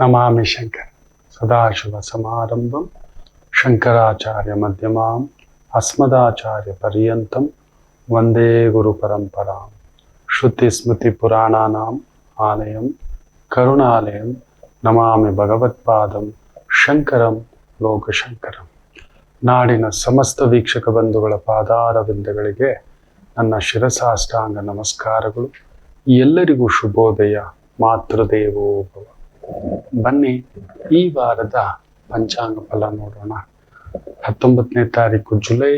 ನಮಾಮಿ ಶಂಕರ ಸದಾಶಿವ ಸಮಾರಂಭಂ ಶಂಕರಾಚಾರ್ಯ ಮಧ್ಯಮಾಂ ಅಸ್ಮದಾಚಾರ್ಯ ಪರ್ಯಂತಂ ವಂದೇ ಗುರು ಪರಂಪರಾಂ ಶ್ರುತಿ ಸ್ಮೃತಿ ಪುರಾಣಾನಾಂ ಆಲಯಂ ಕರುಣಾಲಯಂ ನಮಾಮಿ ಭಗವತ್ಪಾದಂ ಶಂಕರಂ ಲೋಕಶಂಕರಂ. ನಾಡಿನ ಸಮಸ್ತ ವೀಕ್ಷಕ ಬಂಧುಗಳ ಪಾದಾರವಿಂದಗಳಿಗೆ ನನ್ನ ಶಿರಸಾಷ್ಟಾಂಗ ನಮಸ್ಕಾರಗಳು. ಎಲ್ಲರಿಗೂ ಶುಭೋದಯ. ಮಾತೃದೇವೋ ಭವ. ಬನ್ನಿ ಈ ವಾರದ ಪಂಚಾಂಗ ಫಲ ನೋಡೋಣ. 19ನೇ ತಾರೀಕು ಜುಲೈ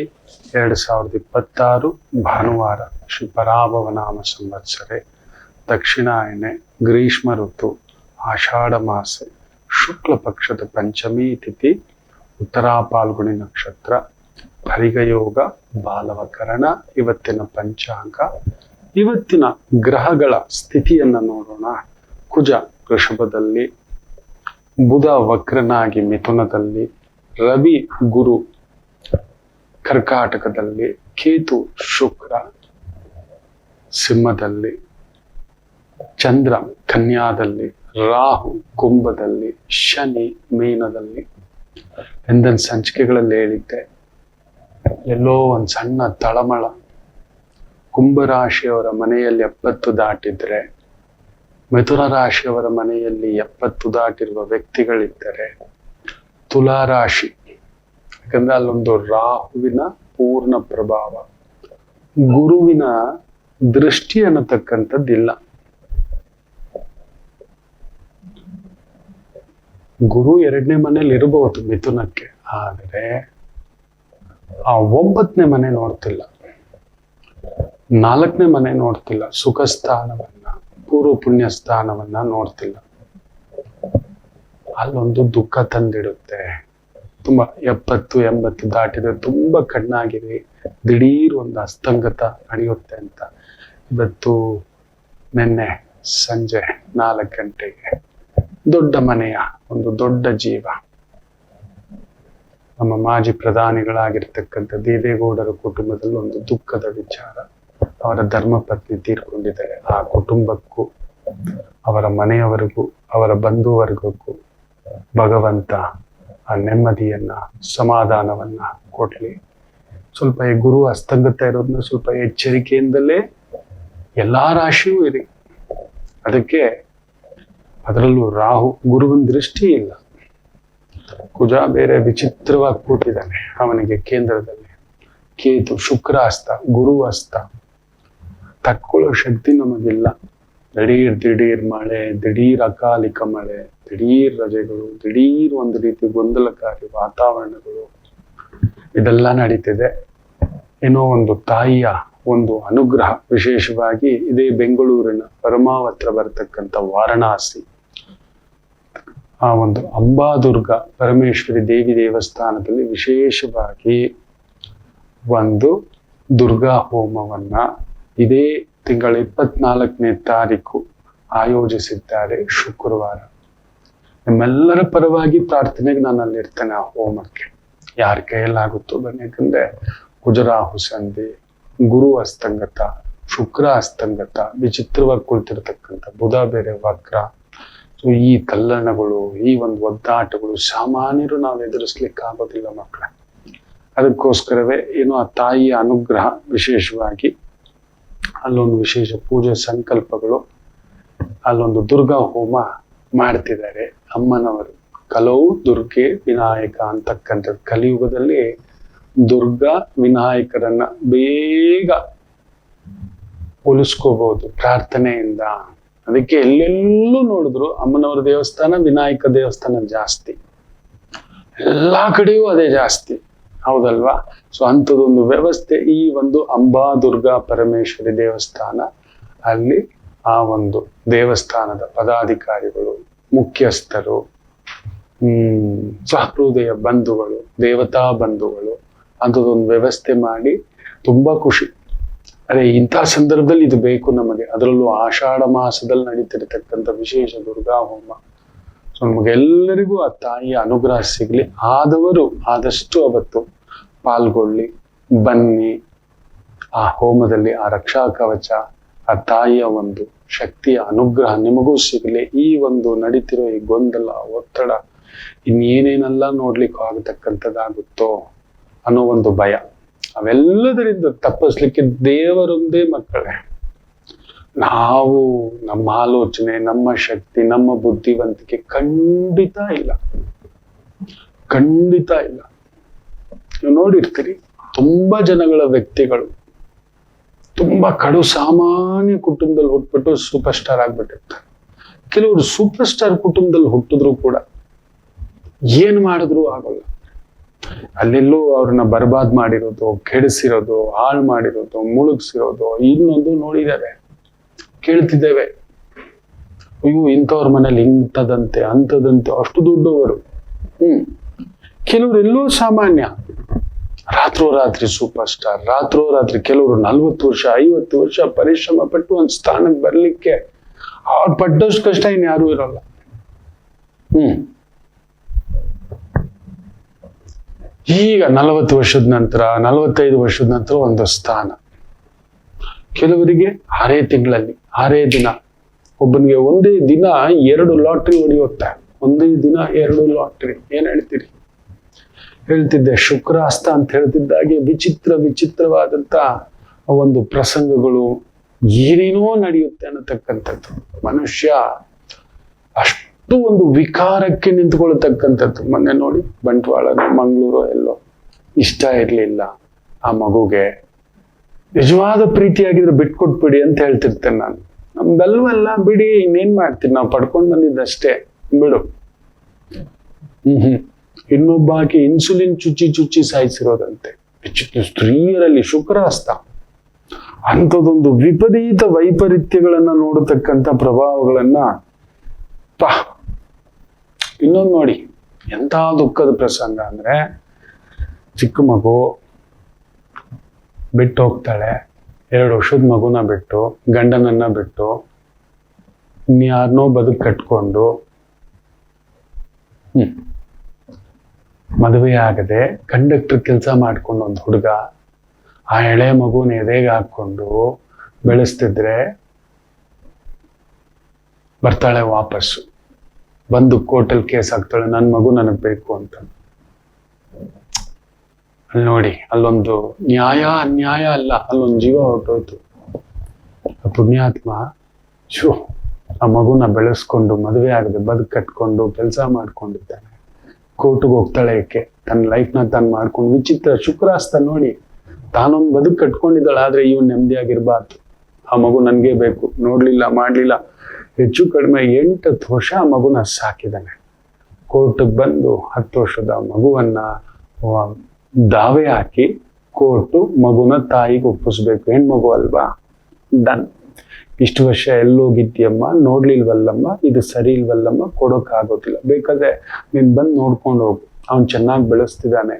2026 ಭಾನುವಾರ. ಶ್ರೀ ಪರಾಭವ ನಾಮ ಸಂವತ್ಸರೆ, ದಕ್ಷಿಣಾಯನೆ, ಗ್ರೀಷ್ಮ ಋತು, ಆಷಾಢ ಮಾಸೆ, ಶುಕ್ಲ ಪಕ್ಷದ ಪಂಚಮಿ ತಿಥಿ, ಉತ್ತರಾ ಪಾಲ್ಗುಣಿ ನಕ್ಷತ್ರ, ಭರಿಗಯೋಗ, ಬಾಲವಕರಣ. ಇವತ್ತಿನ ಪಂಚಾಂಗ. ಇವತ್ತಿನ ಗ್ರಹಗಳ ಸ್ಥಿತಿಯನ್ನು ನೋಡೋಣ. ಕುಜ ವೃಷಭದಲ್ಲಿ, ಬುಧ ವಕ್ರನಾಗಿ ಮಿಥುನದಲ್ಲಿ, ರವಿ ಗುರು ಕರ್ಕಾಟಕದಲ್ಲಿ, ಕೇತು ಶುಕ್ರ ಸಿಂಹದಲ್ಲಿ, ಚಂದ್ರ ಕನ್ಯಾದಲ್ಲಿ, ರಾಹು ಕುಂಭದಲ್ಲಿ, ಶನಿ ಮೀನದಲ್ಲಿ. ಎಂದನ್ ಸಂಚಿಕೆಗಳಲ್ಲಿ ಹೇಳಿದ್ದೆ, ಎಲ್ಲೋ ಒಂದು ಸಣ್ಣ ತಳಮಳ. ಕುಂಭರಾಶಿಯವರ ಮನೆಯಲ್ಲಿ 70 ದಾಟಿದ್ರೆ, ಮಿಥುನ ರಾಶಿಯವರ ಮನೆಯಲ್ಲಿ 70 ದಾಟಿರುವ ವ್ಯಕ್ತಿಗಳಿದ್ದರೆ, ತುಲಾ ರಾಶಿ, ಯಾಕಂದ್ರೆ ಅಲ್ಲೊಂದು ರಾಹುವಿನ ಪೂರ್ಣ ಪ್ರಭಾವ, ಗುರುವಿನ ದೃಷ್ಟಿ ಅನ್ನತಕ್ಕಂಥದ್ದಿಲ್ಲ. ಗುರು 2ನೇ ಮನೇಲಿ ಇರಬಹುದು ಮಿಥುನಕ್ಕೆ, ಆದರೆ ಆ 9ನೇ ಮನೆ ನೋಡ್ತಿಲ್ಲ, 4ನೇ ಮನೆ ನೋಡ್ತಿಲ್ಲ, ಸುಖ ಸ್ಥಾನವನ್ನ, ಪೂರ್ವ ಪುಣ್ಯ ಸ್ಥಾನವನ್ನ ನೋಡ್ತಿಲ್ಲ. ಅಲ್ಲೊಂದು ದುಃಖ ತಂದಿಡುತ್ತೆ. ತುಂಬಾ 70-80 ದಾಟಿದ್ರೆ ತುಂಬಾ ಕಣ್ಣಾಗಿರಿ, ದಿಢೀರ್ ಒಂದು ಅಸ್ತಂಗತ ನಡೆಯುತ್ತೆ ಅಂತ. ಇವತ್ತು ನಿನ್ನೆ ಸಂಜೆ 4 ಗಂಟೆಗೆ ದೊಡ್ಡ ಮನೆಯ ಒಂದು ದೊಡ್ಡ ಜೀವ, ನಮ್ಮ ಮಾಜಿ ಪ್ರಧಾನಿಗಳಾಗಿರ್ತಕ್ಕಂಥ ದೇವೇಗೌಡರ ಕುಟುಂಬದಲ್ಲಿ ಒಂದು ದುಃಖದ ವಿಚಾರ. ಅವರ ಧರ್ಮಪತ್ನಿ ತೀರ್ಕೊಂಡಿದ್ದಾರೆ. ಆ ಕುಟುಂಬಕ್ಕೂ ಅವರ ಮನೆಯವರಿಗೂ ಅವರ ಬಂಧುವರ್ಗಕ್ಕೂ ಭಗವಂತ ಆ ನೆಮ್ಮದಿಯನ್ನ, ಸಮಾಧಾನವನ್ನ ಕೊಡ್ಲಿ. ಸ್ವಲ್ಪ ಈ ಗುರು ಅಸ್ತಂಗತ ಇರೋದನ್ನ ಸ್ವಲ್ಪ ಎಚ್ಚರಿಕೆಯಿಂದಲೇ ಎಲ್ಲಾ ರಾಶಿಯೂ ಇರಿ. ಅದಕ್ಕೆ ಅದರಲ್ಲೂ ರಾಹು, ಗುರುವಿನ ದೃಷ್ಟಿ ಇಲ್ಲ. ಕುಜ ಬೇರೆ ವಿಚಿತ್ರವಾಗಿ ಕೂತಿದ್ದಾನೆ ಅವನಿಗೆ ಕೇಂದ್ರದಲ್ಲಿ. ಕೇತು ಶುಕ್ರ ಹಸ್ತ, ಗುರು ಹಸ್ತ. ತಕ್ಕೊಳ್ಳೋ ಶಕ್ತಿ ನಮಗಿಲ್ಲ. ದಿಢೀರ್ ಮಳೆ, ದಿಢೀರ್ ಅಕಾಲಿಕ ಮಳೆ, ದಿಢೀರ್ ರಜೆಗಳು, ದಿಢೀರ್ ಒಂದು ರೀತಿ ಗೊಂದಲಕಾರಿ ವಾತಾವರಣಗಳು, ಇದೆಲ್ಲ ನಡೀತಿದೆ. ಏನೋ ಒಂದು ತಾಯಿಯ ಒಂದು ಅನುಗ್ರಹ, ವಿಶೇಷವಾಗಿ ಇದೇ ಬೆಂಗಳೂರಿನ ಪರಮಾವತ್ರ ಬರತಕ್ಕಂಥ ವಾರಣಾಸಿ, ಆ ಒಂದು ಅಂಬಾದುರ್ಗ ಪರಮೇಶ್ವರಿ ದೇವಿ ದೇವಸ್ಥಾನದಲ್ಲಿ ವಿಶೇಷವಾಗಿ ಒಂದು ದುರ್ಗಾ ಹೋಮವನ್ನ ಇದೇ ತಿಂಗಳ 24ನೇ ತಾರೀಕು ಆಯೋಜಿಸಿದ್ದಾರೆ, ಶುಕ್ರವಾರ. ನಿಮ್ಮೆಲ್ಲರ ಪರವಾಗಿ ಪ್ರಾರ್ಥನೆಗೆ ನಾನು ಅಲ್ಲಿರ್ತೇನೆ. ಆ ಹೋಮಕ್ಕೆ ಯಾರ ಕೈಯಲ್ಲಾಗುತ್ತೋ ಬನ್ನಿ. ಯಾಕಂದ್ರೆ ಕುಜರಾಹು ಸಂಧಿ, ಗುರು ಅಸ್ತಂಗತ, ಶುಕ್ರ ಅಸ್ತಂಗತ, ವಿಚಿತ್ರವಾಗಿ ಕುಳಿತಿರ್ತಕ್ಕಂಥ ಬುಧ ಬೇರೆ ವಕ್ರ. ಸೊ ಈ ತಲ್ಲಣಗಳು, ಈ ಒಂದು ಒದ್ದಾಟಗಳು ಸಾಮಾನ್ಯರು ನಾವು ಎದುರಿಸ್ಲಿಕ್ಕೆ ಆಗೋದಿಲ್ಲ ಮಕ್ಕಳ. ಅದಕ್ಕೋಸ್ಕರವೇ ಏನು ಆ ತಾಯಿಯ ಅನುಗ್ರಹ, ವಿಶೇಷವಾಗಿ ಅಲ್ಲೊಂದು ವಿಶೇಷ ಪೂಜೆ ಸಂಕಲ್ಪಗಳು, ಅಲ್ಲೊಂದು ದುರ್ಗಾ ಹೋಮ ಮಾಡ್ತಿದ್ದಾರೆ ಅಮ್ಮನವರು. ಕಲವು ದುರ್ಗೆ ವಿನಾಯಕ ಅಂತಕ್ಕಂಥದ್ದು. ಕಲಿಯುಗದಲ್ಲಿ ದುರ್ಗಾ ವಿನಾಯಕರನ್ನ ಬೇಗ ಉಳಿಸ್ಕೋಬಹುದು ಪ್ರಾರ್ಥನೆಯಿಂದ. ಅದಕ್ಕೆ ಎಲ್ಲೆಲ್ಲೂ ನೋಡಿದ್ರು ಅಮ್ಮನವರ ದೇವಸ್ಥಾನ, ವಿನಾಯಕ ದೇವಸ್ಥಾನ ಜಾಸ್ತಿ, ಎಲ್ಲಾ ಕಡೆಯೂ ಅದೇ ಜಾಸ್ತಿ, ಹೌದಲ್ವಾ? ಸೊ ಅಂಥದ್ದೊಂದು ವ್ಯವಸ್ಥೆ ಈ ಒಂದು ಅಂಬಾ ದುರ್ಗಾ ಪರಮೇಶ್ವರಿ ದೇವಸ್ಥಾನ. ಅಲ್ಲಿ ಆ ಒಂದು ದೇವಸ್ಥಾನದ ಪದಾಧಿಕಾರಿಗಳು, ಮುಖ್ಯಸ್ಥರು, ಸಹೃದಯ ಬಂಧುಗಳು, ದೇವತಾ ಬಂಧುಗಳು ಅಂಥದ್ದೊಂದು ವ್ಯವಸ್ಥೆ ಮಾಡಿ ತುಂಬಾ ಖುಷಿ. ಅದೇ ಇಂಥ ಸಂದರ್ಭದಲ್ಲಿ ಇದು ಬೇಕು ನಮಗೆ. ಅದರಲ್ಲೂ ಆಷಾಢ ಮಾಸದಲ್ಲಿ ನಡೀತಿರ್ತಕ್ಕಂಥ ವಿಶೇಷ ದುರ್ಗಾ ಹೋಮ. ಸೊ ನಮಗೆಲ್ಲರಿಗೂ ಆ ತಾಯಿಯ ಅನುಗ್ರಹ ಸಿಗ್ಲಿ. ಆದವರು ಆದಷ್ಟು ಅವತ್ತು ಪಾಲ್ಗೊಳ್ಳಿ, ಬನ್ನಿ. ಆ ಹೋಮದಲ್ಲಿ ಆ ರಕ್ಷಾ ಕವಚ, ಆ ತಾಯಿಯ ಒಂದು ಶಕ್ತಿಯ ಅನುಗ್ರಹ ನಿಮಗೂ ಸಿಗಲಿ. ಈ ಒಂದು ನಡೀತಿರೋ ಈ ಗೊಂದಲ, ಒತ್ತಡ, ಇನ್ನೇನೇನೆಲ್ಲ ನೋಡ್ಲಿಕ್ಕೆ ಆಗತಕ್ಕಂಥದ್ದಾಗುತ್ತೋ ಅನ್ನೋ ಒಂದು ಭಯ, ಅವೆಲ್ಲದರಿಂದ ತಪ್ಪಿಸ್ಲಿಕ್ಕೆ ದೇವರೊಂದೇ ಮಕ್ಕಳೇ. ನಾವು ನಮ್ಮ ಆಲೋಚನೆ, ನಮ್ಮ ಶಕ್ತಿ, ನಮ್ಮ ಬುದ್ಧಿವಂತಿಕೆ ಖಂಡಿತ ಇಲ್ಲ, ಖಂಡಿತ ಇಲ್ಲ. ನೀವು ನೋಡಿರ್ತೀರಿ ತುಂಬಾ ಜನಗಳ ವ್ಯಕ್ತಿಗಳು ತುಂಬಾ ಕಡು ಸಾಮಾನ್ಯ ಕುಟುಂಬದಲ್ಲಿ ಹುಟ್ಬಿಟ್ಟು ಸೂಪರ್ ಸ್ಟಾರ್ ಆಗ್ಬಿಟ್ಟಿರ್ತಾರೆ. ಕೆಲವರು ಸೂಪರ್ ಸ್ಟಾರ್ ಕುಟುಂಬದಲ್ಲಿ ಹುಟ್ಟಿದ್ರು ಕೂಡ ಏನ್ ಮಾಡಿದ್ರು ಆಗೋಲ್ಲ. ಅಲ್ಲೆಲ್ಲೂ ಅವ್ರನ್ನ ಬರ್ಬಾದ್ ಮಾಡಿರೋದು, ಕೆಡಿಸಿರೋದು, ಹಾಳು ಮಾಡಿರೋದು, ಮುಳುಗಿಸಿರೋದು ಇನ್ನೊಂದು ನೋಡಿದ್ದಾರೆ, ಕೇಳ್ತಿದ್ದೇವೆ. ಅಯ್ಯೋ ಇಂಥವ್ರ ಮನೇಲಿ ಇಂಥದಂತೆ ಅಂಥದಂತೆ, ಅಷ್ಟು ದೊಡ್ಡವರು. ಕೆಲವರೆಲ್ಲೋ ಸಾಮಾನ್ಯ, ರಾತ್ರೋರಾತ್ರಿ ಸೂಪರ್ ಸ್ಟಾರ್, ರಾತ್ರೋರಾತ್ರಿ. ಕೆಲವರು 40 ವರ್ಷ 50 ವರ್ಷ ಪರಿಶ್ರಮ ಪಟ್ಟು ಒಂದ್ ಸ್ಥಾನಕ್ಕೆ ಬರ್ಲಿಕ್ಕೆ ಅವ್ರು ಪಟ್ಟಷ್ಟು ಕಷ್ಟ ಇನ್ಯಾರೂ ಇರೋಲ್ಲ. ಈಗ 40 ವರ್ಷದ ನಂತರ, 45 ವರ್ಷದ ನಂತರ ಒಂದು ಸ್ಥಾನ. ಕೆಲವರಿಗೆ 6 ತಿಂಗಳಲ್ಲಿ 6 ದಿನ, ಒಬ್ಬನಿಗೆ ಒಂದೇ ದಿನ 2 ಲಾಟ್ರಿ ಹೊಡೆಯುತ್ತೆ. ಒಂದೇ ದಿನ 2 ಲಾಟ್ರಿ. ಏನ್ ಹೇಳ್ತೀರಿ? ಹೇಳ್ತಿದ್ದೆ ಶುಕ್ರಾಸ್ತ ಅಂತ ಹೇಳ್ತಿದ್ದಾಗೆ ವಿಚಿತ್ರವಾದಂತ ಒಂದು ಪ್ರಸಂಗಗಳು ಏನೇನೋ ನಡೆಯುತ್ತೆ ಅನ್ನತಕ್ಕಂಥದ್ದು. ಮನುಷ್ಯ ಅಷ್ಟು ಒಂದು ವಿಕಾರಕ್ಕೆ ನಿಂತ್ಕೊಳ್ತಕ್ಕಂಥದ್ದು. ಮೊನ್ನೆ ನೋಡಿ ಬಂಟ್ವಾಳನೋ ಮಂಗಳೂರು ಎಲ್ಲೋ ಇಷ್ಟ ಇರ್ಲಿಲ್ಲ ಆ ಮಗುಗೆ. ನಿಜವಾದ ಪ್ರೀತಿಯಾಗಿದ್ರೆ ಬಿಟ್ಕೊಟ್ಬಿಡಿ ಅಂತ ಹೇಳ್ತಿರ್ತೇನೆ ನಾನು. ನಮ್ದಲ್ವಲ್ಲ ಬಿಡಿ, ಇನ್ನೇನ್ ಮಾಡ್ತೀವಿ, ನಾವು ಪಡ್ಕೊಂಡ್ ಬಂದಿದ್ದಷ್ಟೇ, ಬಿಡು. ಇನ್ನೊಬ್ಬಾಕಿ ಇನ್ಸುಲಿನ್ ಚುಚ್ಚಿ ಸಾಯಿಸಿರೋದಂತೆ. ಸ್ತ್ರೀಯರಲ್ಲಿ ಶುಕ್ರಾಸ್ತ. ಅಂಥದ್ದೊಂದು ವಿಪರೀತ ವೈಪರೀತ್ಯಗಳನ್ನ ನೋಡತಕ್ಕಂಥ ಪ್ರಭಾವಗಳನ್ನ ಇನ್ನೊಂದು ನೋಡಿ, ಎಂಥ ದುಃಖದ ಪ್ರಸಂಗ ಅಂದ್ರೆ, ಚಿಕ್ಕ ಮಗು ಬಿಟ್ಟು ಹೋಗ್ತಾಳೆ, 2 ವರ್ಷದ ಮಗುನ ಬಿಟ್ಟು, ಗಂಡನನ್ನ ಬಿಟ್ಟು, ಇನ್ಯಾರನೋ ಬದುಕು ಕಟ್ಕೊಂಡು, ಮದುವೆ ಆಗದೆ ಕಂಡಕ್ಟರ್ ಕೆಲಸ ಮಾಡ್ಕೊಂಡು ಒಂದು ಹುಡುಗ ಆ ಎಳೆ ಮಗುನ ಎದೆಗೆ ಹಾಕೊಂಡು ಬೆಳೆಸ್ತಿದ್ರೆ ಬರ್ತಾಳೆ ವಾಪಸ್ಸು, ಬಂದು ಕೋರ್ಟಲ್ಲಿ ಕೇಸ್ ಹಾಕ್ತಾಳೆ, ನನ್ನ ಮಗು ನನಗ್ ಬೇಕು ಅಂತ. ಅಲ್ಲಿ ನೋಡಿ, ಅಲ್ಲೊಂದು ನ್ಯಾಯ ಅನ್ಯಾಯ ಅಲ್ಲ, ಅಲ್ಲೊಂದು ಜೀವ ಹೊರಟೋಯ್ತು. ಪುಣ್ಯಾತ್ಮ ಆ ಮಗುನ ಬೆಳೆಸ್ಕೊಂಡು ಮದುವೆ ಆಗದೆ ಬದುಕು ಕಟ್ಕೊಂಡು ಕೆಲಸ ಮಾಡ್ಕೊಂಡಿದ್ದಾನೆ. ಕೋರ್ಟ್ಗೆ ಹೋಗ್ತಾಳೆ, ಏಕೆ ತನ್ನ ಲೈಫ್ನ ತಾನು ಮಾಡ್ಕೊಂಡು. ವಿಚಿತ್ರ ಶುಕ್ರಾಸ್ತ ನೋಡಿ. ತಾನೊಂದು ಬದುಕು ಕಟ್ಕೊಂಡಿದ್ದಾಳೆ, ಆದ್ರೆ ಇವನ್ ನೆಮ್ಮದಿಯಾಗಿರ್ಬಾರ್ದು. ಆ ಮಗು ನನ್ಗೆ ಬೇಕು, ನೋಡ್ಲಿಲ್ಲ ಮಾಡ್ಲಿಲ್ಲ. ಹೆಚ್ಚು ಕಡಿಮೆ 8 ವರ್ಷ ಆ ಮಗುನ ಸಾಕಿದ್ದಾನೆ. ಕೋರ್ಟ್ಗೆ ಬಂದು 10 ವರ್ಷದ ಮಗುವನ್ನ ದಾವೆ ಹಾಕಿ ಕೋರ್ಟು ಮಗುನ ತಾಯಿಗೆ ಒಪ್ಪಿಸ್ಬೇಕು. ಹೆಣ್ಮಗು ಅಲ್ವಾ, ಡನ್. ಇಷ್ಟು ವರ್ಷ ಎಲ್ಲೋಗಿದ್ಯಮ್ಮ, ನೋಡ್ಲಿಲ್ವಲ್ಲಮ್ಮ, ಇದು ಸರಿ ಇಲ್ವಲ್ಲಮ್ಮ, ಕೊಡೋಕ್ಕಾಗೋದಿಲ್ಲ, ಬೇಕಾದ್ರೆ ನೀನ್ ಬಂದು ನೋಡ್ಕೊಂಡು ಹೋಗು. ಅವನ್ ಚೆನ್ನಾಗಿ ಬೆಳೆಸ್ತಿದ್ದಾನೆ,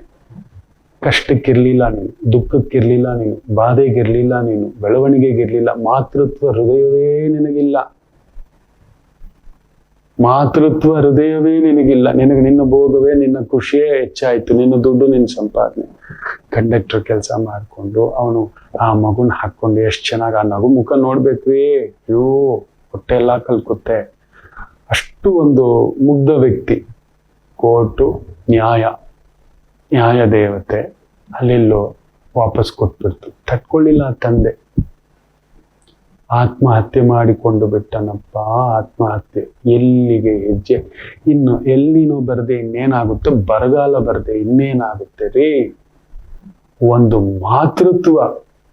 ಕಷ್ಟಕ್ಕಿರ್ಲಿಲ್ಲ ನೀನು, ದುಃಖಕ್ಕಿರ್ಲಿಲ್ಲ ನೀನು, ಬಾಧೆಗಿರ್ಲಿಲ್ಲ ನೀನು, ಬೆಳವಣಿಗೆಗಿರ್ಲಿಲ್ಲ, ಮಾತೃತ್ವ ಹೃದಯವೇ ನಿನಗಿಲ್ಲ, ಮಾತೃತ್ವ ಹೃದಯವೇ ನಿನಗಿಲ್ಲ. ನಿನ್ನ ಭೋಗವೇ, ನಿನ್ನ ಖುಷಿಯೇ ಹೆಚ್ಚಾಯ್ತು, ನಿನ್ನ ದುಡ್ಡು, ನಿನ್ನ ಸಂಪಾದನೆ. ಕಂಡಕ್ಟರ್ ಕೆಲಸ ಮಾಡ್ಕೊಂಡು ಅವನು ಆ ಮಗುನ ಹಾಕೊಂಡು ಎಷ್ಟು ಚೆನ್ನಾಗಿ ಆ ನಗು ಮುಖ ನೋಡ್ಬೇಕ್ರಿ, ಅಯ್ಯೋ ಹೊಟ್ಟೆ ಎಲ್ಲ ಕಲ್ಕುತ್ತೆ. ಅಷ್ಟು ಒಂದು ಮುಗ್ಧ ವ್ಯಕ್ತಿ. ಕೋರ್ಟು, ನ್ಯಾಯ ದೇವತೆ ಅಲ್ಲೆಲ್ಲೋ ವಾಪಸ್ ಕೊಟ್ಬಿಡ್ತು. ತಟ್ಕೊಳ್ಳಿಲ್ಲ ತಂದೆ, ಆತ್ಮಹತ್ಯೆ ಮಾಡಿಕೊಂಡು ಬಿಟ್ಟನಪ್ಪ. ಆತ್ಮಹತ್ಯೆ ಎಲ್ಲಿಗೆ ಹೆಜ್ಜೆ, ಇನ್ನು ಎಲ್ಲಿನೂ ಬರದೆ ಇನ್ನೇನಾಗುತ್ತೆ, ಬರಗಾಲ ಬರದೆ ಇನ್ನೇನಾಗುತ್ತೆ ರೀ. ಒಂದು ಮಾತೃತ್ವ,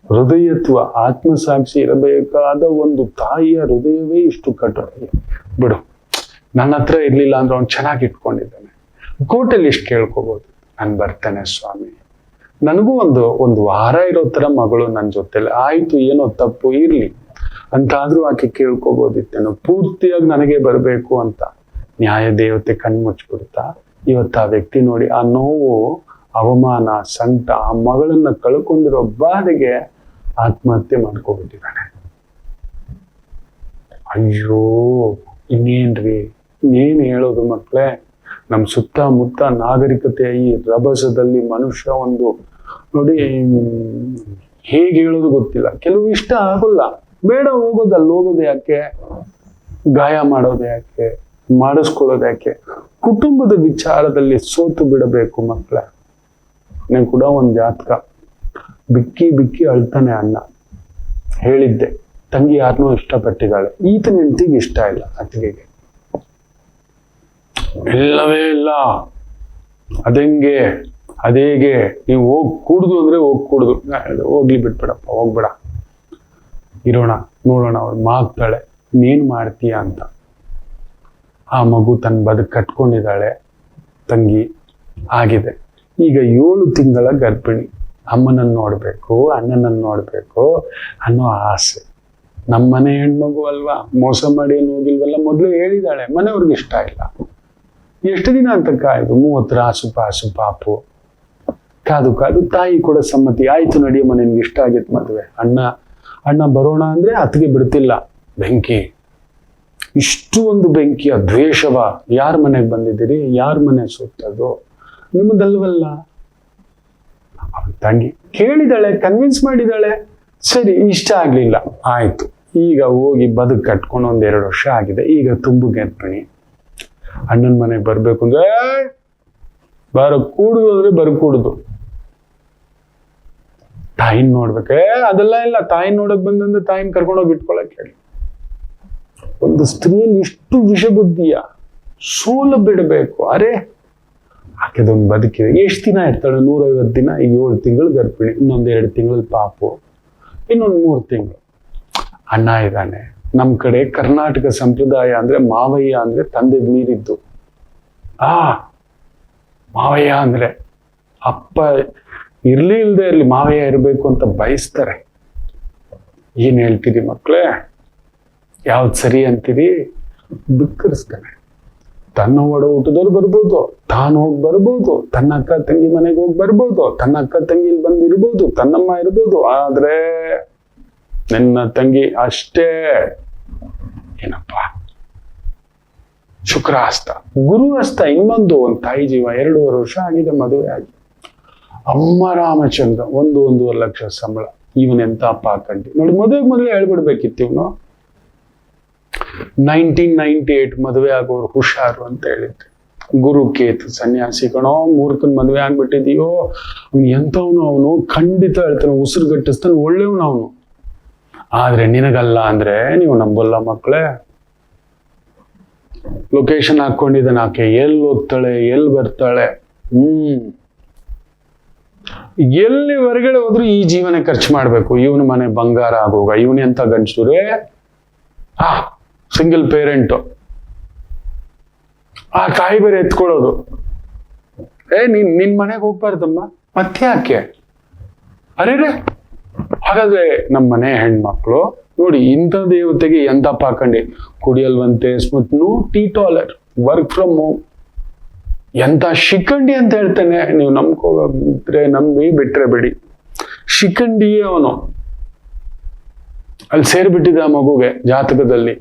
ಹೃದಯತ್ವ, ಆತ್ಮಸಾಕ್ಷಿ ಇರಬೇಕಾದ ಒಂದು ತಾಯಿಯ ಹೃದಯವೇ ಇಷ್ಟು ಕಠೋರ. ಬಿಡು, ನನ್ನ ಹತ್ರ ಇರ್ಲಿಲ್ಲ ಅಂದ್ರೆ ಅವ್ನು ಚೆನ್ನಾಗಿ ಇಟ್ಕೊಂಡಿದ್ದಾನೆ. ಕೋರ್ಟಲ್ಲಿ ಇಷ್ಟು ಕೇಳ್ಕೋಬಹುದು, ನಾನು ಬರ್ತೇನೆ ಸ್ವಾಮಿ, ನನಗೂ ಒಂದು ವಾರ ಇರೋ ತರ ಮಗಳು ನನ್ನ ಜೊತೆಲಿ, ಆಯ್ತು ಏನೋ ತಪ್ಪು ಇರ್ಲಿ ಅಂತಾದ್ರೂ ಆಕೆ ಕೇಳ್ಕೋಬೋದಿತ್ತೇನೋ. ಪೂರ್ತಿಯಾಗಿ ನನಗೆ ಬರಬೇಕು ಅಂತ ನ್ಯಾಯ ದೇವತೆ ಕಣ್ಮುಚ್ಬಿಡ್ತಾ ಇವತ್ತು ಆ ವ್ಯಕ್ತಿ ನೋಡಿ, ಆ ನೋವು, ಅವಮಾನ, ಸಂಕಟ, ಆ ಮಗಳನ್ನ ಕಳ್ಕೊಂಡಿರೋ ಬಾಧೆಗೆ ಆತ್ಮಹತ್ಯೆ ಮಾಡ್ಕೊಬಿಟ್ಟಿದ್ದಾನೆ. ಅಯ್ಯೋ, ಇನ್ನೇನ್ರಿ, ಇನ್ನೇನ್ ಹೇಳೋದು ಮಕ್ಳೇ. ನಮ್ ಸುತ್ತಮುತ್ತ ನಾಗರಿಕತೆಯ ಈ ರಭಸದಲ್ಲಿ ಮನುಷ್ಯ ಒಂದು ನೋಡಿ, ಹೇಗೆ ಹೇಳೋದು ಗೊತ್ತಿಲ್ಲ. ಕೆಲವು ಇಷ್ಟ ಆಗೋಲ್ಲ, ಬೇಡ ಹೋಗೋದು, ಅಲ್ಲಿ ಹೋಗೋದು ಯಾಕೆ, ಗಾಯ ಮಾಡೋದು ಯಾಕೆ, ಮಾಡಿಸ್ಕೊಳ್ಳೋದು ಯಾಕೆ, ಕುಟುಂಬದ ವಿಚಾರದಲ್ಲಿ ಸೋತು ಬಿಡಬೇಕು ಮಕ್ಕಳ. ನಾನು ಕೂಡ ಒಂದು ಜಾತಕ, ಬಿಕ್ಕಿ ಬಿಕ್ಕಿ ಅಳ್ತಾನೆ ಅಣ್ಣ. ಹೇಳಿದ್ದೆ ತಂಗಿ ಯಾರನ್ನೂ ಇಷ್ಟಪಟ್ಟಿದ್ದಾಳೆ, ಈತನ ಹೆಂಡತಿಗೆ ಇಷ್ಟ ಇಲ್ಲ, ಅತ್ತಿಗೆಗೆ ಇಲ್ಲವೇ ಇಲ್ಲ. ಅದಂಗೆ ಅದೇಗೆ, ನೀವು ಹೋಗ್ ಕೂಡುದು ಅಂದ್ರೆ ಹೋಗ್ ಕೂಡುದು, ಹೋಗ್ಲಿ ಬಿಟ್ಬಿಡಪ್ಪ, ಹೋಗ್ಬೇಡ, ಇರೋಣ ನೋಡೋಣ, ಅವ್ರು ಮಾಗ್ತಾಳೆ, ನೀನ್ ಮಾಡ್ತೀಯ ಅಂತ. ಆ ಮಗು ತನ್ನ ಬದುಕು ಕಟ್ಕೊಂಡಿದ್ದಾಳೆ, ತಂಗಿ ಆಗಿದೆ. ಈಗ 7 ತಿಂಗಳ ಗರ್ಭಿಣಿ, ಅಮ್ಮನನ್ನು ನೋಡ್ಬೇಕು, ಅಣ್ಣನನ್ನು ನೋಡ್ಬೇಕು ಅನ್ನೋ ಆಸೆ. ನಮ್ಮನೆ ಹೆಣ್ಮಗು ಅಲ್ವಾ, ಮೋಸ ಮಾಡಿ ಏನು ಹೋಗಿಲ್ವಲ್ಲ, ಮೊದಲು ಹೇಳಿದಾಳೆ, ಮನೆಯವ್ರಿಗೆ ಇಷ್ಟ ಇಲ್ಲ. ಎಷ್ಟು ದಿನ ಅಂತ ಕಾಯ್ದು, 30 ರಾಸು ಪಾಸು ಪಾಪು ಕಾದು ಕಾದು, ತಾಯಿ ಕೂಡ ಸಮ್ಮತಿ, ಆಯ್ತು ನಡಿಯಮ್ಮ, ನಿನ್ಗೆ ಇಷ್ಟ ಆಗಿತ್ತು ಮದುವೆ. ಅಣ್ಣ ಬರೋಣ ಅಂದ್ರೆ ಅತ್ತಿಗೆ ಬಿಡ್ತಿಲ್ಲ. ಬೆಂಕಿ, ಇಷ್ಟು ಒಂದು ಬೆಂಕಿಯ ದ್ವೇಷವ. ಯಾರ ಮನೆಗೆ ಬಂದಿದ್ದೀರಿ, ಯಾರ ಮನೆ ಸುತ್ತದು, ನಿಮ್ಮದಲ್ವಲ್ಲ. ತಂಗಿ ಕೇಳಿದಾಳೆ, ಕನ್ವಿನ್ಸ್ ಮಾಡಿದಾಳೆ, ಸರಿ ಇಷ್ಟ ಆಗ್ಲಿಲ್ಲ, ಆಯ್ತು. ಈಗ ಹೋಗಿ ಬದುಕು ಕಟ್ಕೊಂಡು 1-2 ವರ್ಷ ಆಗಿದೆ, ಈಗ ತುಂಬು ಗರ್ಭಿಣಿ. ಅಣ್ಣನ ಮನೆಗೆ ಬರ್ಬೇಕು ಅಂದ್ರೆ ಬರ ಕೂಡುದು ಅಂದ್ರೆ ಬರ್ಕೂಡುದು. ತಾಯಿನ ನೋಡ್ಬೇಕೆ, ಅದೆಲ್ಲ ಇಲ್ಲ. ತಾಯಿನ ನೋಡಕ್ ಬಂದಂದ್ರೆ ತಾಯಿನ ಕರ್ಕೊಂಡೋಗಿ ಇಟ್ಕೊಳಕ್ ಹೇಳಿ. ಒಂದು ಸ್ತ್ರೀಯಲ್ಲಿ ಇಷ್ಟು ವಿಷಬುದ್ಧಿಯ, ಸೋಲು ಬಿಡಬೇಕು. ಅರೆ ಆಕೆದೊಂದು ಬದುಕಿದೆ, ಎಷ್ಟು ದಿನ ಇರ್ತಾಳೆ, 150 ದಿನ. ಈಗ 7 ತಿಂಗಳು ಗರ್ಭಿಣಿ, ಇನ್ನೊಂದು 2 ತಿಂಗಳು ಪಾಪು, ಇನ್ನೊಂದು 3 ತಿಂಗಳು. ಅಣ್ಣ ಇದ್ದಾನೆ. ನಮ್ ಕಡೆ ಕರ್ನಾಟಕ ಸಂಪ್ರದಾಯ ಅಂದ್ರೆ ಮಾವಯ್ಯ ಅಂದ್ರೆ ತಂದೆಗೆ ಮೀರಿದ್ದು. ಮಾವಯ್ಯ ಅಂದ್ರೆ ಅಪ್ಪ ಇರ್ಲಿ ಇಲ್ದೇ ಇರ್ಲಿ, ಮಾವಯ್ಯ ಇರ್ಬೇಕು ಅಂತ ಬಯಸ್ತಾರೆ. ಏನ್ ಹೇಳ್ತೀರಿ ಮಕ್ಳೇ, ಯಾವ್ದು ಸರಿ ಅಂತೀರಿ? ಬಿಕ್ಕರಿಸ್ತಾನೆ. ತನ್ನ ಒಡ ಊಟದವ್ರು ಬರ್ಬೋದು, ತಾನು ಹೋಗಿ ಬರ್ಬೋದು, ತನ್ನ ಅಕ್ಕ ತಂಗಿ ಮನೆಗೆ ಹೋಗಿ ಬರ್ಬೋದು, ತನ್ನ ಅಕ್ಕ ತಂಗಿ ಇಲ್ಲಿ ಬಂದಿರ್ಬೋದು, ತನ್ನಮ್ಮ ಇರ್ಬೋದು, ಆದ್ರೆ ನನ್ನ ತಂಗಿ ಅಷ್ಟೇ. ಏನಪ್ಪ, ಶುಕ್ರ ಹಸ್ತ, ಗುರು ಹಸ್ತ. ಇನ್ನೊಂದು ಒಂದು ತಾಯಿ ಜೀವ, 2.5 ವರ್ಷ ಆಗಿದೆ ಮದುವೆ ಆಗಿ. ಅಮ್ಮ ರಾಮಚಂದ್ರ, 1-1.5 ಲಕ್ಷ ಸಂಬಳ. ಇವನೆಂತ ಪಾಕಂಡಿ ನೋಡಿ. ಮದುವೆಗೆ ಮೊದಲೇ ಹೇಳ್ಬಿಡ್ಬೇಕಿತ್ತು ಇವನು. 1998 ಮದುವೆ ಆಗೋರು ಹುಷಾರು ಅಂತ ಹೇಳಿದ್ದೆ. ಗುರು ಕೇತು ಸನ್ಯಾಸಿ ಕಣೋ, ಮೂರ್ಖನ್ ಮದುವೆ ಆಗ್ಬಿಟ್ಟಿದೀಯೋ, ಅವ್ನು ಎಂತವನು, ಅವನು ಖಂಡಿತ ಹೇಳ್ತಾನೆ, ಉಸಿರು ಗಟ್ಟಿಸ್ತಾನೆ, ಒಳ್ಳೆಯವನು ಅವನು. ಆದ್ರೆ ನಿನಗಲ್ಲ ಅಂದ್ರೆ ನೀವು ನಂಬಲ್ಲ ಮಕ್ಕಳೇ. ಲೊಕೇಶನ್ ಹಾಕೊಂಡಿದ್ದಾನೆ, ಆಕೆ ಎಲ್ಲಿ ಹೋಗ್ತಾಳೆ, ಎಲ್ಲಿ ಬರ್ತಾಳೆ, ಎಲ್ಲಿ ಹೊರಗಡೆ ಹೋದ್ರು ಈ ಜೀವನ ಖರ್ಚು ಮಾಡ್ಬೇಕು. ಇವನ ಮನೆ ಬಂಗಾರ ಆಗೋಗ. ಇವನ್ ಎಂತ ಗಂಡಸೂರೇ, ಸಿಂಗಲ್ ಪೇರೆಂಟ್, ಆ ತಾಯಿ ಬೇರೆ ಎತ್ಕೊಳ್ಳೋದು. ನಿನ್ ಮನೆಗೆ ಹೋಗ್ಬಾರ್ದಮ್ಮ, ಮತ್ತೆ ಯಾಕೆ? ಅರೇರೆ, ಹಾಗಾದ್ರೆ ನಮ್ಮ ಮನೆ ಹೆಣ್ಮಕ್ಳು ನೋಡಿ, ಇಂಥ ದೇವತೆಗೆ ಎಂತ ಪಾಕಂಡಿ, ಕುಡಿಯಲ್ವಂತೆ, ಸ್ಮುತ್ನು, ಟೀಟಾಲರ್, ವರ್ಕ್ ಫ್ರಮ್ ಹೋಮ್, ಎಂತ ಶಿಖಂಡಿ ಅಂತ ಹೇಳ್ತಾನೆ. ನೀವು ನಂಬ್ಕೋಬಿಟ್ರೆ ನಂಬಿ, ಬಿಟ್ರೆ ಬಿಡಿ. ಶಿಖಂಡಿ ಅವನು ಅಲ್ಲಿ ಸೇರ್ಬಿಟ್ಟಿದ್ದ ಮಗುಗೆ ಜಾತಕದಲ್ಲಿ.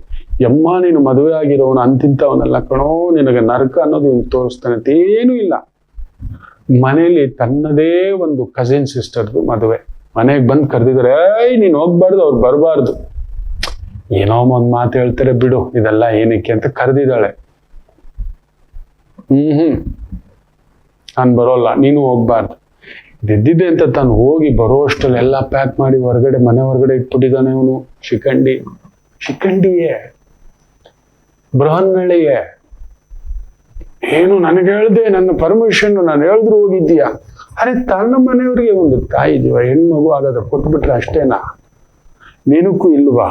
ಯಮ್ಮ, ನೀನು ಮದುವೆ ಆಗಿರೋವನು ಅಂತಿಂತವನಲ್ಲ ಕಣೋ, ನಿನಗೆ ನರಕ ಅನ್ನೋದು ಇವ್ನು ತೋರಿಸ್ತಾನೆ. ಏನೂ ಇಲ್ಲ. ಮನೆಯಲ್ಲಿ ತನ್ನದೇ ಒಂದು ಕಸಿನ್ ಸಿಸ್ಟರ್ದು ಮದುವೆ, ಮನೆಗೆ ಬಂದು ಕರೆದಿದ್ದಾರೆ. ನೀನು ಹೋಗ್ಬಾರ್ದು, ಅವ್ರು ಬರಬಾರ್ದು, ಏನೋ ಒಂದ್ ಮಾತು ಹೇಳ್ತಾರೆ, ಬಿಡು ಇದೆಲ್ಲ ಏನಕ್ಕೆ ಅಂತ ಕರೆದಿದ್ದಾಳೆ. ನಾನು ಬರೋಲ್ಲ, ನೀನು ಹೋಗ್ಬಾರ್ದು. ಇದ್ದಿದ್ದೆ ಅಂತ ತಾನು ಹೋಗಿ ಬರೋ ಅಷ್ಟರಲ್ಲಿ ಎಲ್ಲ ಪ್ಯಾಕ್ ಮಾಡಿ ಹೊರಗಡೆ, ಮನೆ ಹೊರಗಡೆ ಇಟ್ಬಿಟ್ಟಿದ್ದಾನೆ ಅವನು. ಶಿಖಂಡಿಯೇ, ಬೃಹನ್ನಳ್ಳಿಯೇ. ಏನು ನನಗೆ ಹೇಳ್ದೆ, ನನ್ನ ಪರ್ಮಿಷನ್ ನಾನು ಹೇಳಿದ್ರು ಹೋಗಿದ್ದೀಯಾ? ಅರೆ, ತನ್ನ ಮನೆಯವ್ರಿಗೆ ಒಂದು ತಾಯಿ ಜೀವ, ಹೆಣ್ಮಗು ಆಗಾದ್ರೆ ಕೊಟ್ಬಿಟ್ರೆ ಅಷ್ಟೇನಾ? ನಿನಕ್ಕೂ ಇಲ್ವಾ?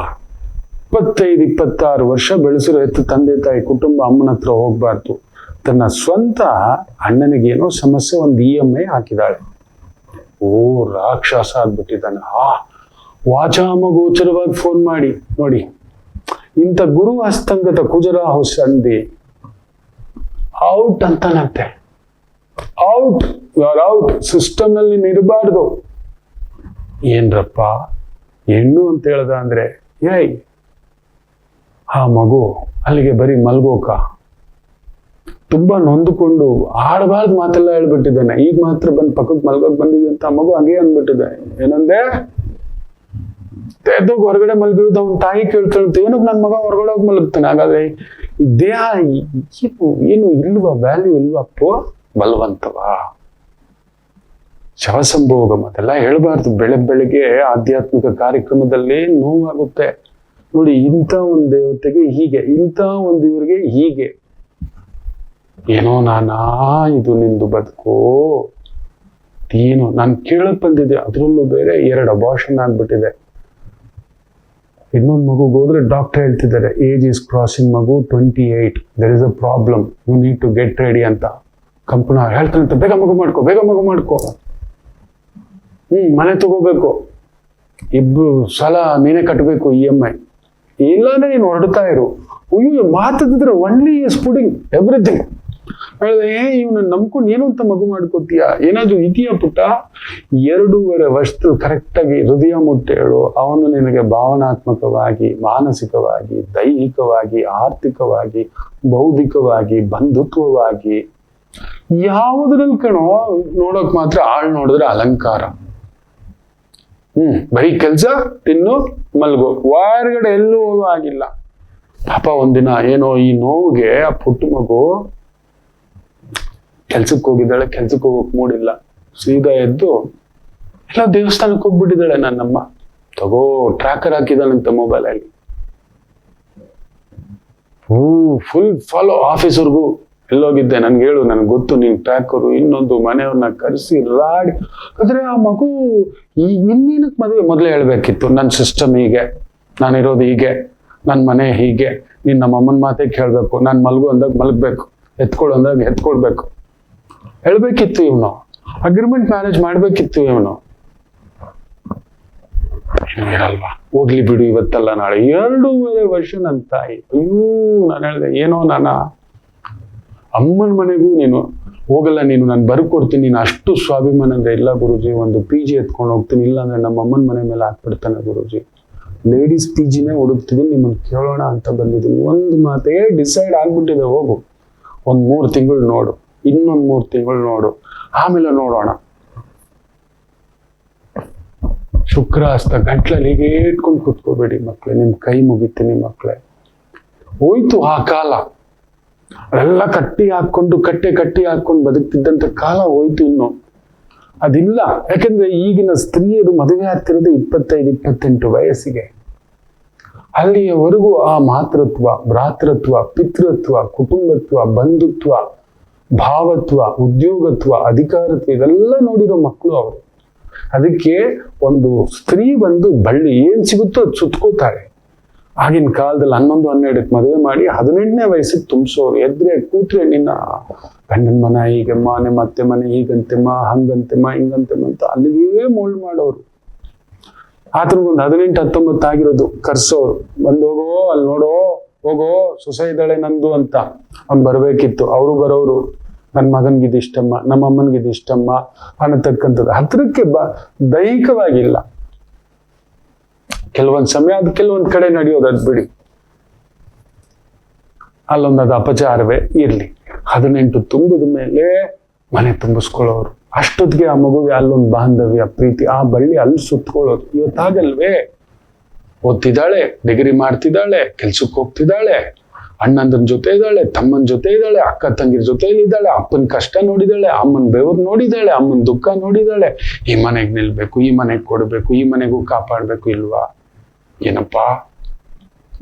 25-26 ವರ್ಷ ಬೆಳೆಸಿರೋ ಎತ್ತು ತಂದೆ ತಾಯಿ ಕುಟುಂಬ ಅಮ್ಮನ ಹತ್ರ ಹೋಗ್ಬಾರ್ದು. ತನ್ನ ಸ್ವಂತ ಅಣ್ಣನಿಗೇನೋ ಸಮಸ್ಯೆ, ಒಂದು EMI ಹಾಕಿದಾಳೆ. ರಾಕ್ಷಸ ಆಗ್ಬಿಟ್ಟಿದ್ದಾನೆ. ವಾಚಾಮಗೋಚರವಾಗಿ ಫೋನ್ ಮಾಡಿ ನೋಡಿ, ಇಂಥ ಗುರು ಹಸ್ತಂಗತ ಕುಜರ ಹೊಸಂದಿ ಔಟ್ ಅಂತಾನಂತೆ. Out, you are out, system ನಲ್ಲಿ ಇರಬಾರ್ದು. ಏನ್ರಪ್ಪ ಹೆಣ್ಣು ಅಂತ ಹೇಳ್ದ ಅಂದ್ರೆ, ಆ ಮಗು ಅಲ್ಲಿಗೆ ಬರೀ ಮಲ್ಗೋಕ, ತುಂಬಾ ನೊಂದುಕೊಂಡು ಆಡಬಾರ್ದು ಮಾತೆಲ್ಲ ಹೇಳ್ಬಿಟ್ಟಿದ್ದಾನೆ. ಈಗ ಮಾತ್ರ ಬಂದು ಪಕ್ಕಕ್ಕೆ ಮಲ್ಗೋಕ್ ಬಂದಿದೆ ಅಂತ ಮಗು ಹಾಗೆ ಅಂದ್ಬಿಟ್ಟಿದೆ. ಏನಂದೆ? ಎದ್ದೋಗಿ ಹೊರಗಡೆ ಮಲಗಿರೋದು ಅವನ ತಾಯಿ ಕೇಳ್ತಾಳಂತೆ, ಏನಕ್ಕೆ ನನ್ನ ಮಗ ಹೊರಗಡೆ ಹೋಗಿ ಮಲಗ್ತಾನೆ? ಹಾಗಾದ್ರೆ ಈ ದೇಹ ಏನು ಇಲ್ವಾ, ವ್ಯಾಲ್ಯೂ ಇಲ್ವಪ್ಪೋ? ಬಲವಂತವಾ? ಶವಸಂಭೋಗಂ ಅದೆಲ್ಲ ಹೇಳ್ಬಾರ್ದು. ಬೆಳಗ್ಗೆ ಆಧ್ಯಾತ್ಮಿಕ ಕಾರ್ಯಕ್ರಮದಲ್ಲಿ ನೋವಾಗುತ್ತೆ ನೋಡಿ. ಇಂಥ ಒಂದು ದೇವತೆಗೆ ಹೀಗೆ, ಇಂಥ ಒಂದು ಇವ್ರಿಗೆ ಹೀಗೆ. ಏನೋ ನಾನಾ ಇದು ನಿಂದು ಬದುಕೋ ಏನು ನಾನು ಕೇಳಕ್ ಬಂದಿದ್ದೆ. ಅದ್ರಲ್ಲೂ ಬೇರೆ 2 ಅಬಾರ್ಷನ್ ಆಗ್ಬಿಟ್ಟಿದೆ. ಇನ್ನೊಂದು ಮಗುಗೆ ಹೋದ್ರೆ ಡಾಕ್ಟರ್ ಹೇಳ್ತಿದ್ದಾರೆ ಏಜ್ ಇಸ್ ಕ್ರಾಸಿಂಗ್, ಮಗು 28, there is a problem, you need to get ready ಅಂತ. ಕಂಪನ ಹೇಳ್ತಾನಂತ, ಬೇಗ ಮಗು ಮಾಡ್ಕೊ, ಬೇಗ ಮಗು ಮಾಡ್ಕೊ, ಮನೆ ತಗೋಬೇಕು, 2 ಸಲ ನೀನೇ ಕಟ್ಟಬೇಕು EMI, ಇಲ್ಲಾಂದ್ರೆ ನೀನು ಹೊರಡ್ತಾ ಇರು. ಅಯ್ಯೋ ಮಾತಾಡಿದ್ರೆ ಒನ್ಲಿ ಇಸ್ ಪುಡಿಂಗ್ ಎವ್ರಿಥಿಂಗ್. ಹೇಳಿದೆ, ಇವನ್ನ ನಂಬ್ಕೊಂಡು ಏನು ಅಂತ ಮಗು ಮಾಡ್ಕೋತೀಯ? ಏನಾದ್ರು ಇದೆಯಾ ಪುಟ್ಟ? 2.5 ವರ್ಷದಲ್ಲಿ ಕರೆಕ್ಟಾಗಿ ಹೃದಯ ಮುಟ್ಟಿ ಹೇಳು, ಅವನು ನಿನಗೆ ಭಾವನಾತ್ಮಕವಾಗಿ, ಮಾನಸಿಕವಾಗಿ, ದೈಹಿಕವಾಗಿ, ಆರ್ಥಿಕವಾಗಿ, ಬೌದ್ಧಿಕವಾಗಿ, ಬಂಧುತ್ವವಾಗಿ ಯಾವುದ್ರಲ್ಲಿ ಕಣೋ ನೋಡೋಕ್ ಮಾತ್ರ ಆಳ್ ನೋಡಿದ್ರೆ ಅಲಂಕಾರ. ಬರೀ ಕೆಲ್ಸ, ತಿನ್ನು, ಮಲ್ಗು, ಹೊರಗಡೆ ಎಲ್ಲೂ ಹೋಗೋ ಆಗಿಲ್ಲ. ಪಾಪ ಒಂದಿನ ಏನೋ ಈ ನೋವಿಗೆ ಆ ಪುಟ್ಟ ಮಗು ಕೆಲ್ಸಕ್ಕೆ ಹೋಗಿದ್ದಾಳೆ, ಕೆಲ್ಸಕ್ಕೆ ಹೋಗಕ್ ಮೂಡಿಲ್ಲ, ಸೀದಾ ಎದ್ದು ಎಲ್ಲ ದೇವಸ್ಥಾನಕ್ಕೆ ಹೋಗ್ಬಿಟ್ಟಿದ್ದಾಳೆ. ನನ್ನಮ್ಮ ತಗೋ ಟ್ರ್ಯಾಕರ್ ಹಾಕಿದಾಳಂತ ಮೊಬೈಲಲ್ಲಿ, ಫುಲ್ ಫಾಲೋ. ಆಫೀಸರ್ಗೂ ಎಲ್ಲೋಗಿದ್ದೆ, ನನ್ಗೆ ಹೇಳು, ನನ್ಗೆ ಗೊತ್ತು ನೀನ್ ಟ್ರ್ಯಾಕರು, ಇನ್ನೊಂದು ಮನೆಯವ್ರನ್ನ ಕರೆಸಿ ರಾಡಿ. ಆದ್ರೆ ಆ ಮಗು ಇನ್ನೇನಕ್ಕೆ ಮದುವೆ? ಮೊದಲೇ ಹೇಳ್ಬೇಕಿತ್ತು, ನನ್ನ ಸಿಸ್ಟಮ್ ಹೀಗೆ, ನಾನಿರೋದು ಹೀಗೆ, ನನ್ನ ಮನೆ ಹೀಗೆ, ನೀನ್ ನಮ್ಮ ಅಮ್ಮನ ಮಾತೇ ಕೇಳ್ಬೇಕು, ನಾನು ಮಲ್ಗು ಅಂದಾಗ ಮಲಗ್ಬೇಕು, ಎತ್ಕೊಳು ಅಂದಾಗ ಎತ್ಕೊಳ್ಬೇಕು ಹೇಳ್ಬೇಕಿತ್ತು. ಇವನು ಅಗ್ರಿಮೆಂಟ್ ಮ್ಯಾರೇಜ್ ಮಾಡ್ಬೇಕಿತ್ತು. ಇವನು ಇರಲ್ವಾ, ಹೋಗ್ಲಿ ಬಿಡು, ಇವತ್ತಲ್ಲ ನಾಳೆ. 2.5 ವರ್ಷ ನನ್ನ ತಾಯಿ. ಅಯ್ಯೋ ನಾನು ಹೇಳಿದೆ, ಏನೋ ನಾನ ಅಮ್ಮನ ಮನೆಗೂ ನೀನು ಹೋಗಲ್ಲ, ನೀನು ನಾನು ಬರ್ಕೊಡ್ತೀನಿ, ನೀನು ಅಷ್ಟು ಸ್ವಾಭಿಮಾನ ಅಂದ್ರೆ ಇಲ್ಲ ಗುರುಜಿ, ಒಂದು PG ಎತ್ಕೊಂಡು ಹೋಗ್ತೀನಿ, ಇಲ್ಲ ಅಂದ್ರೆ ನಮ್ಮ ಅಮ್ಮನ ಮನೆ ಮೇಲೆ ಹಾಕ್ಬಿಡ್ತಾನೆ ಗುರುಜಿ, ಲೇಡೀಸ್ PGನೇ ಹುಡುಕ್ತಿದ್ದೀನಿ, ನಿಮ್ಮನ್ನು ಕೇಳೋಣ ಅಂತ ಬಂದಿದ್ದೀನಿ. ಒಂದು ಮಾತೇ ಡಿಸೈಡ್ ಆಗ್ಬಿಟ್ಟಿದೆ, ಹೋಗು, 3 ತಿಂಗಳು ನೋಡು, ಇನ್ನೊಂದು 3 ತಿಂಗಳು ನೋಡು, ಆಮೇಲೆ ನೋಡೋಣ. ಶುಕ್ರ ಹಸ್ತ ಗಂಟ್ಲಲ್ಲಿ ಹೀಗೆ ಇಟ್ಕೊಂಡು ಕೂತ್ಕೋಬೇಡಿ ಮಕ್ಳೆ, ನಿಮ್ ಕೈ ಮುಗಿತೀನಿ ಮಕ್ಳೆ. ಹೋಯ್ತು ಆ ಕಾಲ, ಎಲ್ಲ ಕಟ್ಟಿ ಹಾಕೊಂಡು ಬದುಕ್ತಿದ್ದಂತ ಕಾಲ ಹೋಯ್ತು. ಇನ್ನು ಅದಿಲ್ಲ. ಯಾಕಂದ್ರೆ ಈಗಿನ ಸ್ತ್ರೀಯರು ಮದುವೆ ಆಗ್ತಿರೋದು 25-28 ವಯಸ್ಸಿಗೆ. ಅಲ್ಲಿಯವರೆಗೂ ಆ ಮಾತೃತ್ವ, ಭ್ರಾತೃತ್ವ, ಪಿತೃತ್ವ, ಕುಟುಂಬತ್ವ, ಬಂಧುತ್ವ, ಭಾವತ್ವ, ಉದ್ಯೋಗತ್ವ, ಅಧಿಕಾರತ್ವ ಇದೆಲ್ಲ ನೋಡಿರೋ ಮಕ್ಕಳು ಅವರು. ಅದಕ್ಕೆ ಒಂದು ಸ್ತ್ರೀ ಬಂದು ಬಳ್ಳಿ ಏನ್ ಸಿಗುತ್ತೋ ಅದು ಸುತ್ಕೋತಾರೆ. ಆಗಿನ ಕಾಲದಲ್ಲಿ 11-12 ಮದುವೆ ಮಾಡಿ 18ನೇ ವಯಸ್ಸಿಗೆ ತುಂಬಿಸೋರು. ಎದ್ರೆ ಕೂತ್ರೆ ನಿನ್ನ ಗಂಡನ ಮನ ಹೀಗೆಮ್ಮ, ನಿಮ್ಮ ಅತ್ತೆ ಮನೆ ಹೀಗಂತೆಮ್ಮ, ಹಂಗಂತೆಮ್ಮ, ಹಿಂಗಂತೆಮ್ಮ ಅಂತ ಅಲ್ಲಿಗೆ ಮೋಲ್ಡ್ ಮಾಡೋರು. ಆತನಿಗೊಂದು 18-19 ಆಗಿರೋದು ಕರ್ಸೋರು, ಬಂದು ಹೋಗೋ, ಅಲ್ಲಿ ನೋಡೋ, ಹೋಗೋ, ಸೊಸೆ ಇದ್ದಾಳೆ ನಂದು ಅಂತ ಅವ್ನು ಬರ್ಬೇಕಿತ್ತು. ಅವರು ಬರೋರು, ನನ್ನ ಮಗನ್ಗಿದಿಷ್ಟಮ್ಮ, ನಮ್ಮ ಅಮ್ಮನ್ಗಿದಿಷ್ಟಮ್ಮ ಅನ್ನತಕ್ಕಂಥದ್ದು. ಹತ್ರಕ್ಕೆ ದೈಹಿಕವಾಗಿಲ್ಲ. ಕೆಲವೊಂದು ಸಮಯ ಅದು ಕೆಲವೊಂದ್ ಕಡೆ ನಡೆಯೋದು, ಅದ್ ಬಿಡಿ, ಅಲ್ಲೊಂದು ಅಪಚಾರವೇ ಇರ್ಲಿ. 18 ತುಂಬಿದ ಮೇಲೆ ಮನೆ ತುಂಬಿಸ್ಕೊಳ್ಳೋರು. ಅಷ್ಟೊತ್ತಿಗೆ ಆ ಮಗುಗೆ ಅಲ್ಲೊಂದು ಬಾಂಧವ್ಯ, ಪ್ರೀತಿ, ಆ ಬಳ್ಳಿ ಅಲ್ಲಿ ಸುತ್ಕೊಳ್ಳೋದು. ಇವತ್ತಾಗಲ್ವೇ? ಓದ್ತಿದ್ದಾಳೆ, ಡಿಗ್ರಿ ಮಾಡ್ತಿದ್ದಾಳೆ, ಕೆಲ್ಸಕ್ಕೆ ಹೋಗ್ತಿದ್ದಾಳೆ, ಅಣ್ಣಂದನ್ ಜೊತೆ ಇದ್ದಾಳೆ, ತಮ್ಮನ ಜೊತೆ ಇದ್ದಾಳೆ, ಅಕ್ಕ ತಂಗಿರ ಜೊತೆಲಿ ಇದ್ದಾಳೆ, ಅಪ್ಪನ ಕಷ್ಟ ನೋಡಿದಾಳೆ, ಅಮ್ಮನ ಬೆವರು ನೋಡಿದಾಳೆ, ಅಮ್ಮನ ದುಃಖ ನೋಡಿದಾಳೆ. ಈ ಮನೆಗೆ ನಿಲ್ಬೇಕು, ಈ ಮನೆಗೆ ಕೊಡ್ಬೇಕು, ಈ ಮನೆಗೂ ಕಾಪಾಡ್ಬೇಕು. ಇಲ್ವಾ? ಏನಪ್ಪಾ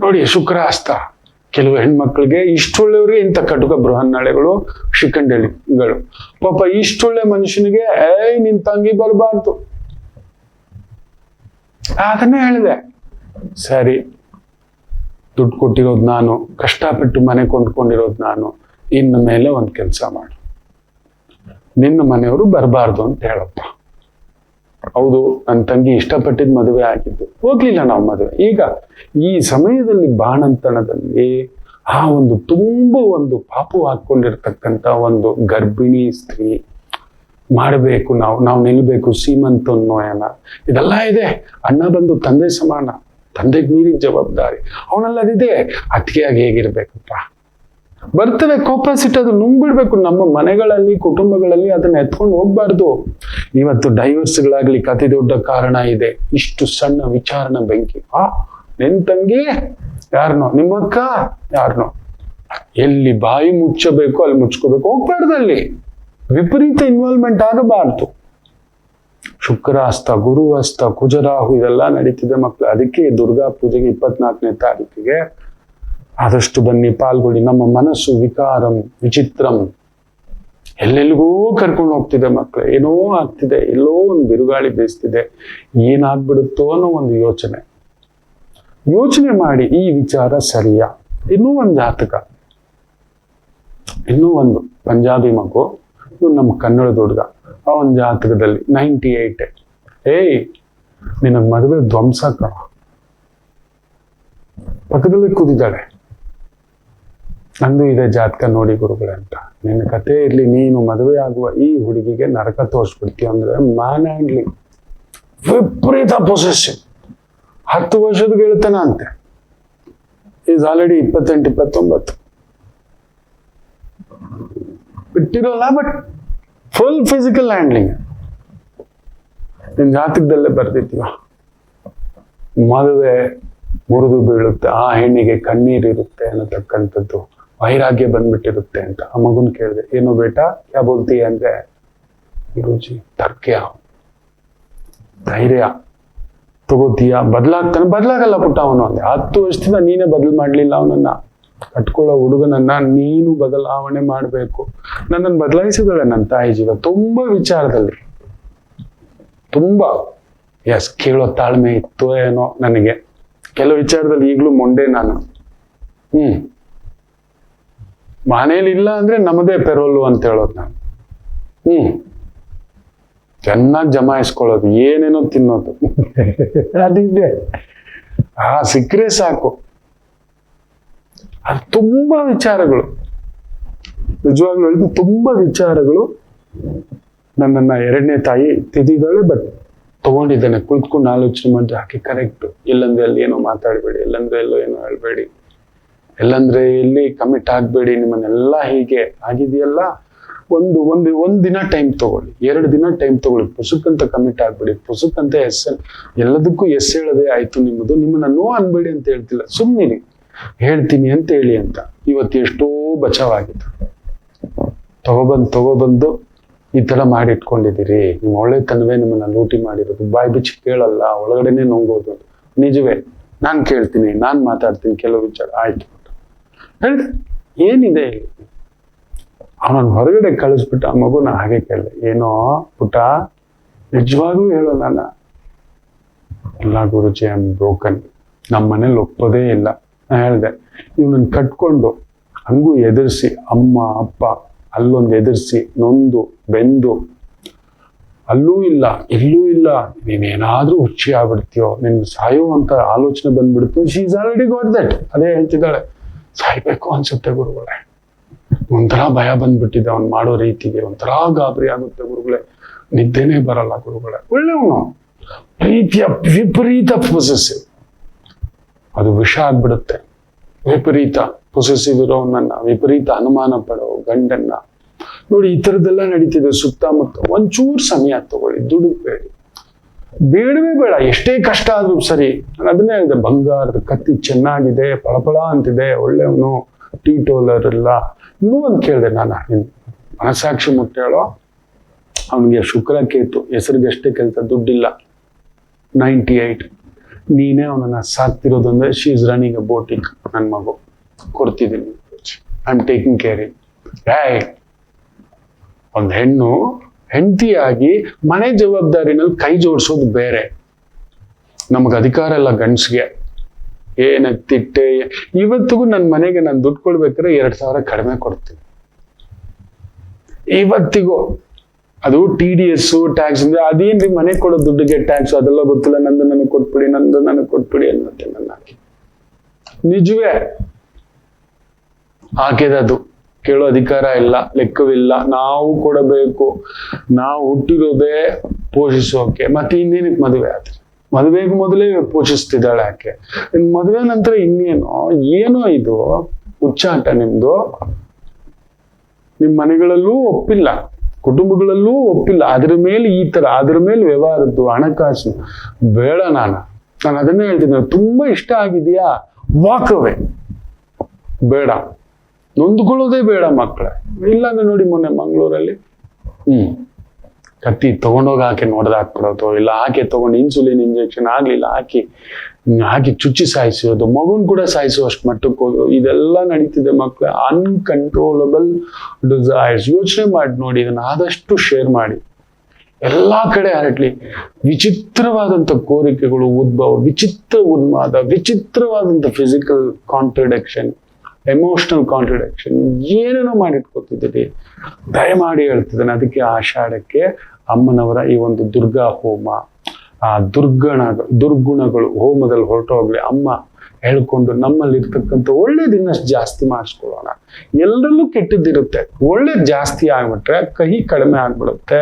ನೋಡಿ, ಶುಕ್ರ ಹಸ್ತ. ಕೆಲವು ಹೆಣ್ಮಕ್ಳಿಗೆ ಇಷ್ಟೊಳ್ಳೆಯವ್ರಿಗೆ ಇಂಥ ಕಟುಕ ಬೃಹನ್ನಳೆಗಳು, ಶಿಖಂಡಿಗಳು. ಪಾಪ ಇಷ್ಟೊಳ್ಳೆ ಮನುಷ್ಯನಿಗೆ ನಿನ್ ತಂಗಿ ಬರಬಾರ್ದು. ಅದನ್ನೇ ಹೇಳಿದೆ, ಸರಿ, ದುಡ್ಡು ಕೊಟ್ಟಿರೋದು ನಾನು, ಕಷ್ಟಪಟ್ಟು ಮನೆ ಕೊಂಡ್ಕೊಂಡಿರೋದು ನಾನು, ಇನ್ನು ಮೇಲೆ ಒಂದು ಕೆಲಸ ಮಾಡು, ನಿನ್ನ ಮನೆಯವರು ಬರಬಾರ್ದು ಅಂತ ಹೇಳಪ್ಪ. ಹೌದು, ನನ್ನ ತಂಗಿ ಇಷ್ಟಪಟ್ಟಿದ್ ಮದುವೆ ಆಗಿದ್ದು, ಹೋಗ್ಲಿಲ್ಲ ನಾವು ಮದುವೆ. ಈಗ ಈ ಸಮಯದಲ್ಲಿ ಬಾಣಂತನದಲ್ಲಿ ಆ ಒಂದು ಒಂದು ಪಾಪು ಹಾಕೊಂಡಿರ್ತಕ್ಕಂಥ ಒಂದು ಗರ್ಭಿಣಿ ಸ್ತ್ರೀ ಮಾಡಬೇಕು, ನಾವು ನಿಲ್ಬೇಕು, ಸೀಮಂತೋನ್ವಯನ ಇದೆಲ್ಲ ಇದೆ. ಅಣ್ಣ ಬಂದು ತಂದೆ ಸಮಾನ, ತಂದೆಗೆ ಮೀರಿದ ಜವಾಬ್ದಾರಿ ಅವನಲ್ಲದಿದೆ. ಅತಿಯಾಗಿ ಹೇಗಿರ್ಬೇಕಪ್ಪ, ಬರ್ತವೆ ಕೋಪ ಸಿಟ್ಟದು ನುಂಗ್ಬಿಡ್ಬೇಕು. ನಮ್ಮ ಮನೆಗಳಲ್ಲಿ ಕುಟುಂಬಗಳಲ್ಲಿ ಅದನ್ನ ಎತ್ಕೊಂಡು ಹೋಗ್ಬಾರ್ದು. ಇವತ್ತು ಡೈವರ್ಸ್ಗಳಾಗ್ಲಿಕ್ಕೆ ಅತಿ ದೊಡ್ಡ ಕಾರಣ ಇದೆ, ಇಷ್ಟು ಸಣ್ಣ ವಿಚಾರನ ಬೆಂಕಿ. ನಿನ್ ತಂಗಿ ಯಾರನೋ, ನಿಮ್ಮಕ್ಕ ಯಾರನೋ, ಎಲ್ಲಿ ಬಾಯಿ ಮುಚ್ಚಬೇಕು ಅಲ್ಲಿ ಮುಚ್ಕೋಬೇಕು, ಹೋಗ್ಬಾರ್ದು. ಅಲ್ಲಿ ವಿಪರೀತ ಇನ್ವಾಲ್ವ್ಮೆಂಟ್ ಆಗಬಾರ್ದು. ಶುಕ್ರಾಸ್ತ, ಗುರುವಸ್ತ, ಕುಜರಾಹು ಇದೆಲ್ಲ ನಡೀತಿದೆ ಮಕ್ಕಳು. ಅದಕ್ಕೆ ದುರ್ಗಾ ಪೂಜೆಗೆ 24ನೇ ತಾರೀಕಿಗೆ ಆದಷ್ಟು ಬನ್ನಿ, ಪಾಲ್ಗೊಳ್ಳಿ. ನಮ್ಮ ಮನಸ್ಸು ವಿಕಾರಂ ವಿಚಿತ್ರಂ, ಎಲ್ಲೆಲ್ಲಿಗೂ ಕರ್ಕೊಂಡು ಹೋಗ್ತಿದೆ ಮಕ್ಕಳು. ಏನೋ ಆಗ್ತಿದೆ, ಎಲ್ಲೋ ಒಂದು ಬಿರುಗಾಳಿ ಬೀಸ್ತಿದೆ, ಏನಾಗ್ಬಿಡುತ್ತೋ ಅನ್ನೋ ಒಂದು ಯೋಚನೆ ಮಾಡಿ ಈ ವಿಚಾರ ಸರಿಯಾ. ಇನ್ನೂ ಒಂದು ಜಾತಕ, ಇನ್ನೂ ಒಂದು ಪಂಜಾಬಿ ಮಗು, ಇವ್ ನಮ್ಮ ಕನ್ನಡದ ಹುಡುಗ. ಆ ಒಂದು ಜಾತಕದಲ್ಲಿ 98. ನಿನಗ್ ಮದುವೆ ಧ್ವಂಸ ಕಣ. ಪಕ್ಕದಲ್ಲಿ ಕೂತಿದ್ದಾಳೆ. ನಂದು ಇದೆ ಜಾತಕ ನೋಡಿ ಗುರುಗಳೇ ಅಂತ. ನಿನ್ನ ಕತೆ ಇರ್ಲಿ, ನೀನು ಮದುವೆ ಆಗುವ ಈ ಹುಡುಗಿಗೆ ನರಕ ತೋರಿಸ್ಬಿಡ್ತೀಯ ಅಂದ್ರೆ ಮ್ಯಾನ್ ಹ್ಯಾಂಡ್ಲಿಂಗ್, ವಿಪರೀತ ಪೊಸೆಸಿವ್. 10 ವರ್ಷದ ಗೆಳತನ ಅಂತೆ. ಈಸ್ ಆಲ್ರೆಡಿ 28, 29 ಬಿಟ್ಟಿರೋಲ್ಲ, ಬಟ್ ಫುಲ್ ಫಿಸಿಕಲ್ ಹ್ಯಾಂಡ್ಲಿಂಗ್. ನಿನ್ ಜಾತಕದಲ್ಲೇ ಬರ್ದಿತ್ತೀವ, ಮದುವೆ ಮುರಿದು ಬೀಳುತ್ತೆ, ಆ ಹೆಣ್ಣಿಗೆ ಕಣ್ಣೀರಿರುತ್ತೆ ಅನ್ನತಕ್ಕಂಥದ್ದು, ವೈರಾಗ್ಯ ಬಂದ್ಬಿಟ್ಟಿರುತ್ತೆ ಅಂತ. ಆ ಮಗುನ್ ಕೇಳಿದೆ, ಏನು ಬೇಟಾ ಕ್ಯಾ ಬೋಲ್ತೀಯ ಅಂದ್ರೆ, ಗುರೂಜಿ ತರ್ಕ್ಯ, ಧೈರ್ಯ ತಗೋತೀಯ, ಬದಲಾಗಲ್ಲ ಪುಟ್ಟ ಅವನು ಅಂದೆ. 10 ವರ್ಷದಿಂದ ನೀನೇ ಬದಲು ಮಾಡ್ಲಿಲ್ಲ ಅವನನ್ನ. ಕಟ್ಕೊಳ್ಳೋ ಹುಡುಗನನ್ನ ನೀನು ಬದಲಾವಣೆ ಮಾಡ್ಬೇಕು. ನನ್ನನ್ನು ಬದಲಾಯಿಸಿದಾಳೆ ನನ್ನ ತಾಯಿ ಜೀವ ತುಂಬಾ ವಿಚಾರದಲ್ಲಿ. ತುಂಬಾ ಕೇಳೋ ತಾಳ್ಮೆ ಇತ್ತು ಏನೋ ನನಗೆ. ಕೆಲವು ವಿಚಾರದಲ್ಲಿ ಈಗಲೂ ಮೊಂಡೆ ನಾನು. ಮನೇಲಿ ಇಲ್ಲ ಅಂದ್ರೆ ನಮ್ಮದೇ ಪೆರೋಲು ಅಂತ ಹೇಳೋದು ನಾನು. ಚೆನ್ನಾಗಿ ಜಮಾಯಿಸ್ಕೊಳ್ಳೋದು, ಏನೇನೋ ತಿನ್ನೋದು ಅದಿದೆ. ಸಿಕ್ಕರೆ ಸಾಕು. ಅದು ತುಂಬಾ ವಿಚಾರಗಳು, ನಿಜವಾಗ್ಲೂ ಹೇಳಿದ್ರು ತುಂಬಾ ವಿಚಾರಗಳು ನನ್ನನ್ನ ಎರಡನೇ ತಾಯಿ ತಿದ್ದಿದ್ದಾಳೆ. ಬಟ್ ತಗೊಂಡಿದ್ದೇನೆ, ಕುಳಿತುಕೊಂಡು ಆಲೋಚನೆ ಮಾಡಿ ಹಾಕಿ ಕರೆಕ್ಟ್. ಇಲ್ಲಂದ್ರೆ ಅಲ್ಲಿ ಏನೋ ಮಾತಾಡಬೇಡಿ, ಎಲ್ಲಂದ್ರೆ ಎಲ್ಲೋ ಏನೋ ಹೇಳ್ಬೇಡಿ, ಎಲ್ಲಂದ್ರೆ ಎಲ್ಲಿ ಕಮಿಟ್ ಆಗ್ಬೇಡಿ, ನಿಮ್ಮನ್ನೆಲ್ಲ ಹೀಗೆ ಆಗಿದೆಯಲ್ಲ. ಒಂದ್ ದಿನ ಟೈಮ್ ತಗೊಳ್ಳಿ, 2 ದಿನ ಟೈಮ್ ತಗೊಳ್ಳಿ. ಪುಸ್ತಕಂತ ಕಮಿಟ್ ಆಗ್ಬೇಡಿ. ಪುಸ್ತಕಂತ ಎಲ್ಲದಕ್ಕೂ ಹೇಳದೆ ಆಯ್ತು ನಿಮ್ಮದು. ನಿಮ್ಮನ್ನ ನೋ ಅನ್ಬೇಡಿ ಅಂತ ಹೇಳ್ತಿಲ್ಲ, ಸುಮ್ಮನಿರಿ, ಹೇಳ್ತೀನಿ ಅಂತ ಹೇಳಿ ಅಂತ. ಇವತ್ತು ಎಷ್ಟೋ ಬಚಾವಾಗಿತ್ತು. ತಗೊಬಂದು ಈ ತರ ಮಾಡಿ ಇಟ್ಕೊಂಡಿದ್ದೀರಿ. ನಿಮ್ಮ ಒಳ್ಳೆತನವೇ ನಿಮ್ಮನ್ನ ಲೂಟಿ ಮಾಡಿರೋದು. ಬಾಯಿ ಬಿಚ್ಚಿ ಕೇಳಲ್ಲ, ಒಳಗಡೆನೆ ನುಂಗೋದು. ನಿಜವೇ, ನಾನ್ ಕೇಳ್ತೀನಿ, ನಾನ್ ಮಾತಾಡ್ತೀನಿ ಕೆಲವು ವಿಚಾರ. ಆಯ್ತು ಹೇಳಿದೆ, ಏನಿದೆ ಇಲ್ಲಿ? ಅವನನ್ನು ಹೊರಗಡೆ ಕಳಿಸ್ಬಿಟ್ಟು ಆ ಮಗುನ ಹಾಗೆ ಕೇಳಿದೆ, ಏನೋ ಪುಟ ನಿಜವಾಗ್ಲೂ ಹೇಳೋ ನಾನು. ಎಲ್ಲ ಗುರುಜಿ, ಐ ಆಮ್ ಬ್ರೋಕನ್. ನಮ್ಮ ಮನೇಲಿ ಒಪ್ಪೋದೇ ಇಲ್ಲ. ನಾ ಹೇಳಿದೆ, ಇವನನ್ನು ಕಟ್ಕೊಂಡು ಹಂಗೂ ಎದುರಿಸಿ, ಅಮ್ಮ ಅಪ್ಪ ಅಲ್ಲೊಂದು ಎದುರಿಸಿ, ನೊಂದು ಬೆಂದು, ಅಲ್ಲೂ ಇಲ್ಲ ಇಲ್ಲೂ ಇಲ್ಲ, ನೀನೇನಾದ್ರೂ ಹುಚ್ಚಿ ಆಗ್ಬಿಡ್ತೀಯೋ, ನಿನ್ ಸಾಯುವಂತ ಆಲೋಚನೆ ಬಂದ್ಬಿಡ್ತು. She is already got that. ಅದೇ ಹೇಳ್ತಿದ್ದಾಳೆ, ಸಾಯ್ಬೇಕು ಅನ್ಸುತ್ತೆ ಗುರುಗಳೇ, ಒಂಥರ ಭಯ ಬಂದ್ಬಿಟ್ಟಿದೆ ಅವ್ನು ಮಾಡೋ ರೀತಿಗೆ, ಒಂಥರ ಗಾಬರಿ ಆಗುತ್ತೆ ಗುರುಗಳೇ, ನಿದ್ದೆನೇ ಬರಲ್ಲ ಗುರುಗಳೇ. ಒಳ್ಳೆಯವನು, ಪ್ರೀತಿಯ ವಿಪರೀತ ಪೊಸೆಸಿವ್, ಅದು ವಿಷ ಆಗ್ಬಿಡುತ್ತೆ. ವಿಪರೀತ ಪೊಸೆಸಿವ್ ಇರೋನನ್ನ, ವಿಪರೀತ ಅನುಮಾನ ಪಡೋ ಗಂಡನ್ನ ನೋಡಿ. ಈ ತರದ್ದೆಲ್ಲ ನಡೀತಿದೆ ಸುತ್ತಮುತ್ತ. ಒಂಚೂರು ಸಮಯ ತಗೊಳ್ಳಿ, ದುಡುಕ್ಬೇಡಿ, ಬೇಡವೇ ಬೇಡ. ಎಷ್ಟೇ ಕಷ್ಟ ಆದ್ರೂ ಸರಿ. ನಾನು ಅದನ್ನೇ ಹೇಳಿದೆ, ಬಂಗಾರದ ಕತ್ತಿ ಚೆನ್ನಾಗಿದೆ, ಪಳಪಳ ಅಂತಿದೆ, ಒಳ್ಳೆಯವನು, ಟೀಟೋಲರ್ ಇಲ್ಲ. ಇನ್ನೂ ಒಂದು ಕೇಳಿದೆ ನಾನು, ನಿನ್ ಮನಸಾಕ್ಷಿ ಮುಟ್ಟ ಹೇಳೋ, ಅವನಿಗೆ ಶುಕ್ರ ಕೇತು, ಹೆಸರಿಗಷ್ಟೇ ಕೆಲಸ, ದುಡ್ಡಿಲ್ಲ, 98. ನೀನೇ ಅವನನ್ನ ಸಾಕ್ತಿರೋದಂದ್ರೆ, she is running a boating. ನನ್ನ ಮಗು ಕೊಡ್ತಿದ್ದೀನಿ, ಐ ಆಮ್ ಟೇಕಿಂಗ್ ಕೇರ್. ಒಂದು ಹೆಣ್ಣು ಹೆಂಡತಿಯಾಗಿ ಮನೆ ಜವಾಬ್ದಾರಿನಲ್ಲಿ ಕೈ ಜೋಡಿಸೋದು ಬೇರೆ. ನಮಗ್ ಅಧಿಕಾರ ಇಲ್ಲ ಗಂಡ್ಸ್ಗೆ. ಏನತ್ತಿಟ್ಟೆ, ಇವತ್ತಿಗೂ ನನ್ನ ಮನೆಗೆ ನಾನು ದುಡ್ಡು ಕೊಡ್ಬೇಕಾದ್ರೆ 2,000 ಕಡಿಮೆ ಕೊಡ್ತೀನಿ. ಇವತ್ತಿಗೂ ಅದು TDS ಟ್ಯಾಕ್ಸ್ ಅಂದ್ರೆ, ಅದೇನ್ರಿ ಮನೆ ಕೊಡೋ ದುಡ್ಡಿಗೆ ಟ್ಯಾಕ್ಸ್, ಅದೆಲ್ಲ ಗೊತ್ತಿಲ್ಲ. ನಂದು ನನಗೆ ಕೊಟ್ಬಿಡಿ, ನಂದು ನನಗೆ ಕೊಟ್ಬಿಡಿ ಅನ್ನತ್ತೆ ನನ್ನ ಹಾಕಿ. ನಿಜವೇ ಹಾಕಿದದು ಕೇಳೋ ಅಧಿಕಾರ ಇಲ್ಲ, ಲೆಕ್ಕವಿಲ್ಲ. ನಾವು ಕೊಡಬೇಕು. ನಾವು ಹುಟ್ಟಿರೋದೇ ಪೋಷಿಸೋಕೆ. ಮತ್ತೆ ಇನ್ನೇನಕ್ಕೆ ಮದುವೆ ಆದ್ರೆ? ಮದುವೆಗೂ ಮೊದಲೇ ಪೋಷಿಸ್ತಿದ್ದಾಳೆ ಆಕೆ. ಮದುವೆ ನಂತರ ಇನ್ನೇನೋ ಏನೋ ಇದು ಹುಚ್ಚಾಟ ನಿಮ್ದು. ನಿಮ್ ಮನೆಗಳಲ್ಲೂ ಒಪ್ಪಿಲ್ಲ, ಕುಟುಂಬಗಳಲ್ಲೂ ಒಪ್ಪಿಲ್ಲ. ಅದ್ರ ಮೇಲೆ ಈ ತರ, ಅದ್ರ ಮೇಲೆ ವ್ಯವಹಾರದ್ದು, ಹಣಕಾಸು ಬೇಡ. ನಾನು ಅದನ್ನೇ ಹೇಳ್ತೀನಿ, ತುಂಬಾ ಇಷ್ಟ ಆಗಿದೆಯಾ ವಾಕ್ ಅವೇ, ಬೇಡ, ನೊಂದ್ಕೊಳ್ಳೋದೇ ಬೇಡ ಮಕ್ಕಳೇ. ಇಲ್ಲಾಂದ್ರೆ ನೋಡಿ ಮೊನ್ನೆ ಮಂಗಳೂರಲ್ಲಿ ಕತ್ತಿ ತಗೊಂಡೋಗಿ ಆಕೆ ನೋಡ್ದಾಕ್ಬಿಡೋದು, ಇಲ್ಲ ಆಕೆ ತಗೊಂಡು ಇನ್ಸುಲಿನ್ ಇಂಜೆಕ್ಷನ್ ಆಗ್ಲಿಲ್ಲ ಹಾಕಿ ಚುಚ್ಚಿ ಸಾಯಿಸೋದು, ಮಗುನ್ ಕೂಡ ಸಾಯಿಸುವಷ್ಟು ಮಟ್ಟಕ್ಕೆ ಹೋದು, ಇದೆಲ್ಲ ನಡೀತಿದೆ ಮಕ್ಕಳೇ. Uncontrollable desires. ಯೋಚನೆ ಮಾಡಿ ನೋಡಿ, ಇದನ್ನ ಆದಷ್ಟು ಶೇರ್ ಮಾಡಿ, ಎಲ್ಲಾ ಕಡೆ ಹರಡ್ಲಿ. ವಿಚಿತ್ರವಾದಂಥ ಕೋರಿಕೆಗಳು ಉದ್ಭವ, ವಿಚಿತ್ರ ಉನ್ಮಾದ, ವಿಚಿತ್ರವಾದಂಥ ಫಿಸಿಕಲ್ ಕಾಂಟ್ರಡಿಕ್ಷನ್, ಎಮೋಷನಲ್ ಕಾಂಟ್ರಡಿಕ್ಷನ್, ಏನೇನೋ ಮಾಡಿಟ್ಕೊತಿದ್ದೀರಿ. ದಯಮಾಡಿ ಹೇಳ್ತಿದ್ದೇನೆ. ಅದಕ್ಕೆ ಆಷಾಢಕ್ಕೆ ಅಮ್ಮನವರ ಈ ಒಂದು ದುರ್ಗಾ ಹೋಮ, ಆ ದುರ್ಗುಣಗಳು ಹೋಮದಲ್ಲಿ ಹೊರಟೋಗ್ಲಿ. ಅಮ್ಮ ಹೇಳ್ಕೊಂಡು ನಮ್ಮಲ್ಲಿ ಇರ್ತಕ್ಕಂಥ ಒಳ್ಳೇದು ಇನ್ನಷ್ಟು ಜಾಸ್ತಿ ಮಾಡಿಸ್ಕೊಳ್ಳೋಣ. ಎಲ್ಲರಲ್ಲೂ ಕೆಟ್ಟದ್ದಿರುತ್ತೆ, ಒಳ್ಳೇದು ಜಾಸ್ತಿ ಆಗ್ಬಿಟ್ರೆ ಕಹಿ ಕಡಿಮೆ ಆಗ್ಬಿಡುತ್ತೆ,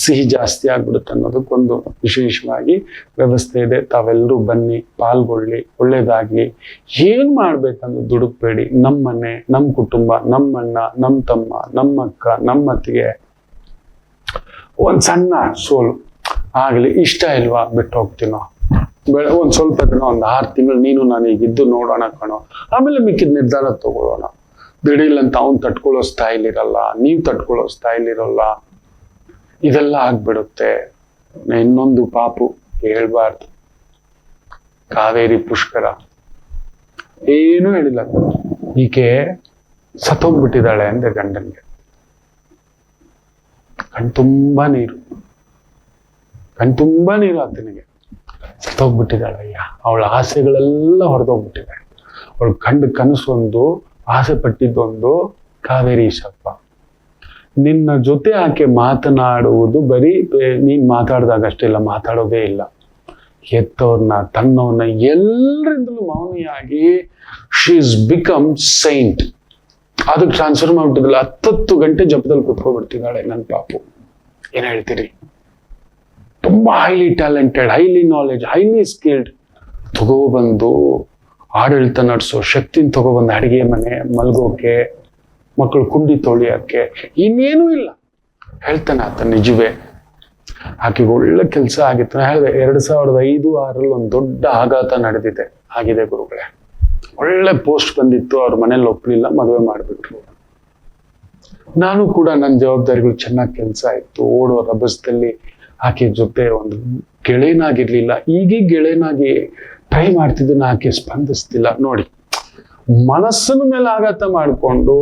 ಸಿಹಿ ಜಾಸ್ತಿ ಆಗ್ಬಿಡುತ್ತೆ ಅನ್ನೋದಕ್ಕೊಂದು ವಿಶೇಷವಾಗಿ ವ್ಯವಸ್ಥೆ ಇದೆ. ತಾವೆಲ್ಲರೂ ಬನ್ನಿ, ಪಾಲ್ಗೊಳ್ಳಿ, ಒಳ್ಳೇದಾಗ್ಲಿ. ಏನ್ ಮಾಡ್ಬೇಕಂದ್ರೆ ದುಡುಕ್ಬೇಡಿ. ನಮ್ಮನೆ, ನಮ್ಮ ಕುಟುಂಬ, ನಮ್ಮಣ್ಣ, ನಮ್ಮ ತಮ್ಮ, ನಮ್ಮಕ್ಕ, ನಮ್ಮತ್ತಿಗೆ ಒಂದ್ ಸಣ್ಣ ಸೋಲು ಆಗ್ಲಿ. ಇಷ್ಟ ಇಲ್ವಾ ಬಿಟ್ಟು ಹೋಗ್ತೀನೋ, ಒಂದ್ ಸ್ವಲ್ಪ ದಿನ, ಒಂದ್ 6 ತಿಂಗಳು ನೀನು ನನಗಿದ್ದು ನೋಡೋಣ ಕಣೋ, ಆಮೇಲೆ ಮಿಕ್ಕಿದ ನಿರ್ಧಾರ ತಗೊಳ್ಳೋಣ. ದಿಢೀರಂತ ಅವ್ನು ತಟ್ಕೊಳ್ಳೋ ಸ್ಟೈಲ್ ಇರಲ್ಲ, ನೀವ್ ತಟ್ಕೊಳ್ಳೋ ಸ್ಟೈಲ್ ಇರಲ್ಲ, ಇದೆಲ್ಲ ಆಗ್ಬಿಡುತ್ತೆ. ಇನ್ನೊಂದು ಪಾಪು ಹೇಳ್ಬಾರ್ದು, ಕಾವೇರಿ ಪುಷ್ಕರ ಏನು ಹೇಳಿಲ್ಲ, ಈಕೆ ಸತ್ತೋಗ್ಬಿಟ್ಟಿದ್ದಾಳೆ ಅಂದ್ರೆ ಗಂಡನ್ಗೆ. ಕಣ್ತುಂಬಾ ನೀರು ಆತನಿಗೆ. ಸತ್ತೋಗ್ಬಿಟ್ಟಿದ್ದಾಳೆ ಅಯ್ಯ, ಅವಳ ಆಸೆಗಳೆಲ್ಲ ಹೊರದೋಗ್ಬಿಟ್ಟಿದೆ. ಅವಳು ಕಂಡು ಕನಸೊಂದು, ಆಸೆ ಪಟ್ಟಿದ್ದೊಂದು, ಕಾವೇರಿ ಶಪ್ಪ. ನಿನ್ನ ಜೊತೆ ಆಕೆ ಮಾತನಾಡುವುದು ಬರೀ ನೀನ್ ಮಾತಾಡಿದಾಗ ಅಷ್ಟೇ ಇಲ್ಲ, ಮಾತಾಡೋದೇ ಇಲ್ಲ. ಹೆತ್ತವ್ರನ್ನ, ತನ್ನವ್ರನ್ನ ಎಲ್ಲರಿಂದಲೂ ಮೌನಿಯಾಗಿ ಶಿ ಇಸ್ ಬಿಕಮ್ ಸೈಂಟ್. ಅದಕ್ಕೆ ಟ್ರಾನ್ಸ್ಫರ್ ಮಾಡ್ಬಿಟ್ಟಿದ್ದಿಲ್ಲ. 10 ಗಂಟೆ ಜಪದಲ್ಲಿ ಕುತ್ಕೊಬಿಡ್ತಿದ್ದಾಳೆ ನನ್ನ ಪಾಪು. ಏನ್ ಹೇಳ್ತೀರಿ? ತುಂಬಾ highly talented, highly knowledge, highly skilled. ತಗೋಬಂದು ಆಡಳಿತ ನಡೆಸೋ ಶಕ್ತಿನ ತಗೊಬಂದು ಅಡಿಗೆ ಮನೆ, ಮಲ್ಗೋಕೆ, ಮಕ್ಕಳು ಕುಂಡಿ ತೊಳಿಯಕ್ಕೆ, ಇನ್ನೇನೂ ಇಲ್ಲ. ಹೇಳ್ತಾನೆ ಆತ ನಿಜವೇ. ಆಕೆಗೆ ಒಳ್ಳೆ ಕೆಲಸ ಆಗಿತ್ತು. ನಾನು ಹೇಳಿದೆ 2005-6 ಒಂದು ದೊಡ್ಡ ಆಘಾತ ಆಗಿದೆ ಗುರುಗಳೇ. ಒಳ್ಳೆ ಪೋಸ್ಟ್ ಬಂದಿತ್ತು, ಅವ್ರ ಮನೇಲಿ ಒಪ್ಲಿಲ್ಲ, ಮದುವೆ ಮಾಡ್ಬಿಟ್ರು. ನಾನು ಕೂಡ ನನ್ನ ಜವಾಬ್ದಾರಿಗಳು ಚೆನ್ನಾಗಿ ಕೆಲಸ ಇತ್ತು. ಓಡೋ ರಭಸದಲ್ಲಿ ಆಕೆ ಜೊತೆ ಒಂದು ಗೆಳೆಯನಾಗಿರ್ಲಿಲ್ಲ. ಈಗೀಗ ಗೆಳೆಯನಾಗಿ ಟ್ರೈ ಮಾಡ್ತಿದ್ದನ್ನ ಆಕೆ ಸ್ಪಂದಿಸ್ತಿಲ್ಲ. ನೋಡಿ, ಮನಸ್ಸಿನ ಮೇಲೆ ಆಘಾತ ಮಾಡಿಕೊಂಡು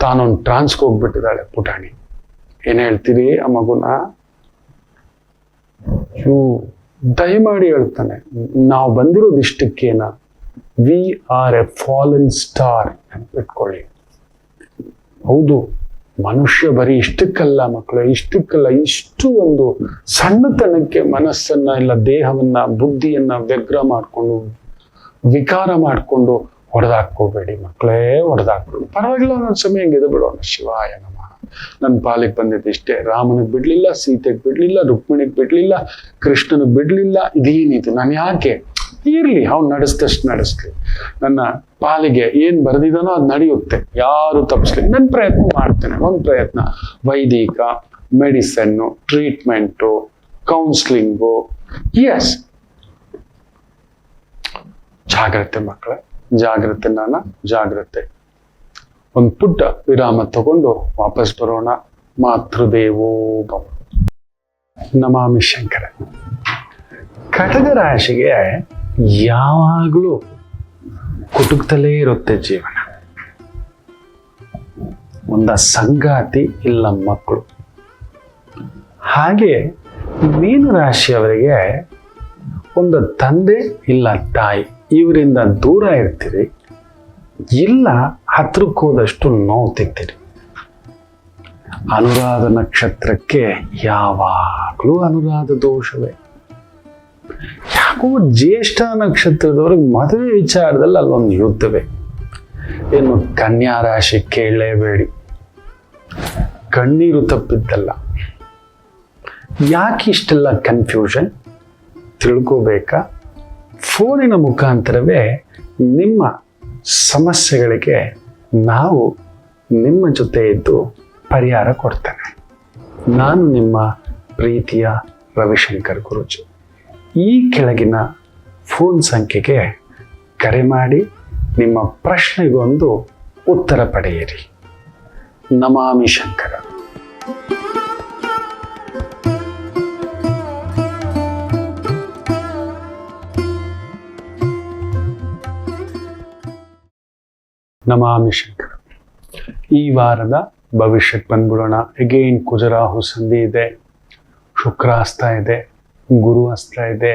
ತಾನೊಂದು ಟ್ರಾನ್ಸ್ಗೆ ಹೋಗ್ಬಿಟ್ಟಿದ್ದಾಳೆ ಪುಟಾಣಿ. ಏನ್ ಹೇಳ್ತೀರಿ ಆ ಮಗುನ? ದಯಮಾಡಿ ಹೇಳ್ತಾನೆ, ನಾವು ಬಂದಿರೋದು ಇಷ್ಟಕ್ಕೇನ? We are a fallen star ಇಟ್ಕೊಳ್ಳಿ. ಹೌದು, ಮನುಷ್ಯ ಬರೀ ಇಷ್ಟಕ್ಕಲ್ಲ ಮಕ್ಕಳು, ಇಷ್ಟಕ್ಕಲ್ಲ, ಇಷ್ಟು ಒಂದು ಸಣ್ಣತನಕ್ಕೆ ಮನಸ್ಸನ್ನ ಇಲ್ಲ ದೇಹವನ್ನ, ಬುದ್ಧಿಯನ್ನ ವ್ಯಗ್ರ ಮಾಡ್ಕೊಂಡು, ವಿಕಾರ ಮಾಡ್ಕೊಂಡು ಹೊಡೆದಾಕೋಬೇಡಿ ಮಕ್ಕಳೇ, ಹೊಡೆದಾಕ್ಬೇಡಿ. ಪರವಾಗಿಲ್ಲ, ಒಂದೊಂದು ಸಮಯ ಹಂಗಿದೆ ಬಿಡೋಣ. ಶಿವಾಯ ನಮಃ. ನನ್ನ ಪಾಲಿಗೆ ಬಂದಿದ್ದು ಇಷ್ಟೇ. ರಾಮನಿಗೆ ಬಿಡ್ಲಿಲ್ಲ, ಸೀತೆಗೆ ಬಿಡ್ಲಿಲ್ಲ, ರುಕ್ಮಿಣಿಗೆ ಬಿಡ್ಲಿಲ್ಲ, ಕೃಷ್ಣನಿಗೆ ಬಿಡ್ಲಿಲ್ಲ. ಇದೇನಿದು? ನಾನು ಯಾಕೆ ಇರ್ಲಿ, ಅವ್ನು ನಡೆಸ್ದಷ್ಟು ನಡೆಸ್ಲಿ. ನನ್ನ ಪಾಲಿಗೆ ಏನ್ ಬರ್ದಿದಾನೋ ಅದು ನಡೆಯುತ್ತೆ, ಯಾರು ತಪ್ಪಿಸ್ಲಿ. ನನ್ನ ಪ್ರಯತ್ನ ಮಾಡ್ತೇನೆ. ಒಂದು ಪ್ರಯತ್ನ, ವೈದಿಕ, ಮೆಡಿಸನ್ನು, ಟ್ರೀಟ್ಮೆಂಟು, ಕೌನ್ಸ್ಲಿಂಗು. ಎಸ್, ಜಾಗ್ರತೆ ಮಕ್ಕಳೇ, ಜಾಗ್ರತೆ. ಜಾಗ್ರತೆ. ಒಂದು ಪುಟ್ಟ ವಿರಾಮ ತಗೊಂಡು ವಾಪಸ್ ಬರೋಣ. ಮಾತೃದೇವೋ ಭವ. ನಮಾಮಿ ಶಂಕರ. ಕಟಕ ರಾಶಿಗೆ ಯಾವಾಗಲೂ ಕುಟುಕ್ತಲೇ ಇರುತ್ತೆ ಜೀವನ. ಒಂದ ಸಂಗಾತಿ ಇಲ್ಲ ಮಕ್ಕಳು. ಹಾಗೆ ಮೀನರಾಶಿಯವರಿಗೆ ಒಂದು ತಂದೆ ಇಲ್ಲ ತಾಯಿ, ಇವರಿಂದ ದೂರ ಇರ್ತೀರಿ, ಇಲ್ಲ ಹತ್ರಕ್ಕೆ ಹೋದಷ್ಟು ನೋವು ತಿಂತೀರಿ. ಅನುರಾಧ ನಕ್ಷತ್ರಕ್ಕೆ ಯಾವಾಗಲೂ ಅನುರಾಧ ದೋಷವೇ. ಯಾಕೋ ಜ್ಯೇಷ್ಠ ನಕ್ಷತ್ರದವ್ರಿಗೆ ಮದುವೆ ವಿಚಾರದಲ್ಲಿ ಅಲ್ಲೊಂದು ಯುದ್ಧವೇ. ಏನು ಕನ್ಯಾ ರಾಶಿ ಕೇಳಲೇಬೇಡಿ, ಕಣ್ಣೀರು ತಪ್ಪಿದ್ದಲ್ಲ. ಯಾಕೆ ಇಷ್ಟೆಲ್ಲ ಕನ್ಫ್ಯೂಷನ್ ತಿಳ್ಕೋಬೇಕಾ? ಫೋನಿನ ಮುಖಾಂತರವೇ ನಿಮ್ಮ ಸಮಸ್ಯೆಗಳಿಗೆ ನಾವು ನಿಮ್ಮ ಜೊತೆ ಇದ್ದು ಪರಿಹಾರ ಕೊಡ್ತೇನೆ. ನಾನು ನಿಮ್ಮ ಪ್ರೀತಿಯ ರವಿಶಂಕರ್ ಗುರೂಜಿ. ಈ ಕೆಳಗಿನ ಫೋನ್ ಸಂಖ್ಯೆಗೆ ಕರೆ ಮಾಡಿ ನಿಮ್ಮ ಪ್ರಶ್ನೆಗೊಂದು ಉತ್ತರ ಪಡೆಯಿರಿ. ನಮಾಮಿ ಶಂಕರ. ನಮಾಮಿ ಶಂಕರ. ಈ ವಾರದ ಭವಿಷ್ಯಕ್ಕೆ ಬಂದ್ಬಿಡೋಣ. ಅಗೇನ್ ಕುಜರಾಹು ಸಂಧಿ ಇದೆ, ಶುಕ್ರ ಹಸ್ತ ಇದೆ, ಗುರು ಹಸ್ತ ಇದೆ,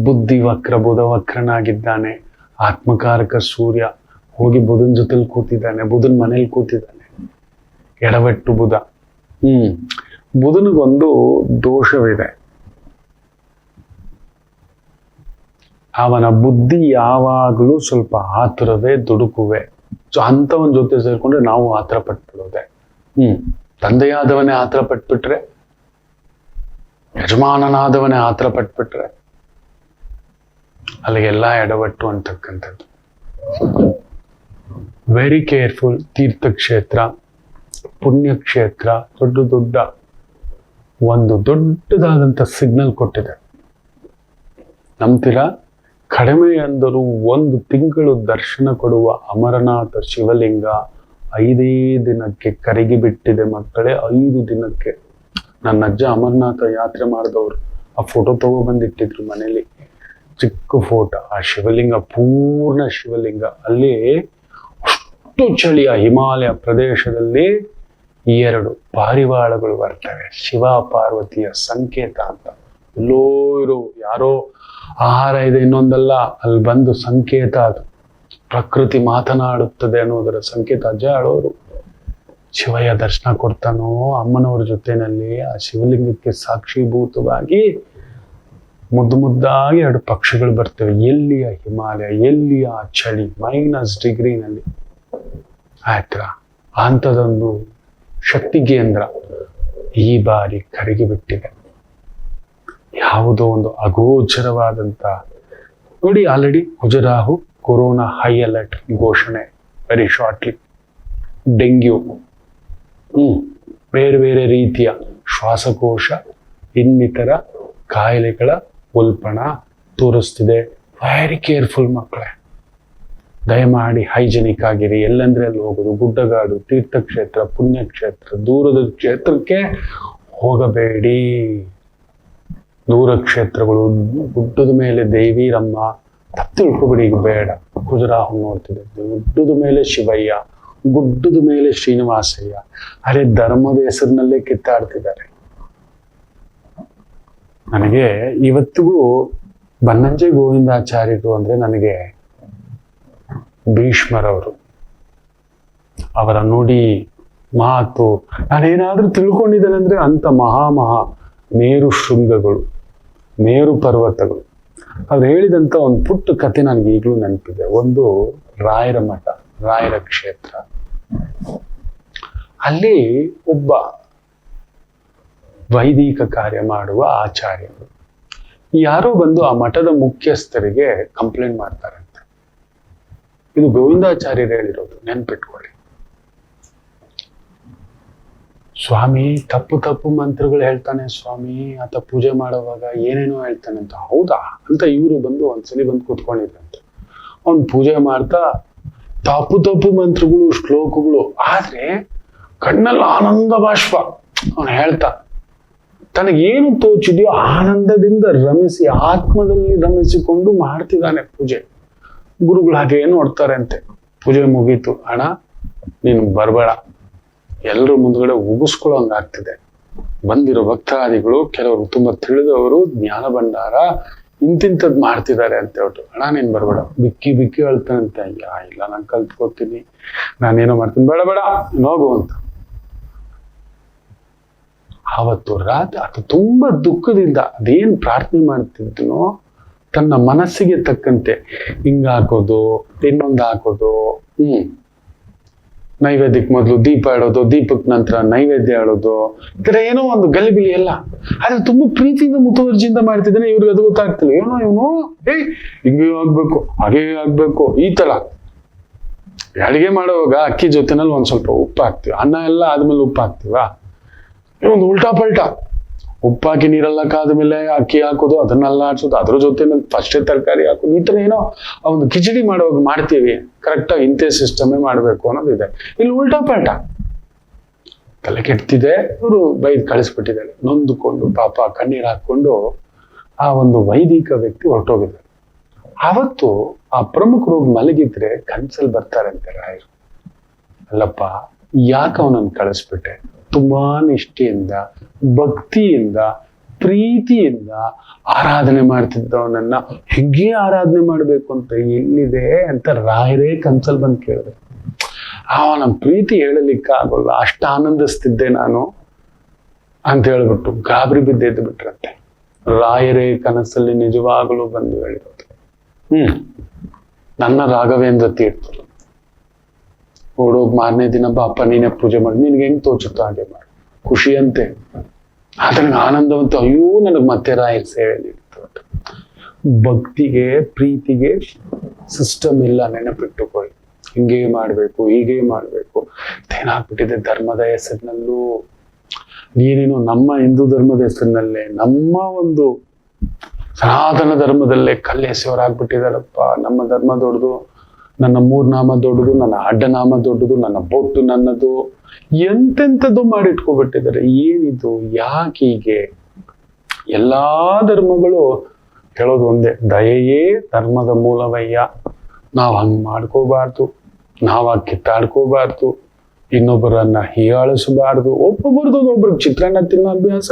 ಬುದ್ಧಿ ವಕ್ರ, ಬುಧ ವಕ್ರನಾಗಿದ್ದಾನೆ, ಆತ್ಮಕಾರಕ ಸೂರ್ಯ ಹೋಗಿ ಬುಧನ ಜೊತೆಲಿ ಕೂತಿದ್ದಾನೆ, ಬುಧನ ಮನೇಲಿ ಕೂತಿದ್ದಾನೆ, ಎಡವಟ್ಟು ಬುಧ. ಬುಧನಿಗೊಂದು ದೋಷವಿದೆ. ಅವನ ಬುದ್ಧಿ ಯಾವಾಗಲೂ ಸ್ವಲ್ಪ ಆತುರವೇ, ದುಡುಕುವೆ. ಸೊ ಅಂಥವನ ಜೊತೆ ಸೇರ್ಕೊಂಡ್ರೆ ನಾವು ಆತರ ಪಟ್ಬಿಡೋದೆ. ತಂದೆಯಾದವನೇ ಆತರ ಪಟ್ಬಿಟ್ರೆ, ಯಜಮಾನನಾದವನೇ ಆತರ ಪಟ್ಬಿಟ್ರೆ ಅಲ್ಲಿಗೆಲ್ಲ ಎಡವಟ್ಟು ಅಂತಕ್ಕಂಥದ್ದು. Very careful. ತೀರ್ಥಕ್ಷೇತ್ರ, ಪುಣ್ಯಕ್ಷೇತ್ರ ದೊಡ್ಡ ಒಂದು ದೊಡ್ಡದಾದಂಥ ಸಿಗ್ನಲ್ ಕೊಟ್ಟಿದೆ. ನಂಬ್ತೀರಾ? ಕಡಿಮೆ ಅಂದರೂ 1 ತಿಂಗಳು ದರ್ಶನ ಕೊಡುವ ಅಮರನಾಥ ಶಿವಲಿಂಗ 5 ದಿನಕ್ಕೆ ಕರಗಿ ಬಿಟ್ಟಿದೆ ಮಕ್ಕಳೇ. 5 ದಿನಕ್ಕೆ. ನನ್ನ ಅಜ್ಜ ಅಮರನಾಥ ಯಾತ್ರೆ ಮಾಡಿದವರು ಆ ಫೋಟೋ ತಗೊಬಂದಿಟ್ಟಿದ್ರು ಮನೇಲಿ, ಚಿಕ್ಕ ಫೋಟೋ. ಆ ಶಿವಲಿಂಗ ಪೂರ್ಣ ಶಿವಲಿಂಗ. ಅಲ್ಲಿ ಅಷ್ಟು ಚಳಿ. ಆ ಹಿಮಾಲಯ ಪ್ರದೇಶದಲ್ಲಿ 2 ಪಾರಿವಾಳಗಳು ಬರ್ತವೆ. ಶಿವ ಪಾರ್ವತಿಯ ಸಂಕೇತ ಅಂತ. ಎಲ್ಲೋ ಇರೋ ಯಾರೋ ಆಹಾರ ಇದೆ ಇನ್ನೊಂದಲ್ಲ, ಅಲ್ಲಿ ಬಂದು ಸಂಕೇತ. ಅದು ಪ್ರಕೃತಿ ಮಾತನಾಡುತ್ತದೆ ಅನ್ನೋದರ ಸಂಕೇತ. ಅಜ್ಜ ಹೇಳೋರು ಶಿವಯ್ಯ ದರ್ಶನ ಕೊಡ್ತಾನೋ ಅಮ್ಮನವ್ರ ಜೊತೆನಲ್ಲಿ. ಆ ಶಿವಲಿಂಗಕ್ಕೆ ಸಾಕ್ಷೀಭೂತವಾಗಿ ಮುದ್ದಾಗಿ 2 ಪಕ್ಷಿಗಳು ಬರ್ತವೆ. ಎಲ್ಲಿಯ ಹಿಮಾಲಯ, ಎಲ್ಲಿಯ ಚಳಿ, -ಡಿಗ್ರಿನಲ್ಲಿ ಆಯ್ತಾ. ಅಂಥದೊಂದು ಶಕ್ತಿ ಕೇಂದ್ರ ಈ ಬಾರಿ ಕರಗಿ ಬಿಟ್ಟಿದೆ. ಯಾವುದೋ ಒಂದು ಅಗೋಚರವಾದಂತ ನೋಡಿ. ಆಲ್ರೆಡಿ ಕುಜರಾಹು, ಕೊರೋನಾ ಹೈ ಅಲರ್ಟ್ ಘೋಷಣೆ ವೆರಿ ಶಾರ್ಟ್ಲಿ. ಡೆಂಗ್ಯೂ, ಬೇರೆ ಬೇರೆ ರೀತಿಯ ಶ್ವಾಸಕೋಶ ಇನ್ನಿತರ ಕಾಯಿಲೆಗಳ ಉಲ್ಪಣ ತೋರಿಸ್ತಿದೆ. ವೆರಿ ಕೇರ್ಫುಲ್ ಮಕ್ಕಳೇ. ದಯಮಾಡಿ ಹೈಜೆನಿಕ್ ಆಗಿರಿ. ಎಲ್ಲಂದ್ರೆ ಅಲ್ಲಿ ಹೋಗೋದು, ಗುಡ್ಡಗಾಡು, ತೀರ್ಥಕ್ಷೇತ್ರ, ಪುಣ್ಯಕ್ಷೇತ್ರ, ದೂರದ ಕ್ಷೇತ್ರಕ್ಕೆ ಹೋಗಬೇಡಿ. ದೂರ ಕ್ಷೇತ್ರಗಳು, ಗುಡ್ಡದ ಮೇಲೆ ದೇವಿರಮ್ಮ, ತಪ್ಪು ತಿಳ್ಕೊಬೇಡಿ. ಈಗ ಬೇಡ. ಕುಜರಾಹು ನೋಡ್ತಿದೆ. ಗುಡ್ಡದ ಮೇಲೆ ಶಿವಯ್ಯ, ಗುಡ್ಡದ ಮೇಲೆ ಶ್ರೀನಿವಾಸಯ್ಯ. ಅರೆ ಧರ್ಮದ ಹೆಸರಿನಲ್ಲೇ ಕಿತ್ತಾಡ್ತಿದ್ದಾರೆ. ನನಗೆ ಇವತ್ತಿಗೂ ಬನ್ನಂಜೆ ಗೋವಿಂದಾಚಾರ್ಯರು ಅಂದ್ರೆ ನನಗೆ ಭೀಷ್ಮರವರು. ಅವರ ನುಡಿ ಮಾತು ನಾನೇನಾದ್ರೂ ತಿಳ್ಕೊಂಡಿದ್ದೇನೆ ಅಂದ್ರೆ ಅಂತ ಮಹಾ ಮೇರು ಶೃಂಗಗಳು, ಮೇರು ಪರ್ವತಗಳು. ಅವ್ರು ಹೇಳಿದಂತ ಒಂದು ಪುಟ್ಟ ಕತೆ ನನಗೆ ಈಗಲೂ ನೆನಪಿದೆ. ಒಂದು ರಾಯರ ಮಠ, ರಾಯರ ಕ್ಷೇತ್ರ. ಅಲ್ಲಿ ಒಬ್ಬ ವೈದಿಕ ಕಾರ್ಯ ಮಾಡುವ ಆಚಾರ್ಯರು ಯಾರೋ ಬಂದು ಆ ಮಠದ ಮುಖ್ಯಸ್ಥರಿಗೆ ಕಂಪ್ಲೇಂಟ್ ಮಾಡ್ತಾರಂತೆ. ಇದು ಗೋವಿಂದಾಚಾರ್ಯರು ಹೇಳಿರೋದು, ನೆನ್ಪಿಟ್ಕೊಳ್ಳಿ. ಸ್ವಾಮಿ ತಪ್ಪು ಮಂತ್ರಗಳು ಹೇಳ್ತಾನೆ ಸ್ವಾಮಿ, ಆತ ಪೂಜೆ ಮಾಡುವಾಗ ಏನೇನೋ ಹೇಳ್ತಾನೆ ಅಂತ. ಹೌದಾ ಅಂತ ಇವರು ಬಂದು ಒಂದ್ಸಲಿ ಬಂದು ಕೂತ್ಕೊಂಡಿದ್ರಂತೆ. ಅವ್ನು ಪೂಜೆ ಮಾಡ್ತಾ ತಪ್ಪು ಮಂತ್ರಗಳು, ಶ್ಲೋಕಗಳು, ಆದ್ರೆ ಕಣ್ಣಲ್ಲಿ ಆನಂದ ಬಾಷ್ಪ. ಅವನು ಹೇಳ್ತಾ ತನಗೇನು ತೋಚಿದೆಯೋ ಆನಂದದಿಂದ ರಮಿಸಿ, ಆತ್ಮದಲ್ಲಿ ರಮಿಸಿಕೊಂಡು ಮಾಡ್ತಿದ್ದಾನೆ ಪೂಜೆ. ಗುರುಗಳು ಹಾಗೆ ನೋಡ್ತಾರೆ ಅಂತೆ. ಪೂಜೆ ಮುಗೀತು, ಅಣ್ಣ ನೀನು ಬರ್ಬೇಡ, ಎಲ್ಲರೂ ಮುಂದ್ಗಡೆ ಉಗಿಸ್ಕೊಳ್ಳೋಂಗಾಗ್ತಿದೆ. ಬಂದಿರೋ ಭಕ್ತಾದಿಗಳು ಕೆಲವರು ತುಂಬಾ ತಿಳಿದವರು, ಜ್ಞಾನ ಭಂಡಾರ ಇಂತಿಂತದ್ ಮಾಡ್ತಿದ್ದಾರೆ ಅಂತ ಹೇಳ್ಬಿಟ್ಟು, ಅಣ್ಣ ನೀನ್ ಬರ್ಬೇಡ. ಬಿಕ್ಕಿ ಹೇಳ್ತಾನಂತೆ. ಇಲ್ಲ ನಾನು ಕಲ್ತ್ಕೋತೀನಿ, ನಾನೇನೋ ಮಾಡ್ತೀನಿ, ಬೇಡ ನೋಗು ಅಂತ. ಆವತ್ತು ರಾತ್ರಿ ಆತ ತುಂಬಾ ದುಃಖದಿಂದ ಅದೇನ್ ಪ್ರಾರ್ಥನೆ ಮಾಡ್ತಿದ್ನೋ ತನ್ನ ಮನಸ್ಸಿಗೆ ತಕ್ಕಂತೆ ಹಿಂಗ ಹಾಕೋದು, ಇನ್ನೊಂದು ಹಾಕೋದು, ನೈವೇದ್ಯಕ್ಕೆ ಮೊದಲು ದೀಪ ಇಡೋದು, ದೀಪಕ್ ನಂತರ ನೈವೇದ್ಯ ಹೇಳೋದು, ಈ ತರ ಏನೋ ಒಂದು ಗಲಿಬಿಲಿ ಎಲ್ಲ. ಆದ್ರೆ ತುಂಬಾ ಪ್ರೀತಿಯಿಂದ ಮುತುವರ್ಜಿಯಿಂದ ಮಾಡ್ತಿದ್ದಾನೆ. ಇವ್ರಿಗೆ ಅದು ಗೊತ್ತಾಗ್ತಿಲ್ಲ. ಏನೋ ಇವನು ಹಿಂಗೆ ಆಗ್ಬೇಕು, ಹಾಗೇ ಆಗ್ಬೇಕು, ಈ ತರ ಅಡಿಗೆ ಮಾಡುವಾಗ ಅಕ್ಕಿ ಜೊತೆನಲ್ಲಿ ಒಂದ್ ಸ್ವಲ್ಪ ಉಪ್ಪು ಹಾಕ್ತಿವಿ, ಅನ್ನ ಎಲ್ಲ ಆದ್ಮೇಲೆ ಉಪ್ಪು ಹಾಕ್ತಿವ, ಒಂದು ಉಲ್ಟಾ ಪಲ್ಟಾ. ಉಪ್ಪಾಕಿ ನೀರೆಲ್ಲ ಕಾದ್ಮೇಲೆ ಅಕ್ಕಿ ಹಾಕೋದು, ಅದನ್ನೆಲ್ಲ ಹಾಡ್ಸೋದು, ಅದ್ರ ಜೊತೆ ಫಸ್ಟೇ ತರಕಾರಿ ಹಾಕೋದು, ಈ ತರ ಏನೋ ಆ ಒಂದು ಕಿಚಡಿ ಮಾಡುವಾಗ ಮಾಡ್ತೀವಿ. ಕರೆಕ್ಟಾಗಿ ಇಂತೆ ಸಿಸ್ಟಮೇ ಮಾಡ್ಬೇಕು ಅನ್ನೋದಿದೆ. ಇಲ್ಲಿ ಉಲ್ಟಾ ಪಲ್ಟಾ ತಲೆ ಕೆಡ್ತಿದೆ. ಇವರು ಬೈದ್ ಕಳಿಸ್ಬಿಟ್ಟಿದ್ದಾರೆ, ನೊಂದುಕೊಂಡು ಪಾಪ ಕಣ್ಣೀರ್ ಹಾಕೊಂಡು ಆ ಒಂದು ವೈದಿಕ ವ್ಯಕ್ತಿ ಹೊರಟೋಗಿದ್ದಾರೆ. ಆವತ್ತು ಆ ಪ್ರಮುಖರು ಮಲಗಿದ್ರೆ ಕನ್ಸಲ್ಲಿ ಬರ್ತಾರೆ ಅಂತೆ ರಾಯರು. ಅಲ್ಲಪ್ಪ, ಯಾಕೆ ಅವನನ್ನು ಕಳಿಸ್ಬಿಟ್ಟೆ? ತುಂಬಾ ನಿಷ್ಠೆಯಿಂದ, ಭಕ್ತಿಯಿಂದ, ಪ್ರೀತಿಯಿಂದ ಆರಾಧನೆ ಮಾಡ್ತಿದ್ದವನನ್ನ ಹಿಂಗೆ ಆರಾಧನೆ ಮಾಡ್ಬೇಕು ಅಂತ ಎಲ್ಲಿದೆ ಅಂತ ರಾಯರೇ ಕನ್ಸಲ್ ಬಂದು ಕೇಳಿದೆ. ಅವನ ಪ್ರೀತಿ ಹೇಳಲಿಕ್ಕಾಗಲ್ಲ, ಅಷ್ಟು ಆನಂದಿಸ್ತಿದ್ದೆ ನಾನು ಅಂತ ಹೇಳ್ಬಿಟ್ಟು ಗಾಬರಿ ಬಿದ್ದೆದ್ದು ಬಿಟ್ರಂತೆ. ರಾಯರೇ ಕನಸಲ್ಲಿ ನಿಜವಾಗಲೂ ಬಂದು ಹೇಳಿರೋದು, ನನ್ನ ರಾಘವೇಂದ್ರ ತೀರ್ಥರು ಓಡೋಗ್ ಮಾರನೇ ದಿನ ಬಾಪ ನೀನೇ ಪೂಜೆ ಮಾಡಿ, ನಿನ್ಗೆ ಹೆಂಗ್ ತೋಚುತ್ತೋ ಹಾಗೆ ಮಾಡಿ, ಖುಷಿ ಅಂತೆ. ನನಗೆ ಆನಂದವಂತ, ಅಯ್ಯೋ ನನಗೆ ಮತ್ತೆ ರಾಯರ ಸೇವೆ ನೀಡ್ತದೆ. ಭಕ್ತಿಗೆ ಪ್ರೀತಿಗೆ ಸಿಸ್ಟಮ್ ಇಲ್ಲ, ನೆನಪಿಟ್ಟುಕೊಳ್ಳಿ. ಹಿಂಗೇ ಮಾಡ್ಬೇಕು, ಹೀಗೆ ಮಾಡ್ಬೇಕು. ಏನಾಗ್ಬಿಟ್ಟಿದೆ, ಧರ್ಮದ ಹೆಸರಿನಲ್ಲೂ ಏನೇನೋ ನಮ್ಮ ಹಿಂದೂ ಧರ್ಮದ ಹೆಸರಿನಲ್ಲೇ, ನಮ್ಮ ಒಂದು ಸನಾತನ ಧರ್ಮದಲ್ಲೇ ಕಲ್ಲೆಸೆಯವರಾಗ್ಬಿಟ್ಟಿದಾರಪ್ಪ. ನಮ್ಮ ಧರ್ಮ ದೊಡ್ಡದು, ನನ್ನ ಮೂರ್ನಾಮ ದೊಡ್ಡದು, ನನ್ನ ಅಡ್ಡನಾಮ ದೊಡ್ಡದು, ನನ್ನ ಬೊಟ್ಟು ನನ್ನದು, ಎಂತೆಂಥದ್ದು ಮಾಡಿಟ್ಕೊಬಿಟ್ಟಿದ್ದಾರೆ. ಏನಿದು, ಯಾಕೆ ಹೀಗೆ? ಎಲ್ಲಾ ಧರ್ಮಗಳು ಹೇಳೋದು ಒಂದೇ, ದಯೆಯೇ ಧರ್ಮದ ಮೂಲವಯ್ಯ. ನಾವ್ ಹಂಗ್ ಮಾಡ್ಕೋಬಾರ್ದು, ನಾವ್ ಕಿತ್ತಾಡ್ಕೋಬಾರ್ದು, ಇನ್ನೊಬ್ಬರನ್ನ ಹೀಯಾಳಿಸಬಾರ್ದು. ಒಬ್ಬೊಬ್ಬರದು ಒಬ್ರಿಗೆ ಚಿತ್ರಾನ್ನ ತಿನ್ನೋ ಅಭ್ಯಾಸ,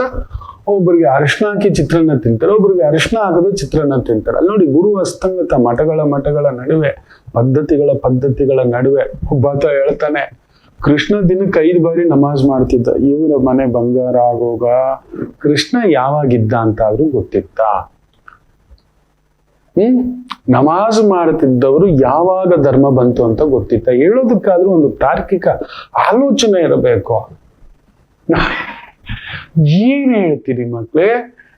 ಒಬ್ಬರಿಗೆ ಅರಿಶಿನ ಹಾಕಿ ಚಿತ್ರಾನ್ನ ತಿಂತಾರೆ, ಒಬ್ಬರಿಗೆ ಅರಿಶಿನ ಹಾಕದ ಚಿತ್ರಾನ್ನ ತಿಂತಾರೆ. ಅಲ್ಲಿ ನೋಡಿ, ಗುರು ಅಸ್ತಂಗತ ಮಠಗಳ ನಡುವೆ, ಪದ್ಧತಿಗಳ ನಡುವೆ ಒಬ್ಬಾತ ಹೇಳ್ತಾನೆ, ಕೃಷ್ಣ ದಿನಕ್ಕೆ 5 ಬಾರಿ ನಮಾಜ್ ಮಾಡ್ತಿದ್ದ. ಇವರ ಮನೆ ಬಂಗಾರ ಆಗೋಗ ಕೃಷ್ಣ ಯಾವಾಗಿದ್ದ ಅಂತ ಆದ್ರೂ ಗೊತ್ತಿತ್ತಾ? ನಮಾಜ್ ಮಾಡ್ತಿದ್ದವರು ಯಾವಾಗ ಧರ್ಮ ಬಂತು ಅಂತ ಗೊತ್ತಿತ್ತ? ಹೇಳೋದಕ್ಕಾದ್ರೂ ಒಂದು ತಾರ್ಕಿಕ ಆಲೋಚನೆ ಇರಬೇಕು. ಏನ್ ಹೇಳ್ತೀರಿ ಮಕ್ಳೇ?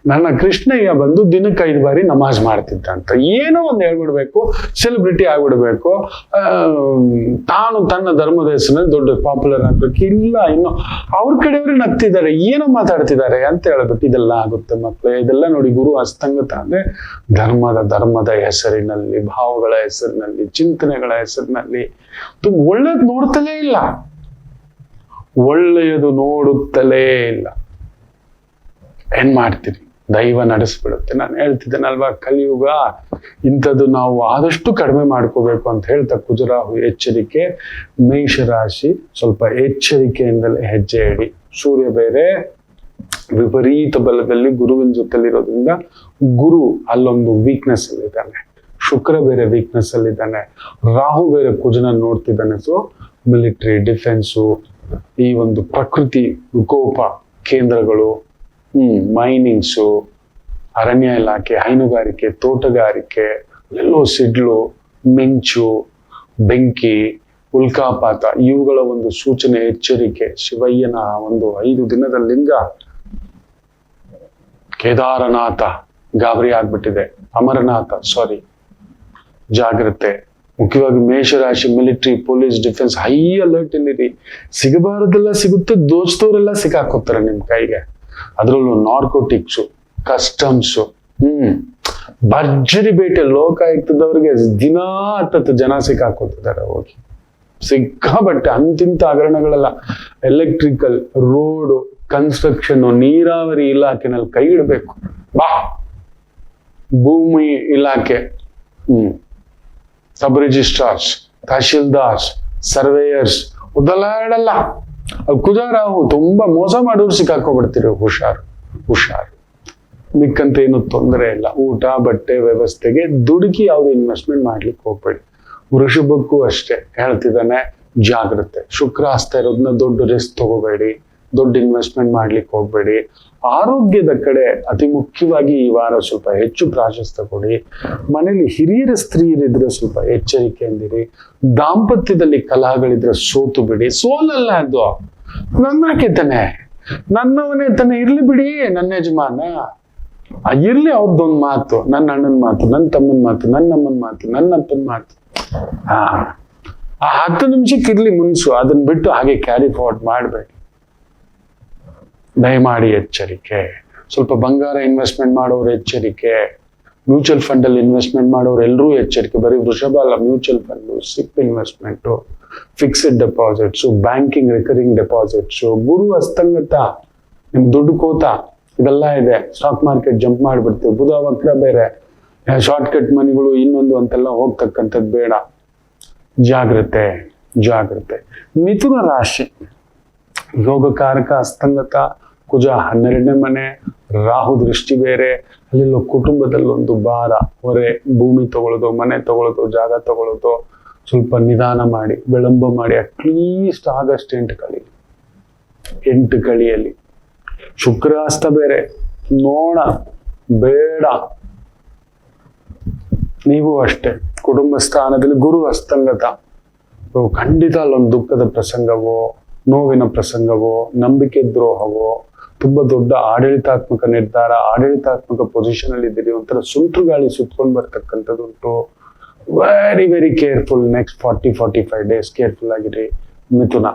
ನನ್ನ ಕೃಷ್ಣಯ್ಯ ಬಂದು ದಿನಕ್ಕೆ 5 ಬಾರಿ ನಮಾಜ್ ಮಾಡ್ತಿದ್ದ ಅಂತ ಏನೋ ಒಂದು ಹೇಳ್ಬಿಡ್ಬೇಕು, ಸೆಲೆಬ್ರಿಟಿ ಆಗ್ಬಿಡ್ಬೇಕು, ತಾನು ತನ್ನ ಧರ್ಮದ ಹೆಸರಿನಲ್ಲಿ ದೊಡ್ಡ ಪಾಪ್ಯುಲರ್ ಆಗ್ಬೇಕು. ಇಲ್ಲ, ಇನ್ನು ಅವ್ರ ಕಡೆಯವ್ರೆ ನಗ್ತಿದ್ದಾರೆ, ಏನೋ ಮಾತಾಡ್ತಿದ್ದಾರೆ ಅಂತ ಹೇಳ್ಬಿಟ್ಟು ಇದೆಲ್ಲ ಆಗುತ್ತೆ ಮಕ್ಳೇ. ಇದೆಲ್ಲ ನೋಡಿ, ಗುರು ಅಸ್ತಂಗತ ಅಂದ್ರೆ ಧರ್ಮದ ಹೆಸರಿನಲ್ಲಿ, ಭಾವಗಳ ಹೆಸರಿನಲ್ಲಿ, ಚಿಂತನೆಗಳ ಹೆಸರಿನಲ್ಲಿ ತುಂಬ ಒಳ್ಳೇದು ನೋಡ್ತಲೇ ಇಲ್ಲ, ಒಳ್ಳೆಯದು ನೋಡುತ್ತಲೇ ಇಲ್ಲ. ಏನ್ ಮಾಡ್ತೀರಿ? ದೈವ ನಡೆಸ್ಬಿಡುತ್ತೆ. ನಾನು ಹೇಳ್ತಿದ್ದೇನಲ್ವಾ, ಕಲಿಯುಗ ಇಂಥದ್ದು ನಾವು ಆದಷ್ಟು ಕಡಿಮೆ ಮಾಡ್ಕೋಬೇಕು ಅಂತ ಹೇಳ್ತಾ ಕುಜರಾಹು ಎಚ್ಚರಿಕೆ. ಮೇಷರಾಶಿ ಸ್ವಲ್ಪ ಎಚ್ಚರಿಕೆಯಿಂದಲೇ ಹೆಜ್ಜೆ ಇಡಿ. ಸೂರ್ಯ ಬೇರೆ ವಿಪರೀತ ಬಲದಲ್ಲಿ ಗುರುವಿನ ಜೊತೆಲಿರೋದ್ರಿಂದ ಗುರು ಅಲ್ಲೊಂದು ವೀಕ್ನೆಸ್ ಅಲ್ಲಿದ್ದಾನೆ, ಶುಕ್ರ ಬೇರೆ ವೀಕ್ನೆಸ್ ಅಲ್ಲಿದ್ದಾನೆ, ರಾಹು ಬೇರೆ ಕುಜನ ನೋಡ್ತಿದ್ದಾನೆ. ಸೊ ಮಿಲಿಟರಿ, ಡಿಫೆನ್ಸು, ಈ ಒಂದು ಪ್ರಕೃತಿ ವಿಕೋಪ ಕೇಂದ್ರಗಳು, ಮೈನಿಂಗ್ಸು, ಅರಣ್ಯ ಇಲಾಖೆ, ಹೈನುಗಾರಿಕೆ, ತೋಟಗಾರಿಕೆ, ಎಲ್ಲೋ ಸಿಡ್ಲು, ಮಿಂಚು, ಬೆಂಕಿ, ಉಲ್ಕಾಪಾತ, ಇವುಗಳ ಒಂದು ಸೂಚನೆ, ಎಚ್ಚರಿಕೆ. ಶಿವಯ್ಯನ ಒಂದು 5 ದಿನದ ಲಿಂಗ ಕೇದಾರನಾಥ ಗಾಬರಿ ಆಗ್ಬಿಟ್ಟಿದೆ, ಅಮರನಾಥ ಜಾಗ್ರತೆ. ಮುಖ್ಯವಾಗಿ ಮೇಷರಾಶಿ, military, police, defence, high alert ಇಲ್ಲಿರಿ. ಸಿಗಬಾರದೆಲ್ಲ ಸಿಗುತ್ತೆ, ದೋಸ್ತವರೆಲ್ಲ ಸಿಕ್ಕಾಕೋತಾರೆ ನಿಮ್ ಕೈಗೆ. ಅದ್ರಲ್ಲೂ ನಾರ್ಕೋಟಿಕ್ಸು, ಕಸ್ಟಮ್ಸು, ಭರ್ಜರಿ ಬೇಟೆ. ಲೋಕಾಯುಕ್ತದವ್ರಿಗೆ ದಿನಾ 10 ಜನ ಸಿಕ್ಕಾಕೋತಿದ್ದಾರೆ ಹೋಗಿ, ಸಿಕ್ಕಾಬಟ್ಟೆ. ಅಂತಿಂತ ಹಗರಣಗಳೆಲ್ಲ ಎಲೆಕ್ಟ್ರಿಕಲ್, ರೋಡು, ಕನ್ಸ್ಟ್ರಕ್ಷನ್, ನೀರಾವರಿ ಇಲಾಖೆನಲ್ಲಿ ಕೈ ಇಡಬೇಕು. ಬಾ, ಭೂಮಿ ಇಲಾಖೆ, ಸಬ್ ರಿಜಿಸ್ಟ್ರಾರ್ಸ್, ತಹಶೀಲ್ದಾರ್ಸ್, ಸರ್ವೇಯರ್ಸ್, ಉದಲಾಡಲ್ಲ. ಕುಜರಾಹು ತುಂಬಾ ಮೋಸ ಮಾಡೋರು ಸಿಕ್ಕಾಕೊಬಿಡ್ತೀರಿ. ಹುಷಾರು. ಮಿಕ್ಕಂತ ಏನು ತೊಂದರೆ ಇಲ್ಲ. ಊಟ ಬಟ್ಟೆ ವ್ಯವಸ್ಥೆಗೆ ದುಡುಕಿ ಯಾವ್ದು ಇನ್ವೆಸ್ಟ್ಮೆಂಟ್ ಮಾಡ್ಲಿಕ್ಕೆ ಹೋಗ್ಬೇಡಿ. ವೃಷಭಕ್ಕೂ ಅಷ್ಟೇ ಹೇಳ್ತಿದ್ದಾನೆ, ಜಾಗ್ರತೆ. ಶುಕ್ರ ಹಸ್ತ ಇರೋದನ್ನ ದೊಡ್ಡ ರಿಸ್ಕ್ ತಗೋಬೇಡಿ, ದೊಡ್ಡ ಇನ್ವೆಸ್ಟ್ಮೆಂಟ್ ಮಾಡ್ಲಿಕ್ಕೆ ಹೋಗ್ಬೇಡಿ. ಆರೋಗ್ಯದ ಕಡೆ ಅತಿ ಮುಖ್ಯವಾಗಿ ಈ ವಾರ ಸ್ವಲ್ಪ ಹೆಚ್ಚು ಪ್ರಾಶಸ್ತ್ಯ ಕೊಡಿ. ಮನೇಲಿ ಹಿರಿಯರ ಸ್ತ್ರೀಯರಿದ್ರೆ ಸ್ವಲ್ಪ ಎಚ್ಚರಿಕೆಯಿಂದಿರಿ. ದಾಂಪತ್ಯದಲ್ಲಿ ಕಲಹಗಳಿದ್ರೆ ಸೋತು ಬಿಡಿ. ಸೋಲಲ್ಲ ಅದು, ನನ್ನಾಕೆ ತಾನೆ, ನನ್ನವನೇ ತಾನೆ, ಇರ್ಲಿ ಬಿಡಿ. ನನ್ನ ಯಜಮಾನ ಇರ್ಲಿ, ಅವ್ರದ್ದೊಂದು ಮಾತು, ನನ್ನ ಅಣ್ಣನ ಮಾತು, ನನ್ನ ತಮ್ಮನ ಮಾತು, ನನ್ನ ಅಮ್ಮನ ಮಾತು, ನನ್ನ ಅಪ್ಪನ ಮಾತು, ಆ 10 ನಿಮಿಷಕ್ಕೆ ಇರ್ಲಿ ಮುನ್ಸು, ಅದನ್ನ ಬಿಟ್ಟು ಹಾಗೆ ಕ್ಯಾರಿ ಫಾರ್ವರ್ಡ್ ಮಾಡಬೇಡಿ. ದಯಮಾಡಿ ಎಚ್ಚರಿಕೆ. ಸ್ವಲ್ಪ ಬಂಗಾರ ಇನ್ವೆಸ್ಟ್ಮೆಂಟ್ ಮಾಡೋರು ಎಚ್ಚರಿಕೆ, ಮ್ಯೂಚುವಲ್ ಫಂಡ್ ಅಲ್ಲಿ ಇನ್ವೆಸ್ಟ್ಮೆಂಟ್ ಮಾಡೋರು ಎಲ್ಲರೂ ಎಚ್ಚರಿಕೆ. ಬರೀ ವೃಷಭ ಅಲ್ಲ, mutual fund, SIP investment, fixed deposits, banking recurring deposits, ಗುರು ಅಸ್ತಂಗತ, ನಿಮ್ ದುಡ್ಡು ಕೋತ, ಇದೆಲ್ಲ ಇದೆ. ಸ್ಟಾಕ್ ಮಾರ್ಕೆಟ್ ಜಂಪ್ ಮಾಡ್ಬಿಡ್ತೀವಿ, ಬುಧ ವಕ್ರ ಬೇರೆ, ಶಾರ್ಟ್ ಕಟ್ ಮನಿಗಳು ಇನ್ನೊಂದು ಅಂತೆಲ್ಲ ಹೋಗ್ತಕ್ಕಂಥದ್ದು ಬೇಡ. ಜಾಗ್ರತೆ ಜಾಗ್ರತೆ. ಮಿಥುನ ರಾಶಿ ಯೋಗಕಾರಕ ಅಸ್ತಂಗತ, ಕುಜ 12ನೇ ಮನೆ, ರಾಹು ದೃಷ್ಟಿ ಬೇರೆ, ಅಲ್ಲೆಲ್ಲೋ ಕುಟುಂಬದಲ್ಲೊಂದು ಭಾರ, ಹೊರೆ, ಭೂಮಿ ತಗೊಳ್ಳೋದು, ಮನೆ ತಗೊಳ್ಳೋದು, ಜಾಗ ತಗೊಳ್ಳೋದು, ಸ್ವಲ್ಪ ನಿಧಾನ ಮಾಡಿ, ವಿಳಂಬ ಮಾಡಿ. At least August 8 ಕಳಿಯಲ್ಲಿ. ಶುಕ್ರಾಸ್ತ ಬೇರೆ, ನೋಡ ಬೇಡ. ನೀವು ಅಷ್ಟೇ, ಕುಟುಂಬ ಸ್ಥಾನದಲ್ಲಿ ಗುರು ಅಸ್ತಂಗತ, ಖಂಡಿತ ಅಲ್ಲೊಂದು ದುಃಖದ ಪ್ರಸಂಗವೋ, ನೋವಿನ ಪ್ರಸಂಗವೋ, ನಂಬಿಕೆ ದ್ರೋಹವೋ, ತುಂಬಾ ದೊಡ್ಡ ಆಡಳಿತಾತ್ಮಕ ನಿರ್ಧಾರ, ಆಡಳಿತಾತ್ಮಕ ಪೊಸಿಷನ್ ಅಲ್ಲಿ ಇದ್ದೀರಿ, ಒಂಥರ ಸುಂಟ್ರು ಗಾಳಿ ಸುತ್ಕೊಂಡು ಬರ್ತಕ್ಕಂಥದ್ದು ಉಂಟು. Very very careful. Next 40-45 days careful ಆಗಿರಿ ಮಿಥುನ.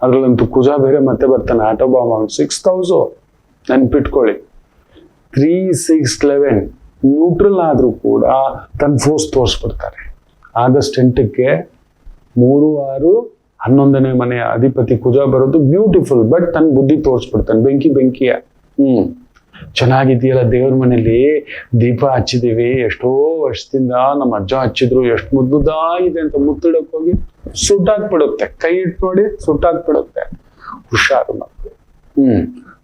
ಅದ್ರಲ್ಲಂತೂ ಕುಜ ಬೇರೆ ಮತ್ತೆ ಬರ್ತಾನೆ, ಆಟೋಬಾಮ 6,000 ನೆನ್ಪಿಟ್ಕೊಳ್ಳಿ. 3-6-11 ನ್ಯೂಟ್ರಲ್ ಆದ್ರೂ ಕೂಡ ತನ್ನ ಫೋರ್ಸ್ ತೋರಿಸ್ಬಿಡ್ತಾರೆ. ಆಗಸ್ಟ್ 8ಕ್ಕೆ 3-6-11ನೇ ಮನೆಯ ಅಧಿಪತಿ ಕುಜ ಬರೋದು ಬ್ಯೂಟಿಫುಲ್. ಬಟ್ ತನ್ನ ಬುದ್ಧಿ ತೋರಿಸ್ಬಿಡ್ತಾನೆ, ಬೆಂಕಿಯ. ಚೆನ್ನಾಗಿದೆಯಲ್ಲ, ದೇವ್ರ ಮನೇಲಿ ದೀಪ ಹಚ್ಚಿದೀವಿ, ಎಷ್ಟೋ ವರ್ಷದಿಂದ ನಮ್ಮ ಅಜ್ಜ ಹಚ್ಚಿದ್ರು, ಎಷ್ಟು ಮುದ್ದಾಗಿದೆ ಅಂತ ಮುತ್ತಿಡಕ್ ಹೋಗಿ ಸುಟ್ಟಾಕ್ಬಿಡುತ್ತೆ. ಕೈ ಇಟ್ಟು ನೋಡಿ ಸುಟ್ಟಾಕ್ಬಿಡುತ್ತೆ. ಹುಷಾರು ಮಕ್ಕಳು.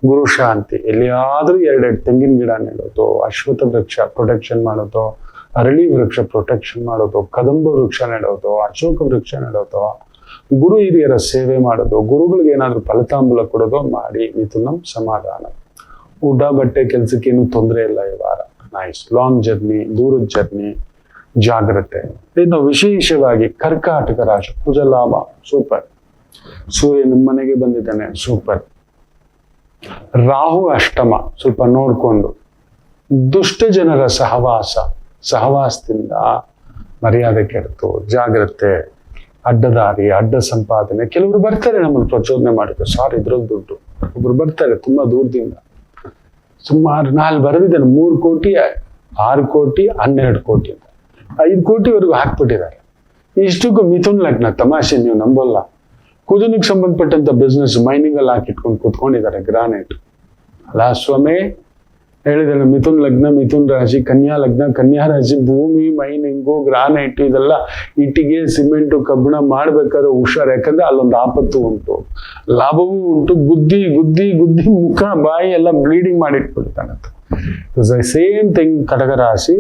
ಗುರು ಶಾಂತಿ. ಎಲ್ಲಿಯಾದ್ರೂ 2 ತೆಂಗಿನ ಗಿಡ ನೆಡೋದು, ಅಶ್ವತ್ಥ ವೃಕ್ಷ ಪ್ರೊಟೆಕ್ಷನ್ ಮಾಡೋದು, ಅರಳಿ ವೃಕ್ಷ ಪ್ರೊಟೆಕ್ಷನ್ ಮಾಡೋದು, ಕದಂಬ ವೃಕ್ಷ ನೆಡೋದು, ಅಶೋಕ ವೃಕ್ಷ ನೆಡೋದು, ಗುರು ಹಿರಿಯರ ಸೇವೆ ಮಾಡೋದು, ಗುರುಗಳಿಗೆ ಏನಾದ್ರು ಫಲತಾಂಬೂಲ ಕೊಡೋದು ಮಾಡಿ. ಮಿಥುನಂ ಸಮಾಧಾನ. ಊಟ ಬಟ್ಟೆ ಕೆಲ್ಸಕ್ಕೇನು ತೊಂದರೆ ಇಲ್ಲ ಈ ವಾರ. ನೈಸ್. ಲಾಂಗ್ ಜರ್ನಿ, ದೂರದ ಜರ್ನಿ, ಜಾಗ್ರತೆ. ಇನ್ನು ವಿಶೇಷವಾಗಿ ಕರ್ಕಾಟಕ ರಾಶಿ, ಕುಜ ಲಾಭ, ಸೂಪರ್. ಸೂರ್ಯ ನಿಮ್ಮ ಮನೆಗೆ ಬಂದಿದ್ದಾನೆ, ಸೂಪರ್. ರಾಹು ಅಷ್ಟಮ, ಸ್ವಲ್ಪ ನೋಡ್ಕೊಂಡು. ದುಷ್ಟ ಜನರ ಸಹವಾಸದಿಂದ ಮರ್ಯಾದೆ ಕೆಡ್ತು, ಜಾಗ್ರತೆ. ಅಡ್ಡದಾರಿ, ಅಡ್ಡ ಸಂಪಾದನೆ. ಕೆಲವರು ಬರ್ತಾರೆ ನಮ್ಮನ್ನು ಪ್ರಚೋದನೆ ಮಾಡಿದ್ರು, ಸಾರ್ ಇದ್ರಲ್ಲಿ ದುಡ್ಡು. ಒಬ್ರು ಬರ್ತಾರೆ ತುಂಬಾ ದೂರದಿಂದ, ಸುಮಾರು 4 ಬರೆದಿದ್ದಾನೆ, 3 ಕೋಟಿ, 6 ಕೋಟಿ, 12 ಕೋಟಿ ಅಂತ 5 ಕೋಟಿವರೆಗೂ ಹಾಕ್ಬಿಟ್ಟಿದ್ದಾರೆ. ಇಷ್ಟಕ್ಕೂ ಮಿಥುನ್ ಲಗ್ನ. ತಮಾಷೆ, ನೀವು ನಂಬಲ್ಲ. ಕುಜನಿಗೆ ಸಂಬಂಧಪಟ್ಟಂತ ಬಿಸ್ನೆಸ್ ಮೈನಿಂಗ್ ಅಲ್ಲಿ ಹಾಕಿಟ್ಕೊಂಡು ಕೂತ್ಕೊಂಡಿದ್ದಾರೆ. ಗ್ರಾನೈಟ್ ಅಲ್ಲ ಸ್ವಾಮಿ, ಹೇಳಿದಲ್ಲ. ಮಿಥುನ್ ಲಗ್ನ, ಮಿಥುನ್ ರಾಶಿ, ಕನ್ಯಾ ಲಗ್ನ, ಕನ್ಯಾ ರಾಶಿ, ಭೂಮಿ, ಮೈನಿಂಗು, ಗ್ರಾನೈಟ್, ಇದೆಲ್ಲ ಇಟ್ಟಿಗೆ, ಸಿಮೆಂಟು, ಕಬ್ಬಣ ಮಾಡ್ಬೇಕಾದ್ರೆ ಹುಷಾರ್. ಯಾಕಂದ್ರೆ ಅಲ್ಲೊಂದು ಆಪತ್ತು ಉಂಟು, ಲಾಭವೂ ಉಂಟು. ಗುದ್ದಿ ಗುದ್ದಿ ಗುದ್ದಿ ಮುಖ ಬಾಯಿ ಎಲ್ಲ ಬ್ಲೀಡಿಂಗ್ ಮಾಡಿಟ್ಬಿಡ್ತಾನಂತ. ಸೇಮ್ ಥಿಂಗ್ ಕಟಕ ರಾಶಿ.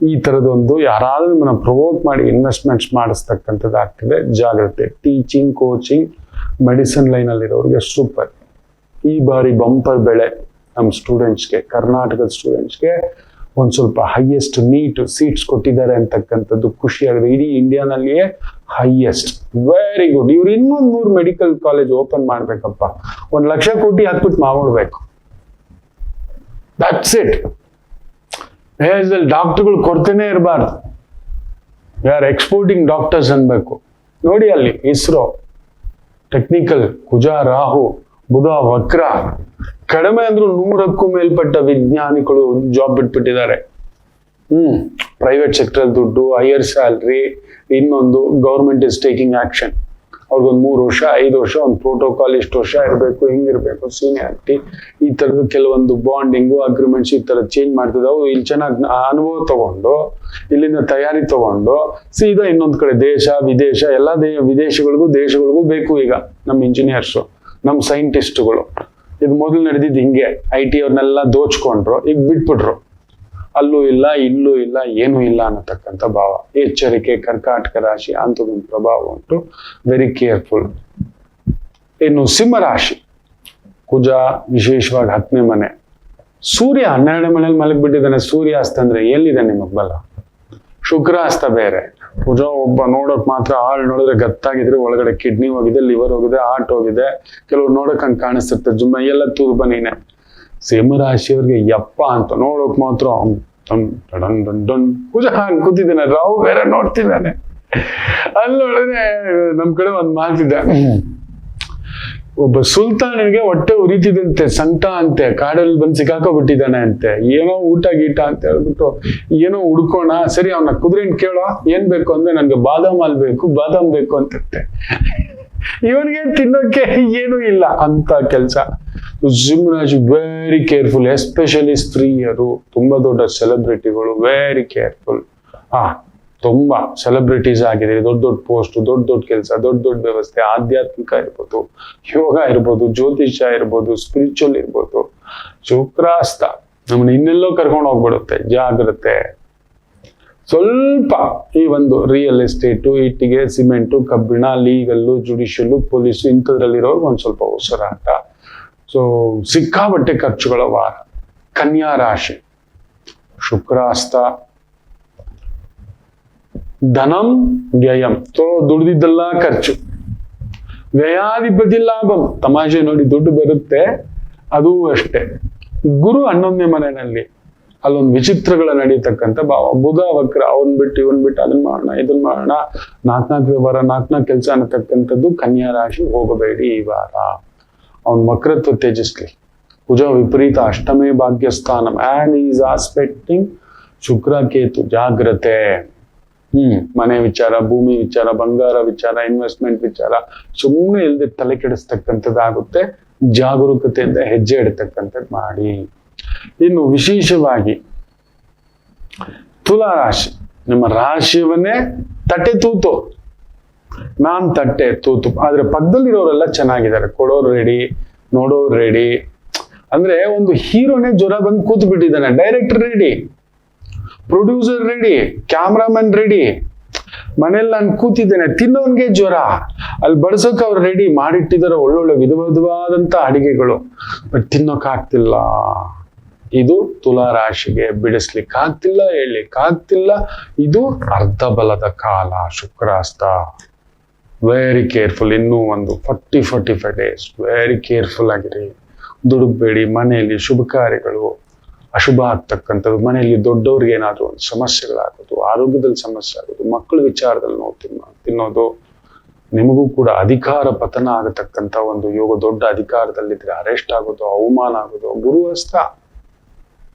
ಈ ತರದೊಂದು ಯಾರಾದ್ರೂ ನಮ್ಮನ್ನ ಪ್ರವೋಕ್ ಮಾಡಿ ಇನ್ವೆಸ್ಟ್ಮೆಂಟ್ಸ್ ಮಾಡಿಸ್ತಕ್ಕಂಥದ್ದು ಆಗ್ತಿದೆ. ಜಾಗ್ರತೆ. ಟೀಚಿಂಗ್, ಕೋಚಿಂಗ್, ಮೆಡಿಸಿನ್ ಲೈನ್ ಅಲ್ಲಿರೋರಿಗೆ ಸೂಪರ್. ಈ ಬಾರಿ ಬಂಪರ್ ಬೆಳೆ ನಮ್ಮ ಸ್ಟೂಡೆಂಟ್ಸ್ಗೆ, ಕರ್ನಾಟಕದ ಸ್ಟೂಡೆಂಟ್ಸ್ಗೆ ಒಂದ್ ಸ್ವಲ್ಪ ಹೈಯೆಸ್ಟ್ ನೀಟ್ ಸೀಟ್ಸ್ ಕೊಟ್ಟಿದ್ದಾರೆ ಅಂತಕ್ಕಂಥದ್ದು ಖುಷಿಯಾಗಿದೆ. ಇಡೀ ಇಂಡಿಯಾನಲ್ಲಿಯೇ ಹೈಯೆಸ್ಟ್. Very good. ಇವ್ರು ಇನ್ನೊಂದು 100 ಮೆಡಿಕಲ್ ಕಾಲೇಜ್ ಓಪನ್ ಮಾಡ್ಬೇಕಪ್ಪ. 1 ಲಕ್ಷ ಕೋಟಿ ಹಾಕ್ಬಿಟ್ಟು ಮಾಡ್ಬಿಡ್ಬೇಕು. That's it. ದೇಶದಲ್ಲಿ ಡಾಕ್ಟರ್ಗಳು ಕೊರತೆನೇ ಇರಬಾರ್ದು. ವಿ ಆರ್ ಎಕ್ಸ್ಪೋರ್ಟಿಂಗ್ ಡಾಕ್ಟರ್ಸ್ ಅನ್ಬೇಕು. ನೋಡಿ ಅಲ್ಲಿ ಇಸ್ರೋ, ಟೆಕ್ನಿಕಲ್, ಕುಜ ರಾಹು, ಬುಧ ವಕ್ರ. ಕಡಿಮೆ ಅಂದ್ರೂ 100ಕ್ಕೂ ಮೇಲ್ಪಟ್ಟ ವಿಜ್ಞಾನಿಗಳು ಜಾಬ್ ಬಿಟ್ಬಿಟ್ಟಿದ್ದಾರೆ. ಪ್ರೈವೇಟ್ ಸೆಕ್ಟರ್ ದುಡ್ಡು, ಹೈಯರ್ ಸ್ಯಾಲ್ರಿ. ಇನ್ನೊಂದು, ಗೌರ್ಮೆಂಟ್ ಇಸ್ ಟೇಕಿಂಗ್ ಆಕ್ಷನ್. ಅವ್ರಿಗೊಂದು 3 ವರ್ಷ 5 ವರ್ಷ ಒಂದು ಪ್ರೋಟೋಕಾಲ್, ಇಷ್ಟು ವರ್ಷ ಇರಬೇಕು, ಹಿಂಗಿರ್ಬೇಕು, ಸೀನಿಯಾರಿಟಿ, ಈ ತರದ ಕೆಲವೊಂದು ಬಾಂಡಿಂಗು, ಅಗ್ರಿಮೆಂಟ್ಸ್ ಈ ತರ ಚೇಂಜ್ ಮಾಡ್ತಿದ್ದಾವೆ. ಇಲ್ಲಿ ಚೆನ್ನಾಗಿ ಅನುಭವ ತಗೊಂಡು, ಇಲ್ಲಿಂದ ತಯಾರಿ ತಗೊಂಡು ಸೀದಾ ಇನ್ನೊಂದ್ ಕಡೆ ದೇಶ ವಿದೇಶ, ಎಲ್ಲ ವಿದೇಶಗಳಿಗೂ ದೇಶಗಳಿಗೂ ಬೇಕು ಈಗ ನಮ್ಮ ಇಂಜಿನಿಯರ್ಸು, ನಮ್ಮ ಸೈಂಟಿಸ್ಟ್ಗಳು. ಇದು ಮೊದಲು ನಡೆದಿದ್ದು ಹಿಂಗೆ. IT ಅವ್ರನ್ನೆಲ್ಲ ದೋಚ್ಕೊಂಡ್ರು, ಈಗ ಬಿಟ್ಬಿಟ್ರು. ಅಲ್ಲೂ ಇಲ್ಲ, ಇಲ್ಲೂ ಇಲ್ಲ, ಏನೂ ಇಲ್ಲ ಅನ್ನತಕ್ಕಂಥ ಭಾವ. ಎಚ್ಚರಿಕೆ. ಕರ್ಕಾಟಕ ರಾಶಿ ಅಂಥದೊಂದು ಪ್ರಭಾವ ಉಂಟು. Very careful. ಇನ್ನು ಸಿಂಹರಾಶಿ, ಕುಜ ವಿಶೇಷವಾಗಿ 10ನೇ ಮನೆ. ಸೂರ್ಯ 12ನೇ ಮನೇಲಿ ಮಲಗಿಬಿಟ್ಟಿದ್ದಾನೆ. ಸೂರ್ಯಾಸ್ತ ಅಂದ್ರೆ ಎಲ್ಲಿದೆ ನಿಮಗ್ ಬಲ? ಶುಕ್ರಾಸ್ತ ಬೇರೆ. ಕುಜ ಒಬ್ಬ ನೋಡೋಕ್ ಮಾತ್ರ, ಆಳ್ ನೋಡಿದ್ರೆ ಗತ್ತಾಗಿದ್ರೆ ಒಳಗಡೆ ಕಿಡ್ನಿ ಹೋಗಿದೆ, ಲಿವರ್ ಹೋಗಿದೆ, ಹಾರ್ಟ್ ಹೋಗಿದೆ. ಕೆಲವ್ರು ನೋಡಕ್ ಹಂಗೆ ಕಾಣಿಸ್ತಿರ್ತಾರೆ, ಜುಮ್ಮ ಎಲ್ಲ ತೂರ್ಬ ನೀನೆ. ಸಿಂಹರಾಶಿಯವ್ರಿಗೆ ಯಪ್ಪ ಅಂತ ನೋಡೋಕ್ ಮಾತ್ರ ಕುಜ ಕೂತಿದ್ದಾನೆ. ರಾಹು ಬೇರೆ ನೋಡ್ತಿದ್ದಾನೆ. ಅಲ್ಲಿ ನೋಡಿದ್ರೆ ನಮ್ ಕಡೆ ಒಂದ್ ಮಾತಿದೆ, ಒಬ್ಬ ಸುಲ್ತಾನಿಗೆ ಹೊಟ್ಟೆ ಉರಿತಿದಂತೆ, ಸಂಕಟ ಅಂತೆ, ಕಾಡಲ್ಲಿ ಬಂದು ಸಿಕ್ಕಾಕೊಬಿಟ್ಟಿದ್ದಾನೆ ಅಂತೆ. ಏನೋ ಊಟ ಗೀಟ ಅಂತ ಹೇಳ್ಬಿಟ್ಟು ಏನೋ ಹುಡ್ಕೋಣ, ಸರಿ ಅವನ ಕುದುರೆನ್ ಕೇಳೋ ಏನ್ ಬೇಕು ಅಂದ್ರೆ ನನ್ಗೆ ಬಾದಾಮ್ ಹಾಲ್ ಬೇಕು, ಬಾದಾಮ್ ಬೇಕು ಅಂತಂತೆ. ಇವನ್ಗೆ ತಿನ್ನೋಕೆ ಏನೂ ಇಲ್ಲ ಅಂತ ಕೆಲ್ಸ. ಸಿಂಹರಾಜ್ ವೆರಿ ಕೇರ್ಫುಲ್, ಎಸ್ಪೆಷಲಿ ಸ್ತ್ರೀಯರು, ತುಂಬಾ ದೊಡ್ಡ ಸೆಲೆಬ್ರಿಟಿಗಳು, ವೆರಿ ಕೇರ್ಫುಲ್. ತುಂಬಾ ಸೆಲೆಬ್ರಿಟೀಸ್ ಆಗಿದೆ, ದೊಡ್ಡ ದೊಡ್ಡ ಪೋಸ್ಟ್, ದೊಡ್ಡ ದೊಡ್ಡ ಕೆಲಸ, ದೊಡ್ಡ ದೊಡ್ಡ ವ್ಯವಸ್ಥೆ, ಆಧ್ಯಾತ್ಮಿಕ ಇರ್ಬೋದು, ಯೋಗ ಇರ್ಬೋದು, ಜ್ಯೋತಿಷ್ಯ ಇರ್ಬೋದು, ಸ್ಪಿರಿಚುವಲ್ ಇರ್ಬೋದು. ಶುಕ್ರಾಸ್ತ ನಮ್ಮನ್ನ ಇನ್ನೆಲ್ಲೋ ಕರ್ಕೊಂಡು ಹೋಗ್ಬಿಡುತ್ತೆ, ಜಾಗ್ರತೆ. ಸ್ವಲ್ಪ ಈ ಒಂದು ರಿಯಲ್ ಎಸ್ಟೇಟು, ಇಟ್ಟಿಗೆ, ಸಿಮೆಂಟು, ಕಬ್ಬಿಣ, ಲೀಗಲ್ಲು, ಜುಡಿಷಿಯಲ್ಲು, ಪೊಲೀಸು ಇಂಥದ್ರಲ್ಲಿರೋರ್ಗೆ ಒಂದ್ ಸ್ವಲ್ಪ ಉಸಿರಾಟ. ಸೊ ಸಿಕ್ಕಾಬಟ್ಟೆ ಖರ್ಚುಗಳ ವಾರ. ಕನ್ಯಾ ರಾಶಿ ಶುಕ್ರಾಸ್ತ ಧನಂ ವ್ಯಯಂ, ದುಡ್ದಿದ್ದೆಲ್ಲ ಖರ್ಚು. ವ್ಯಯಾಧಿಪತಿ ಲಾಭಂ, ತಮಾಷೆ ನೋಡಿ, ದುಡ್ಡು ಬರುತ್ತೆ, ಅದು ಅಷ್ಟೇ. ಗುರು 11ನೇ ಮನೆಯಲ್ಲಿ, ಅಲ್ಲೊಂದು ವಿಚಿತ್ರಗಳ ನಡೀತಕ್ಕಂಥ ಭಾವ. ಬುಧ ವಕ್ರ, ಅವನ್ ಬಿಟ್ಟು ಇವನ್ ಬಿಟ್ಟು ಅದನ್ನ ಮಾಡೋಣ ಇದನ್ನ ಮಾಡೋಣ, ನಾಲ್ಕು ವ್ಯವಹಾರ, ನಾಲ್ಕು ಕೆಲಸ ಅನ್ನತಕ್ಕಂಥದ್ದು ಕನ್ಯಾ ರಾಶಿ ಹೋಗಬೇಡಿ ಈ ವಾರ. ಅವನ್ ವಕ್ರತ್ವ ತ್ಯಜಿಸ್ಲಿ. ಕುಜ ವಿಪರೀತ ಅಷ್ಟಮೇ ಭಾಗ್ಯಸ್ಥಾನಂ ಆ್ಯಂಡ್ ಈಸ್ ಆಸ್ಪೆಕ್ಟಿಂಗ್ ಶುಕ್ರ ಕೇತು, ಜಾಗ್ರತೆ. ಮನೆ ವಿಚಾರ, ಭೂಮಿ ವಿಚಾರ, ಬಂಗಾರ ವಿಚಾರ, ಇನ್ವೆಸ್ಟ್ಮೆಂಟ್ ವಿಚಾರ ಸುಮ್ಮನೆ ಇಲ್ಲದೆ ತಲೆ ಕೆಡಿಸ್ತಕ್ಕಂಥದ್ದಾಗುತ್ತೆ. ಜಾಗರೂಕತೆಯಿಂದ ಹೆಜ್ಜೆ ಇಡತಕ್ಕಂಥದ್ದು ಮಾಡಿ. ಇನ್ನು ವಿಶೇಷವಾಗಿ ತುಲಾ ರಾಶಿ, ನಿಮ್ಮ ರಾಶಿಯವನ್ನೇ ತಟ್ಟೆ ತೂತು, ನಾನ್ ತಟ್ಟೆ ತೂತು. ಆದ್ರೆ ಪಕ್ಕದಲ್ಲಿರೋರೆಲ್ಲ ಚೆನ್ನಾಗಿದ್ದಾರೆ, ಕೊಡೋರು ರೆಡಿ, ನೋಡೋರು ರೆಡಿ. ಅಂದ್ರೆ ಒಂದು ಹೀರೋನೇ ಜ್ವರ ಬಂದು ಕೂತು ಬಿಟ್ಟಿದ್ದಾನೆ, director ready, producer ready, cameraman ready, ಮನೇಲಿ ನಾನು ಕೂತಿದ್ದೇನೆ, ತಿನ್ನೋನ್ಗೆ ಜ್ವರ, ಅಲ್ಲಿ ಬಡ್ಸೋಕೆ ಅವ್ರು ರೆಡಿ ಮಾಡಿಟ್ಟಿದ್ದಾರೆ ಒಳ್ಳೊಳ್ಳೆ ವಿಧವಾದಂತ ಅಡಿಗೆಗಳು, ಬಟ್ ತಿನ್ನೋಕ್ಕಾಗ್ತಿಲ್ಲ. ಇದು ತುಲಾ ರಾಶಿಗೆ ಬಿಡಿಸ್ಲಿಕ್ಕಾಗ್ತಿಲ್ಲ, ಹೇಳಲಿಕ್ಕಾಗ್ತಿಲ್ಲ. ಇದು ಅರ್ಧ ಬಲದ ಕಾಲ, ಶುಕ್ರಾಸ್ತ. Very careful. ಇನ್ನೂ ಒಂದು 40-45 ಡೇಸ್ ವೆರಿ ಕೇರ್ಫುಲ್ ಆಗಿರಿ. ದುಡುಕ್ಬೇಡಿ. ಮನೆಯಲ್ಲಿ ಶುಭ ಕಾರ್ಯಗಳು ಅಶುಭ ಆಗ್ತಕ್ಕಂಥದ್ದು, ಮನೆಯಲ್ಲಿ ದೊಡ್ಡವ್ರಿಗೆ ಏನಾದ್ರು ಒಂದು ಸಮಸ್ಯೆಗಳಾಗೋದು, ಆರೋಗ್ಯದಲ್ಲಿ ಸಮಸ್ಯೆ ಆಗೋದು, ಮಕ್ಕಳ ವಿಚಾರದಲ್ಲಿ ನೋವು ತಿನ್ನೋದು, ನಿಮಗೂ ಕೂಡ ಅಧಿಕಾರ ಪತನ ಆಗತಕ್ಕಂಥ ಒಂದು ಯೋಗ. ದೊಡ್ಡ ಅಧಿಕಾರದಲ್ಲಿದ್ರೆ ಅರೆಸ್ಟ್ ಆಗೋದು, ಅವಮಾನ ಆಗೋದು, ಗುರುಹಸ್ತ,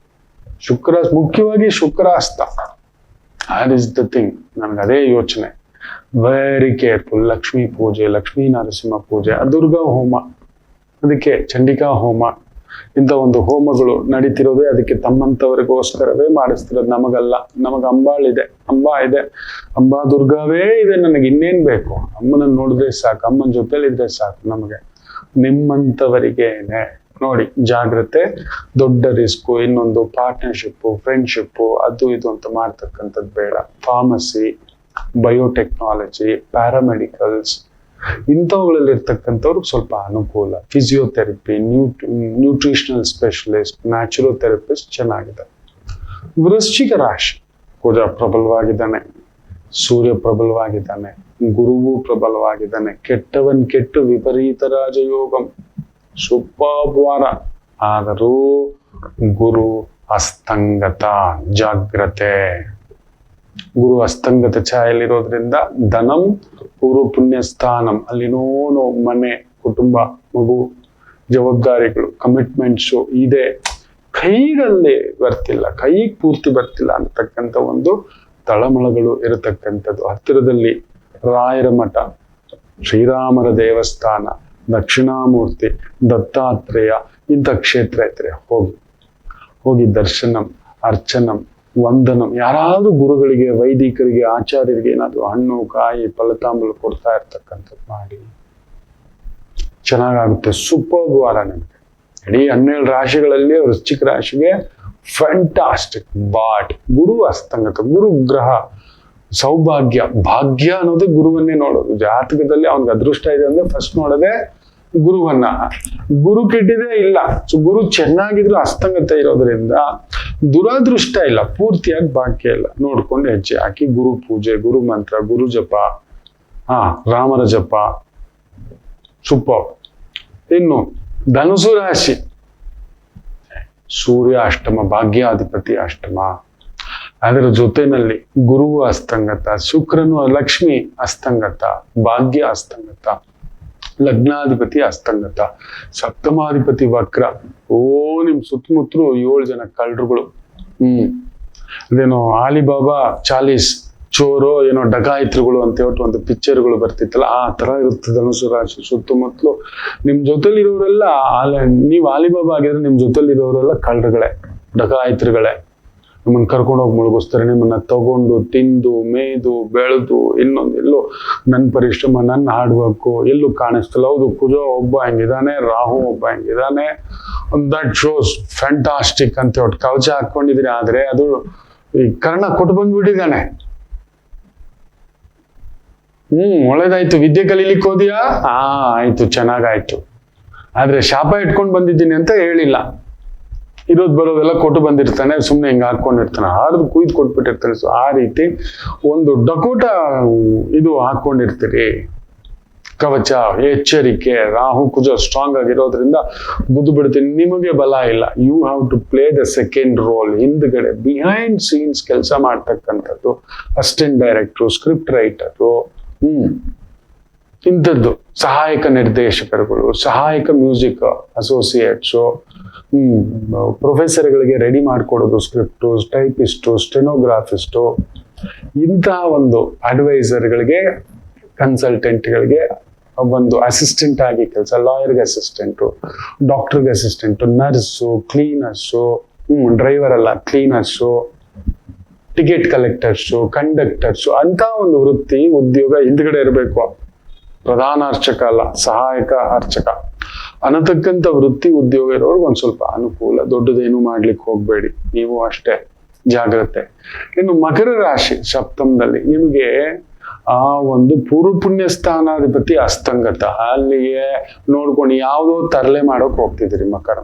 ಮುಖ್ಯವಾಗಿ ಶುಕ್ರಾಸ್ತ. That is the thing. ನನ್ಗೆ ಅದೇ ಯೋಚನೆ. Very careful. ಲಕ್ಷ್ಮೀ ಪೂಜೆ, ಲಕ್ಷ್ಮೀ ನರಸಿಂಹ ಪೂಜೆ, ದುರ್ಗಾ ಹೋಮ, ಅದಕ್ಕೆ ಚಂಡಿಕಾ ಹೋಮ, ಇಂಥ ಒಂದು ಹೋಮಗಳು ನಡೀತಿರೋದೇ ಅದಕ್ಕೆ ತಮ್ಮಂತವರಿಗೋಸ್ಕರವೇ ಮಾಡಿಸ್ತಿರೋದು, ನಮಗಲ್ಲ. ನಮಗ ಅಂಬಾ ಇದೆ, ಅಂಬಾ ದುರ್ಗಾವೇ ಇದೆ. ನನಗೆ ಇನ್ನೇನ್ ಬೇಕು? ಅಮ್ಮನನ್ನು ನೋಡಿದ್ರೆ ಸಾಕು, ಅಮ್ಮನ ಜೊತೆಲಿದ್ರೆ ಸಾಕು ನಮಗೆ. ನಿಮ್ಮಂಥವರಿಗೇನೆ ನೋಡಿ, ಜಾಗ್ರತೆ. ದೊಡ್ಡ ರಿಸ್ಕು, ಇನ್ನೊಂದು ಪಾರ್ಟ್ನರ್ಶಿಪ್ಪು, ಫ್ರೆಂಡ್ಶಿಪ್ಪು, ಅದು ಇದು ಅಂತ ಮಾಡ್ತಕ್ಕಂಥದ್ದು ಬೇಡ. ಫಾರ್ಮಸಿ, ಬಯೋಟೆಕ್ನಾಲಜಿ, ಪ್ಯಾರಾಮೆಡಿಕಲ್ಸ್ ಇಂಥವುಗಳಲ್ಲಿ ಇರ್ತಕ್ಕಂಥವ್ರಿಗೆ ಸ್ವಲ್ಪ ಅನುಕೂಲ. ಫಿಸಿಯೋಥೆರಪಿ, ನ್ಯೂಟ್ರಿಷನಲ್ ಸ್ಪೆಷಲಿಸ್ಟ್, ನ್ಯಾಚುರೋಥೆರಪಿಸ್ಟ್ ಚೆನ್ನಾಗಿದೆ. ವೃಶ್ಚಿಕ ರಾಶಿ, ಕುಜ ಪ್ರಬಲವಾಗಿದ್ದಾನೆ, ಸೂರ್ಯ ಪ್ರಬಲವಾಗಿದ್ದಾನೆ, ಗುರುವು ಪ್ರಬಲವಾಗಿದ್ದಾನೆ. ಕೆಟ್ಟವನ್ ಕೆಟ್ಟು ವಿಪರೀತ ರಾಜಯೋಗಂ, ಸುಪ್ಪಾವಾರ. ಆದರೂ ಗುರು ಅಸ್ತಂಗತ, ಜಾಗ್ರತೆ. ಗುರು ಅಸ್ತಂಗತ ಛಾಯೆಯಲ್ಲಿರೋದ್ರಿಂದ ಧನಂ ಪೂರ್ವ ಪುಣ್ಯ ಸ್ಥಾನಂ, ಅಲ್ಲಿನೋ ಮನೆ, ಕುಟುಂಬ, ಮಗು, ಜವಾಬ್ದಾರಿಗಳು, ಕಮಿಟ್ಮೆಂಟ್ಸು ಇದೆ, ಕೈಗಳಲ್ಲಿ ಬರ್ತಿಲ್ಲ, ಕೈಗೆ ಪೂರ್ತಿ ಬರ್ತಿಲ್ಲ ಅಂತಕ್ಕಂಥ ಒಂದು ತಳಮಳಗಳು ಇರತಕ್ಕಂಥದ್ದು. ಹತ್ತಿರದಲ್ಲಿ ರಾಯರ ಮಠ, ಶ್ರೀರಾಮರ ದೇವಸ್ಥಾನ, ದಕ್ಷಿಣಾಮೂರ್ತಿ, ದತ್ತಾತ್ರೇಯ ಇಂಥ ಕ್ಷೇತ್ರ ಇದ್ರೆ ಹೋಗಿ ದರ್ಶನಂ, ಅರ್ಚನಂ, ವಂದನಂ. ಯಾರಾದ್ರೂ ಗುರುಗಳಿಗೆ, ವೈದಿಕರಿಗೆ, ಆಚಾರ್ಯರಿಗೆ ಏನಾದ್ರು ಹಣ್ಣು, ಕಾಯಿ, ಫಲತಾಂಬೂಲ ಕೊಡ್ತಾ ಇರ್ತಕ್ಕಂಥದ್ದು ಮಾಡಿ. ಚೆನ್ನಾಗಾಗುತ್ತೆ. ಸೂಪರ್ ವಾರ ನಿಮಗೆ. ಇಡೀ 12 ರಾಶಿಗಳಲ್ಲಿ ವೃಶ್ಚಿಕ ರಾಶಿಗೆ ಫ್ಯಾಂಟಾಸ್ಟಿಕ್. ಬಾಟ್ ಗುರು ಅಸ್ತಂಗತ, ಗುರು ಗ್ರಹ ಸೌಭಾಗ್ಯ, ಭಾಗ್ಯ ಅನ್ನೋದೇ ಗುರುವನ್ನೇ ನೋಡೋದು. ಜಾತಕದಲ್ಲಿ ಅವನಿಗೆ ಅದೃಷ್ಟ ಇದೆ ಅಂದ್ರೆ ಫಸ್ಟ್ ನೋಡೋದೇ ಗುರುವನ್ನ. ಗುರು ಕೆಟ್ಟಿದೆ ಇಲ್ಲ, ಗುರು ಚೆನ್ನಾಗಿದ್ರು ಅಸ್ತಂಗತ ಇರೋದ್ರಿಂದ ದುರಾದೃಷ್ಟ ಇಲ್ಲ, ಪೂರ್ತಿಯಾಗಿ ಭಾಗ್ಯ ಇಲ್ಲ. ನೋಡ್ಕೊಂಡು ಹೆಜ್ಜೆ ಹಾಕಿ ಗುರು ಪೂಜೆ, ಗುರು ಮಂತ್ರ, ಗುರು ಜಪ, ರಾಮರ ಜಪ, ಸೂಪರ್. ಇನ್ನು ಧನುಸು ರಾಶಿ, ಸೂರ್ಯ ಅಷ್ಟಮ, ಭಾಗ್ಯಾಧಿಪತಿ ಅಷ್ಟಮ. ಅದರ ಜೊತೆನಲ್ಲಿ ಗುರುವು ಅಸ್ತಂಗತ, ಶುಕ್ರನು ಲಕ್ಷ್ಮಿ ಅಸ್ತಂಗತ, ಭಾಗ್ಯ ಅಸ್ತಂಗತ, ಲಗ್ನಾಧಿಪತಿ ಅಸ್ತಂಗತ, ಸಪ್ತಮಾಧಿಪತಿ ವಕ್ರ. ನಿಮ್ ಸುತ್ತಮುತ್ತಲು 7 ಜನ ಕಳ್ಳರುಗಳು. ಅದೇನೋ ಆಲಿಬಾಬಾ ಚಾಲೀಸ್ ಚೋರೋ ಏನೋ ಡಕಾಯಿತ್ರುಗಳು ಅಂತ ಹೇಳ್ಬಿಟ್ಟು ಒಂದು ಪಿಕ್ಚರ್ಗಳು ಬರ್ತಿತ್ತಲ್ಲ, ಆ ತರ ಇರುತ್ತೆ ಧನುಸು ರಾಶಿ ಸುತ್ತಮುತ್ತಲು. ನಿಮ್ ಜೊತೆಲಿರೋರೆಲ್ಲ ನೀವ್ ಆಲಿಬಾಬಾ ಆಗಿದ್ರೆ ನಿಮ್ ಜೊತೆಲಿರೋರೆಲ್ಲ ಕಳ್ಳರುಗಳೇ, ಡಕಾಯಿತ್ರುಗಳೇ. ನಿಮ್ಮನ್ನ ಕರ್ಕೊಂಡೋಗಿ ಮುಳುಗಿಸ್ತಾರೆ. ನಿಮ್ಮನ್ನ ತಗೊಂಡು ತಿಂದು ಮೇದು ಬೆಳೆದು ಎಲ್ಲೋ ನನ್ನ ಪರಿಶ್ರಮ, ನನ್ನ ಹಾರ್ಡ್ ವರ್ಕು ಎಲ್ಲೂ ಕಾಣಿಸ್ತಲ್ಲ. ಹೌದು, ಕುಜ ಒಬ್ಬ ಹೆಂಗಿದಾನೆ, ರಾಹು ಒಬ್ಬ ಹೆಂಗಿದಾನೆ, ದಟ್ ಶೋಸ್ ಫ್ಯಾಂಟಾಸ್ಟಿಕ್ ಅಂತ ಹೇಳ್ಬಿಟ್ಟು ಕವಚ ಹಾಕೊಂಡಿದ್ರಿ. ಆದ್ರೆ ಅದು ಈ ಕರ್ಣ ಕೊಟ್ಟು ಬಂದ್ಬಿಟ್ಟಿದ್ದಾನೆ. ಒಳ್ಳೇದಾಯ್ತು, ವಿದ್ಯೆ ಕಲೀಲಿಕ್ಕೆ ಹೋದ್ಯಾ? ಆಯ್ತು, ಚೆನ್ನಾಗಾಯ್ತು. ಆದ್ರೆ ಶಾಪ ಇಟ್ಕೊಂಡು ಬಂದಿದ್ದೀನಿ ಅಂತ ಹೇಳಿಲ್ಲ. ಇರೋದು ಬರೋದೆಲ್ಲ ಕೊಟ್ಟು ಬಂದಿರ್ತಾನೆ, ಸುಮ್ಮನೆ ಹಿಂಗೆ ಹಾಕೊಂಡಿರ್ತಾನೆ, ಹಾರ್ದು ಕುಯ್ದು ಕೊಟ್ಬಿಟ್ಟಿರ್ತಾನೆ. ಸೊ ಆ ರೀತಿ ಒಂದು ಡಕೋಟ ಇದು ಹಾಕೊಂಡಿರ್ತೀರಿ, ಕವಚ, ಎಚ್ಚರಿಕೆ. ರಾಹು ಕುಜ ಸ್ಟ್ರಾಂಗ್ ಆಗಿರೋದ್ರಿಂದ ಬುದ್ದು ಬಿಡ್ತೀನಿ, ನಿಮಗೆ ಬಲ ಇಲ್ಲ. You have to play the second role. ಹಿಂದ್ಗಡೆ ಬಿಹೈಂಡ್ ಸೀನ್ಸ್ ಕೆಲಸ ಮಾಡ್ತಕ್ಕಂಥದ್ದು, ಅಸಿಸ್ಟೆಂಟ್ ಡೈರೆಕ್ಟ್ರು, ಸ್ಕ್ರಿಪ್ಟ್ ರೈಟರು, ಇಂಥದ್ದು ಸಹಾಯಕ ನಿರ್ದೇಶಕರುಗಳು, ಸಹಾಯಕ ಮ್ಯೂಸಿಕ್ ಅಸೋಸಿಯೇಟ್ಸು, ಪ್ರೊಫೆಸರ್ಗಳಿಗೆ ರೆಡಿ ಮಾಡ್ಕೊಡೋದು, ಸ್ಕ್ರಿಪ್ಟು, ಟೈಪಿಸ್ಟು, ಸ್ಟೆನೋಗ್ರಾಫಿಸ್ಟು, ಇಂತಹ ಒಂದು ಅಡ್ವೈಸರ್ಗಳಿಗೆ, ಕನ್ಸಲ್ಟೆಂಟ್ಗಳಿಗೆ ಒಂದು ಅಸಿಸ್ಟೆಂಟ್ ಆಗಿ ಕೆಲಸ. ಲಾಯರ್ಗೆ ಅಸಿಸ್ಟೆಂಟು, ಡಾಕ್ಟರ್ಗೆ ಅಸಿಸ್ಟೆಂಟು, ನರ್ಸು, ಕ್ಲೀನರ್ಸು, ಡ್ರೈವರ್ ಅಲ್ಲ ಕ್ಲೀನರ್ಸು, ಟಿಕೆಟ್ ಕಲೆಕ್ಟರ್ಸು, ಕಂಡಕ್ಟರ್ಸು, ಅಂತ ಒಂದು ವೃತ್ತಿ ಉದ್ಯೋಗ ಹಿಂದ್ಗಡೆ ಇರಬೇಕು. ಪ್ರಧಾನ ಅರ್ಚಕ ಅಲ್ಲ, ಸಹಾಯಕ ಅರ್ಚಕ ಅನ್ನತಕ್ಕಂಥ ವೃತ್ತಿ ಉದ್ಯೋಗ ಇರೋರ್ಗೆ ಒಂದ್ ಸ್ವಲ್ಪ ಅನುಕೂಲ. ದೊಡ್ಡದೇನು ಮಾಡ್ಲಿಕ್ಕೆ ಹೋಗ್ಬೇಡಿ, ನೀವು ಅಷ್ಟೇ ಜಾಗ್ರತೆ. ಇನ್ನು ಮಕರ ರಾಶಿ ಸಪ್ತಮದಲ್ಲಿ ನಿಮಗೆ ಆ ಒಂದು ಪೂರ್ವ ಪುಣ್ಯ ಸ್ಥಾನಾಧಿಪತಿ ಅಸ್ತಂಗತ. ಅಲ್ಲಿಗೆ ನೋಡ್ಕೊಂಡು ಯಾವುದೋ ತರಲೆ ಮಾಡೋಕ್ ಹೋಗ್ತಿದ್ರಿ ಮಕರ.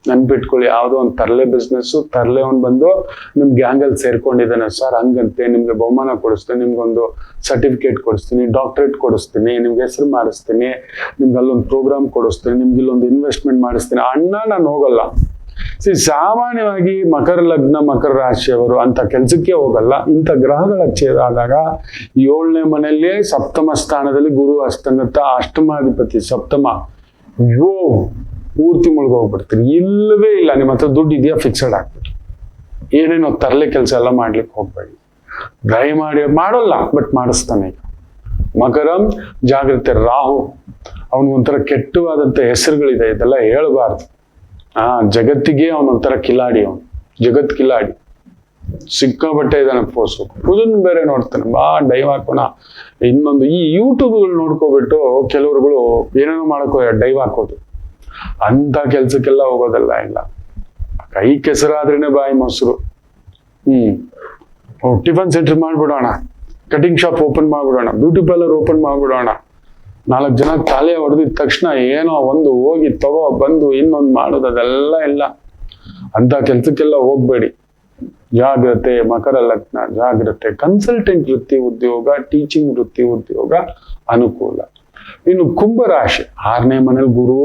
ನೆನ್ಪಿಟ್ಕೊಳ್ಳಿ, ಯಾವುದೋ ಒಂದು ತರಲೆ ಬಿಸ್ನೆಸ್, ತರಲೆ ಅವ್ನು ಬಂದು ನಿಮ್ ಗ್ಯಾಂಗಲ್ಲಿ ಸೇರ್ಕೊಂಡಿದ್ದಾನೆ ಸರ್, ಹಂಗಂತೆ ನಿಮ್ಗೆ ಬಹುಮಾನ ಕೊಡಿಸ್ತೀನಿ, ನಿಮ್ಗೊಂದು ಸರ್ಟಿಫಿಕೇಟ್ ಕೊಡಿಸ್ತೀನಿ, ಡಾಕ್ಟರೇಟ್ ಕೊಡಿಸ್ತೀನಿ, ನಿಮ್ಗೆ ಹೆಸರು ಮಾಡಿಸ್ತೀನಿ, ನಿಮ್ಗೆ ಅಲ್ಲೊಂದು ಪ್ರೋಗ್ರಾಮ್ ಕೊಡಿಸ್ತೀನಿ, ನಿಮ್ಗೆ ಇಲ್ಲೊಂದು ಇನ್ವೆಸ್ಟ್ಮೆಂಟ್ ಮಾಡಿಸ್ತೀನಿ. ನಾನು ಹೋಗಲ್ಲ. ಸಾಮಾನ್ಯವಾಗಿ ಮಕರ ಲಗ್ನ, ಮಕರ ರಾಶಿಯವರು ಅಂತ ಕೆಲ್ಸಕ್ಕೆ ಹೋಗಲ್ಲ. ಇಂಥ ಗ್ರಹಗಳ ಛೇದಾದಾಗ 7ನೇ ಮನೆಯಲ್ಲೇ ಸಪ್ತಮ ಸ್ಥಾನದಲ್ಲಿ ಗುರು ಅಸ್ತಂಗತ, ಅಷ್ಟಮಾಧಿಪತಿ ಸಪ್ತಮ, ಪೂರ್ತಿ ಮುಳುಗೋಗ್ಬಿಡ್ತೀರಿ. ಇಲ್ಲವೇ ಇಲ್ಲ, ನಿಮ್ಮ ಹತ್ರ ದುಡ್ಡು ಇದೆಯಾ ಫಿಕ್ಸೆಡ್ ಆಗ್ಬಿಟ್ಟು ಏನೇನೋ ತರಲೆ ಕೆಲಸ ಎಲ್ಲ ಮಾಡ್ಲಿಕ್ಕೆ ಹೋಗ್ಬೇಡಿ. ದಯಮಾಡಿ ಮಾಡೋಲ್ಲ, ಬಟ್ ಮಾಡಿಸ್ತಾನೆ. ಈಗ ಮಕರಂ ಜಾಗ್ರತೆ. ರಾಹು ಅವನಿಗೊಂಥರ ಕೆಟ್ಟವಾದಂತ ಹೆಸರುಗಳಿದೆ, ಇದೆಲ್ಲ ಹೇಳಬಾರ್ದು. ಜಗತ್ತಿಗೆ ಅವನೊಂಥರ ಕಿಲಾಡಿ, ಅವನು ಜಗತ್ ಕಿಲಾಡಿ, ಸಿಕ್ಕಾಬಟ್ಟೆ ಇದ್ದಾನೆ ಫೋರ್ಸು. ಪೂಜನ್ ಬೇರೆ ನೋಡ್ತಾನೆ, ಡೈವ್ ಹಾಕೋಣ. ಇನ್ನೊಂದು ಈ ಯೂಟ್ಯೂಬ್ಗಳು ನೋಡ್ಕೊಬಿಟ್ಟು ಕೆಲವರುಗಳು ಏನೇನೋ ಮಾಡಕ್ಕೋ ಡೈವ್ ಹಾಕೋದು, ಅಂತ ಕೆಲ್ಸಕ್ಕೆಲ್ಲ ಹೋಗೋದಲ್ಲ. ಇಲ್ಲ, ಕೈ ಕೆಸರಾದ್ರೇನೆ ಬಾಯಿ ಮೊಸರು. ಟಿಫನ್ ಸೆಂಟರ್ ಮಾಡ್ಬಿಡೋಣ, ಕಟಿಂಗ್ ಶಾಪ್ ಓಪನ್ ಮಾಡ್ಬಿಡೋಣ, ಬ್ಯೂಟಿ ಪಾರ್ಲರ್ ಓಪನ್ ಮಾಡ್ಬಿಡೋಣ, 4 ಜನ ತಾಲೆ ಹೊಡೆದಿದ ತಕ್ಷಣ ಏನೋ ಒಂದು ಹೋಗಿ ತಗೋ ಬಂದು ಇನ್ನೊಂದು ಮಾಡೋದು, ಅದೆಲ್ಲ ಇಲ್ಲ. ಅಂತ ಕೆಲ್ಸಕ್ಕೆಲ್ಲ ಹೋಗ್ಬೇಡಿ, ಜಾಗ್ರತೆ. ಮಕರ ಲಗ್ನ ಜಾಗ್ರತೆ. ಕನ್ಸಲ್ಟೆಂಟ್ ವೃತ್ತಿ ಉದ್ಯೋಗ, ಟೀಚಿಂಗ್ ವೃತ್ತಿ ಉದ್ಯೋಗ ಅನುಕೂಲ. ಇನ್ನು ಕುಂಭರಾಶಿ 6ನೇ ಮನೇಲಿ ಗುರು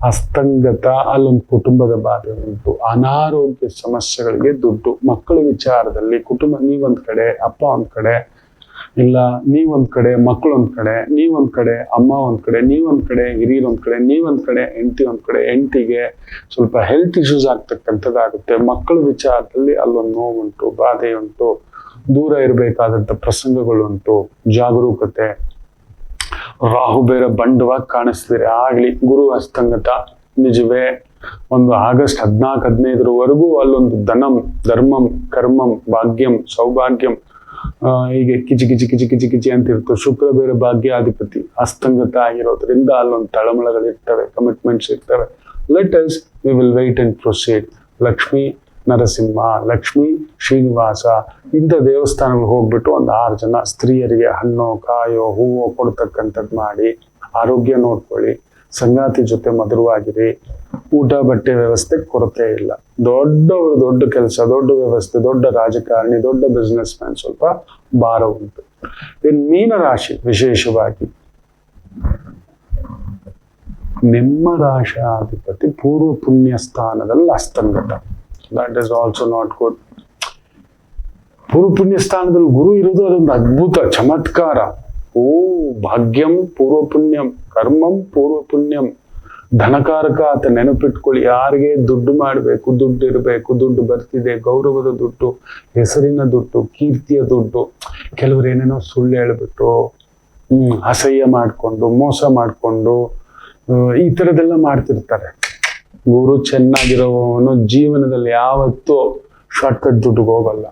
ಅಸ್ತಂಗತ, ಅಲ್ಲೊಂದು ಕುಟುಂಬದ ಬಾಧೆ ಉಂಟು, ಅನಾರೋಗ್ಯ ಸಮಸ್ಯೆಗಳಿಗೆ ದುಡ್ಡು, ಮಕ್ಕಳ ವಿಚಾರದಲ್ಲಿ ಕುಟುಂಬ, ನೀವೊಂದ್ ಕಡೆ, ಅಪ್ಪ ಒಂದ್ ಕಡೆ, ಇಲ್ಲ ನೀವೊಂದ್ ಕಡೆ, ಮಕ್ಕಳೊಂದ್ ಕಡೆ, ನೀವೊಂದ್ ಕಡೆ, ಅಮ್ಮ ಒಂದ್ ಕಡೆ, ನೀವೊಂದ್ ಕಡೆ, ಹಿರಿಯರೊಂದ್ ಕಡೆ, ನೀವೊಂದ್ ಕಡೆ, ಹೆಂಡತಿ ಒಂದ್ ಕಡೆ. ಹೆಂಡತಿಗೆ ಸ್ವಲ್ಪ ಹೆಲ್ತ್ ಇಶ್ಯೂಸ್ ಆಗ್ತಕ್ಕಂಥದ್ದಾಗುತ್ತೆ. ಮಕ್ಕಳ ವಿಚಾರದಲ್ಲಿ ಅಲ್ಲೊಂದು ನೋವುಂಟು, ಬಾಧೆ ಉಂಟು, ದೂರ ಇರಬೇಕಾದಂಥ ಪ್ರಸಂಗಗಳುಂಟು. ಜಾಗರೂಕತೆ. ರಾಹು ಬೇರೆ ಬಂಡವಾಗಿ ಕಾಣಿಸ್ತಿದ್ರೆ ಆಗ್ಲಿ. ಗುರು ಅಸ್ತಂಗತ ನಿಜವೇ. ಒಂದು ಆಗಸ್ಟ್ 14-15 ಅಲ್ಲೊಂದು ಧರ್ಮಂ, ಕರ್ಮಂ, ಭಾಗ್ಯಂ, ಸೌಭಾಗ್ಯಂ ಹೀಗೆ ಕಿಚಿ ಕಿಚಿ ಕಿಚಿ ಕಿಚಿ ಕಿಚಿ ಅಂತ ಇರ್ತು. ಶುಕ್ರ ಬೇರೆ ಭಾಗ್ಯಾಧಿಪತಿ ಅಸ್ತಂಗತ ಆಗಿರೋದ್ರಿಂದ ಅಲ್ಲೊಂದು ತಳಮಳಗಳಿರ್ತವೆ, ಕಮಿಟ್ಮೆಂಟ್ಸ್ ಇರ್ತವೆ. Let us we will wait and proceed. Lakshmi Narasimha, Lakshmi Srinivasa, ಇಂಥ ದೇವಸ್ಥಾನಗಳು ಹೋಗ್ಬಿಟ್ಟು ಒಂದು 6 ಜನ ಸ್ತ್ರೀಯರಿಗೆ ಹಣ್ಣು, ಕಾಯೋ, ಹೂವು ಕೊಡ್ತಕ್ಕಂಥದ್ದು ಮಾಡಿ ಆರೋಗ್ಯ ನೋಡ್ಕೊಳ್ಳಿ. ಸಂಗಾತಿ ಜೊತೆ ಮಧುರವಾಗಿರಿ. ಊಟ ಬಟ್ಟೆ ವ್ಯವಸ್ಥೆ ಕೊರತೆ ಇಲ್ಲ. ದೊಡ್ಡವರು, ದೊಡ್ಡ ಕೆಲಸ, ದೊಡ್ಡ ವ್ಯವಸ್ಥೆ, ದೊಡ್ಡ ರಾಜಕಾರಣಿ, ದೊಡ್ಡ ಬಿಸ್ನೆಸ್ ಮ್ಯಾನ್ ಸ್ವಲ್ಪ ಭಾರ ಉಂಟು. ಇನ್ನು ಮೀನರಾಶಿ ವಿಶೇಷವಾಗಿ ನಿಮ್ಮ ರಾಶಾಧಿಪತಿ ಪೂರ್ವ ಪುಣ್ಯ ಸ್ಥಾನದಲ್ಲಿ ಅಸ್ತಂಗತ. That is also not good. ಪೂರ್ವ ಪುಣ್ಯ ಸ್ಥಾನದಲ್ಲಿ ಗುರು ಇರೋದು ಅದೊಂದು ಅದ್ಭುತ ಚಮತ್ಕಾರ. ಓ ಭಾಗ್ಯಂ ಪೂರ್ವ ಪುಣ್ಯಂ, ಕರ್ಮಂ ಪೂರ್ವ ಪುಣ್ಯಂ, ಧನಕಾರಕ ಆತ. ನೆನಪಿಟ್ಕೊಳ್ಳಿ, ಯಾರಿಗೆ ದುಡ್ಡು ಮಾಡಬೇಕು, ದುಡ್ಡು ಇರಬೇಕು, ದುಡ್ಡು ಬರ್ತಿದೆ, ಗೌರವದ ದುಡ್ಡು, ಹೆಸರಿನ ದುಡ್ಡು, ಕೀರ್ತಿಯ ದುಡ್ಡು. ಕೆಲವರು ಏನೇನೋ ಸುಳ್ಳು ಹೇಳ್ಬಿಟ್ಟು ಅಸಹ್ಯ ಮಾಡ್ಕೊಂಡು ಮೋಸ ಮಾಡ್ಕೊಂಡು ಈ ಥರದ್ದೆಲ್ಲ ಮಾಡ್ತಿರ್ತಾರೆ. ಗುರು ಚೆನ್ನಾಗಿರೋವನು ಜೀವನದಲ್ಲಿ ಯಾವತ್ತೂ ಶಾರ್ಟ್ಕಟ್ ದುಡ್ಡಿಗೆ ಹೋಗಲ್ಲ,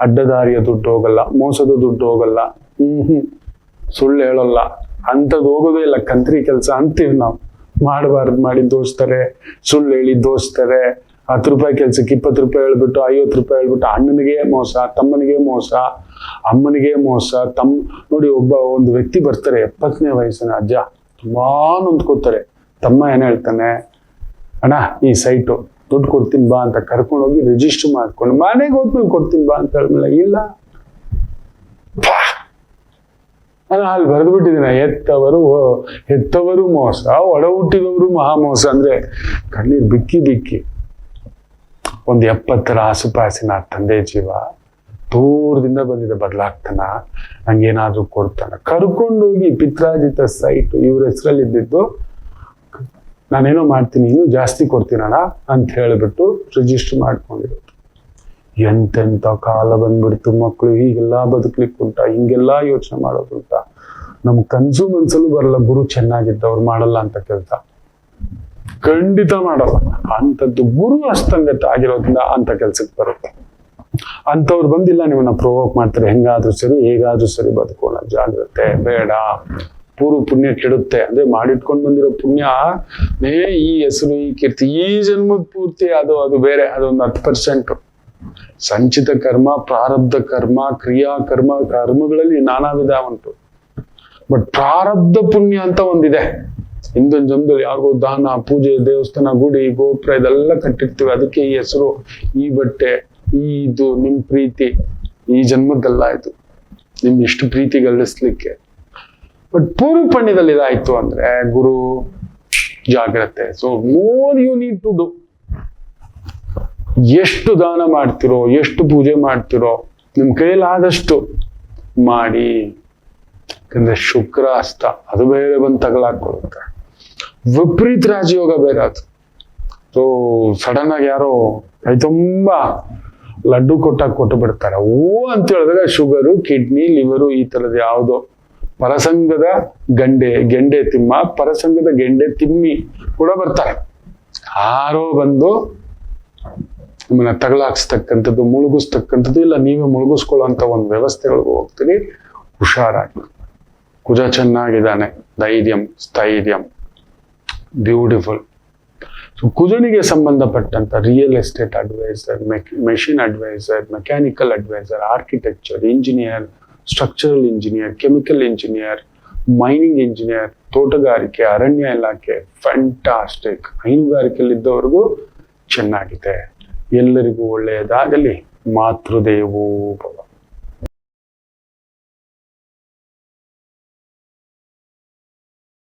ಅಡ್ಡದಾರಿಯ ದುಡ್ಡು ಹೋಗಲ್ಲ, ಮೋಸದ ದುಡ್ಡು ಹೋಗಲ್ಲ, ಸುಳ್ಳು ಹೇಳಲ್ಲ, ಅಂಥದ್ದು ಹೋಗೋದೇ ಇಲ್ಲ. ಕಂತ್ರಿ ಕೆಲಸ ಅಂತೀವಿ ನಾವು. ಮಾಡಬಾರ್ದು ಮಾಡಿ ದೋಸ್ತಾರೆ, ಸುಳ್ಳು ಹೇಳಿ ದೋಸ್ತಾರೆ. 10 ರೂಪಾಯಿ ಕೆಲ್ಸಕ್ಕೆ 20 ರೂಪಾಯಿ ಹೇಳ್ಬಿಟ್ಟು 50 ರೂಪಾಯಿ ಹೇಳ್ಬಿಟ್ಟು ಅಣ್ಣನಿಗೆ ಮೋಸ, ತಮ್ಮನಿಗೆ ಮೋಸ, ಅಮ್ಮನಿಗೆ ಮೋಸ. ನೋಡಿ, ಒಂದು ವ್ಯಕ್ತಿ ಬರ್ತಾರೆ, 70ನೇ ವಯಸ್ಸಿನ ಅಜ್ಜ, ತುಂಬಾ ನೊಂದ್ಕೋತಾರೆ. ತಮ್ಮ ಏನ್ ಹೇಳ್ತಾನೆ, ಅಣ್ಣ ಈ ಸೈಟು ದುಡ್ಡು ಕೊಡ್ತೀನಿ ಬಾ ಅಂತ ಕರ್ಕೊಂಡೋಗಿ ರಿಜಿಸ್ಟರ್ ಮಾಡ್ಕೊಂಡು ಮನೆಗೆ ಹೋದ್ಮೇಲೆ ಕೊಡ್ತೀನಿ ಬಾ ಅಂತ ಹೇಳಿದ್ಮೇಲೆ ಇಲ್ಲ, ನಾನು ಅಲ್ಲಿ ಬರೆದು ಬಿಟ್ಟಿದ್ದೀನಿ, ಹೆತ್ತವರು ಮೋಸ, ಒಡ ಹುಟ್ಟಿದವರು ಮಹಾಮೋಸ. ಅಂದ್ರೆ ಕಣ್ಣೀರ್ ಬಿಕ್ಕಿ ಬಿಕ್ಕಿ. ಒಂದು 70ರ ಆಸುಪಾಸಿನ ತಂದೆ ಜೀವ ದೂರದಿಂದ ಬಂದಿದೆ, ಬದಲಾಗ್ತಾನ, ನಂಗೇನಾದ್ರೂ ಕೊಡ್ತಾನ. ಕರ್ಕೊಂಡೋಗಿ ಪಿತ್ರಾಜಿತ ಸೈಟ್ ಇವ್ರ ಹೆಸರಲ್ಲಿ ಇದ್ದಿದ್ದು, ನಾನೇನೋ ಮಾಡ್ತೀನಿ, ಇನ್ನೂ ಜಾಸ್ತಿ ಕೊಡ್ತೀನಣ್ಣ ಅಂತ ಹೇಳಿಬಿಟ್ಟು ರಿಜಿಸ್ಟರ್ ಮಾಡ್ಕೊಂಡಿರೋದು. ಎಂತೆಂಥ ಕಾಲ ಬಂದ್ಬಿಡ್ತು. ಮಕ್ಕಳು ಹೀಗೆಲ್ಲ ಬದುಕ್ಲಿಕ್ಕೆ ಉಂಟ, ಹಿಂಗೆಲ್ಲ ಯೋಚನೆ ಮಾಡೋದುಂಟ. ನಮ್ ಕನ್ಸು ಮನ್ಸಲ್ಲೂ ಬರಲ್ಲ ಗುರು ಚೆನ್ನಾಗಿದ್ದವ್ರು ಮಾಡಲ್ಲ ಅಂತ ಕೆಲಸ, ಖಂಡಿತ ಮಾಡಲ್ಲ. ಅಂಥದ್ದು ಗುರು ಹಸ್ತಂಗತ ಆಗಿರೋದ್ರಿಂದ ಅಂತ ಕೆಲ್ಸಕ್ಕೆ ಬರುತ್ತೆ. ಅಂಥವ್ರು ಬಂದಿಲ್ಲ, ನಿಮ್ಮನ್ನ ಪ್ರೊವೋಕ್ ಮಾಡ್ತಾರೆ, ಹೆಂಗಾದ್ರೂ ಸರಿ ಹೇಗಾದ್ರೂ ಸರಿ ಬದುಕೋಣ, ಜಾಗ್ರತೆ ಬೇಡ, ಪೂರ್ವ ಪುಣ್ಯ ಕೆಡುತ್ತೆ. ಅಂದ್ರೆ ಮಾಡಿಟ್ಕೊಂಡು ಬಂದಿರೋ ಪುಣ್ಯ ಈ ಹೆಸರು, ಈ ಕೀರ್ತಿ, ಈ ಜನ್ಮದ ಪೂರ್ತಿ ಅದು ಬೇರೆ, ಅದೊಂದು 10%. ಸಂಚಿತ ಕರ್ಮ, ಪ್ರಾರಬ್ಧ ಕರ್ಮ, ಕ್ರಿಯಾ ಕರ್ಮ, ಕರ್ಮಗಳಲ್ಲಿ ನಾನಾ ವಿಧ ಉಂಟು. ಬಟ್ ಪ್ರಾರಬ್ಧ ಪುಣ್ಯ ಅಂತ ಒಂದಿದೆ. ಹಿಂದಿನ ಜನ್ಮದಲ್ಲಿ ಯಾರಿಗೋ ದಾನ, ಪೂಜೆ, ದೇವಸ್ಥಾನ, ಗುಡಿ, ಗೋಪುರ ಇದೆಲ್ಲ ಕಟ್ಟಿರ್ತೀವಿ. ಅದಕ್ಕೆ ಈ ಹೆಸರು, ಈ ಬಟ್ಟೆ, ಇದು ನಿಮ್ ಪ್ರೀತಿ ಈ ಜನ್ಮದ್ದೆಲ್ಲ ಆಯ್ತು, ನಿಮ್ ಇಷ್ಟು ಪ್ರೀತಿ ಗಳಿಸ್ಲಿಕ್ಕೆ. ಬಟ್ ಪೂರ್ವ ಪುಣ್ಯದಲ್ಲಿ ಇದಾಯ್ತು ಅಂದ್ರೆ ಗುರು ಜಾಗ್ರತೆ. So more you need to do. ಎಷ್ಟು ದಾನ ಮಾಡ್ತಿರೋ, ಎಷ್ಟು ಪೂಜೆ ಮಾಡ್ತಿರೋ, ನಿಮ್ ಕೈಲಾದಷ್ಟು ಮಾಡಿ. ಯಾಕಂದ್ರೆ ಶುಕ್ರ ಹಸ್ತ ಅದು ಬೇರೆ ಬಂದು ತಗಲಾಕೊಳುತ್ತೆ. ವಿಪರೀತ ರಾಜಯೋಗ ಬೇರೆ ಅದು. ಸೊ ಸಡನ್ ಆಗಿ ಯಾರೋ ಕೈ ತುಂಬಾ ಲಡ್ಡು ಕೊಟ್ಟು ಬಿಡ್ತಾರೆ. ಓ ಅಂತ ಹೇಳಿದಾಗ ಶುಗರು, ಕಿಡ್ನಿ, ಲಿವರು, ಈ ತರದ ಯಾವುದೋ ಪರಸಂಗದ ಗೆಂಡೆ ತಿಮ್ಮ, ಪರಸಂಗದ ಗೆಂಡೆ ತಿಮ್ಮಿ ಕೂಡ ಬರ್ತಾರೆ. ಯಾರೋ ಬಂದು ನಿಮ್ಮನ್ನ ತಗಲಾಕ್ಸ್ತಕ್ಕಂಥದ್ದು, ಮುಳುಗಿಸ್ತಕ್ಕಂಥದ್ದು, ಇಲ್ಲ ನೀವೇ ಮುಳುಗಿಸ್ಕೊಳ್ಳುವಂತ ಒಂದು ವ್ಯವಸ್ಥೆಗಳಿಗೆ ಹೋಗ್ತೀರಿ. ಹುಷಾರಾಗಿ. ಕುಜ ಚೆನ್ನಾಗಿದ್ದಾನೆ, ಧೈರ್ಯಂ, ಸ್ಥೈರ್ಯಂ, ಬ್ಯೂಟಿಫುಲ್. ಸೊ ಕುಜನಿಗೆ ಸಂಬಂಧಪಟ್ಟಂತ real estate advisor, machine advisor, mechanical advisor, architecture, engineer, structural engineer, chemical engineer, mining engineer, ತೋಟಗಾರಿಕೆ, ಅರಣ್ಯ ಇಲಾಖೆ, ಫ್ಯಾಂಟಾಸ್ಟಿಕ್. ಹೈನುಗಾರಿಕೆಯಲ್ಲಿದ್ದವರೆಗೂ ಚೆನ್ನಾಗಿದೆ. ಎಲ್ಲರಿಗೂ ಒಳ್ಳೆಯದಾಗಲಿ. ಮಾತೃದೇವೋ ಭವ.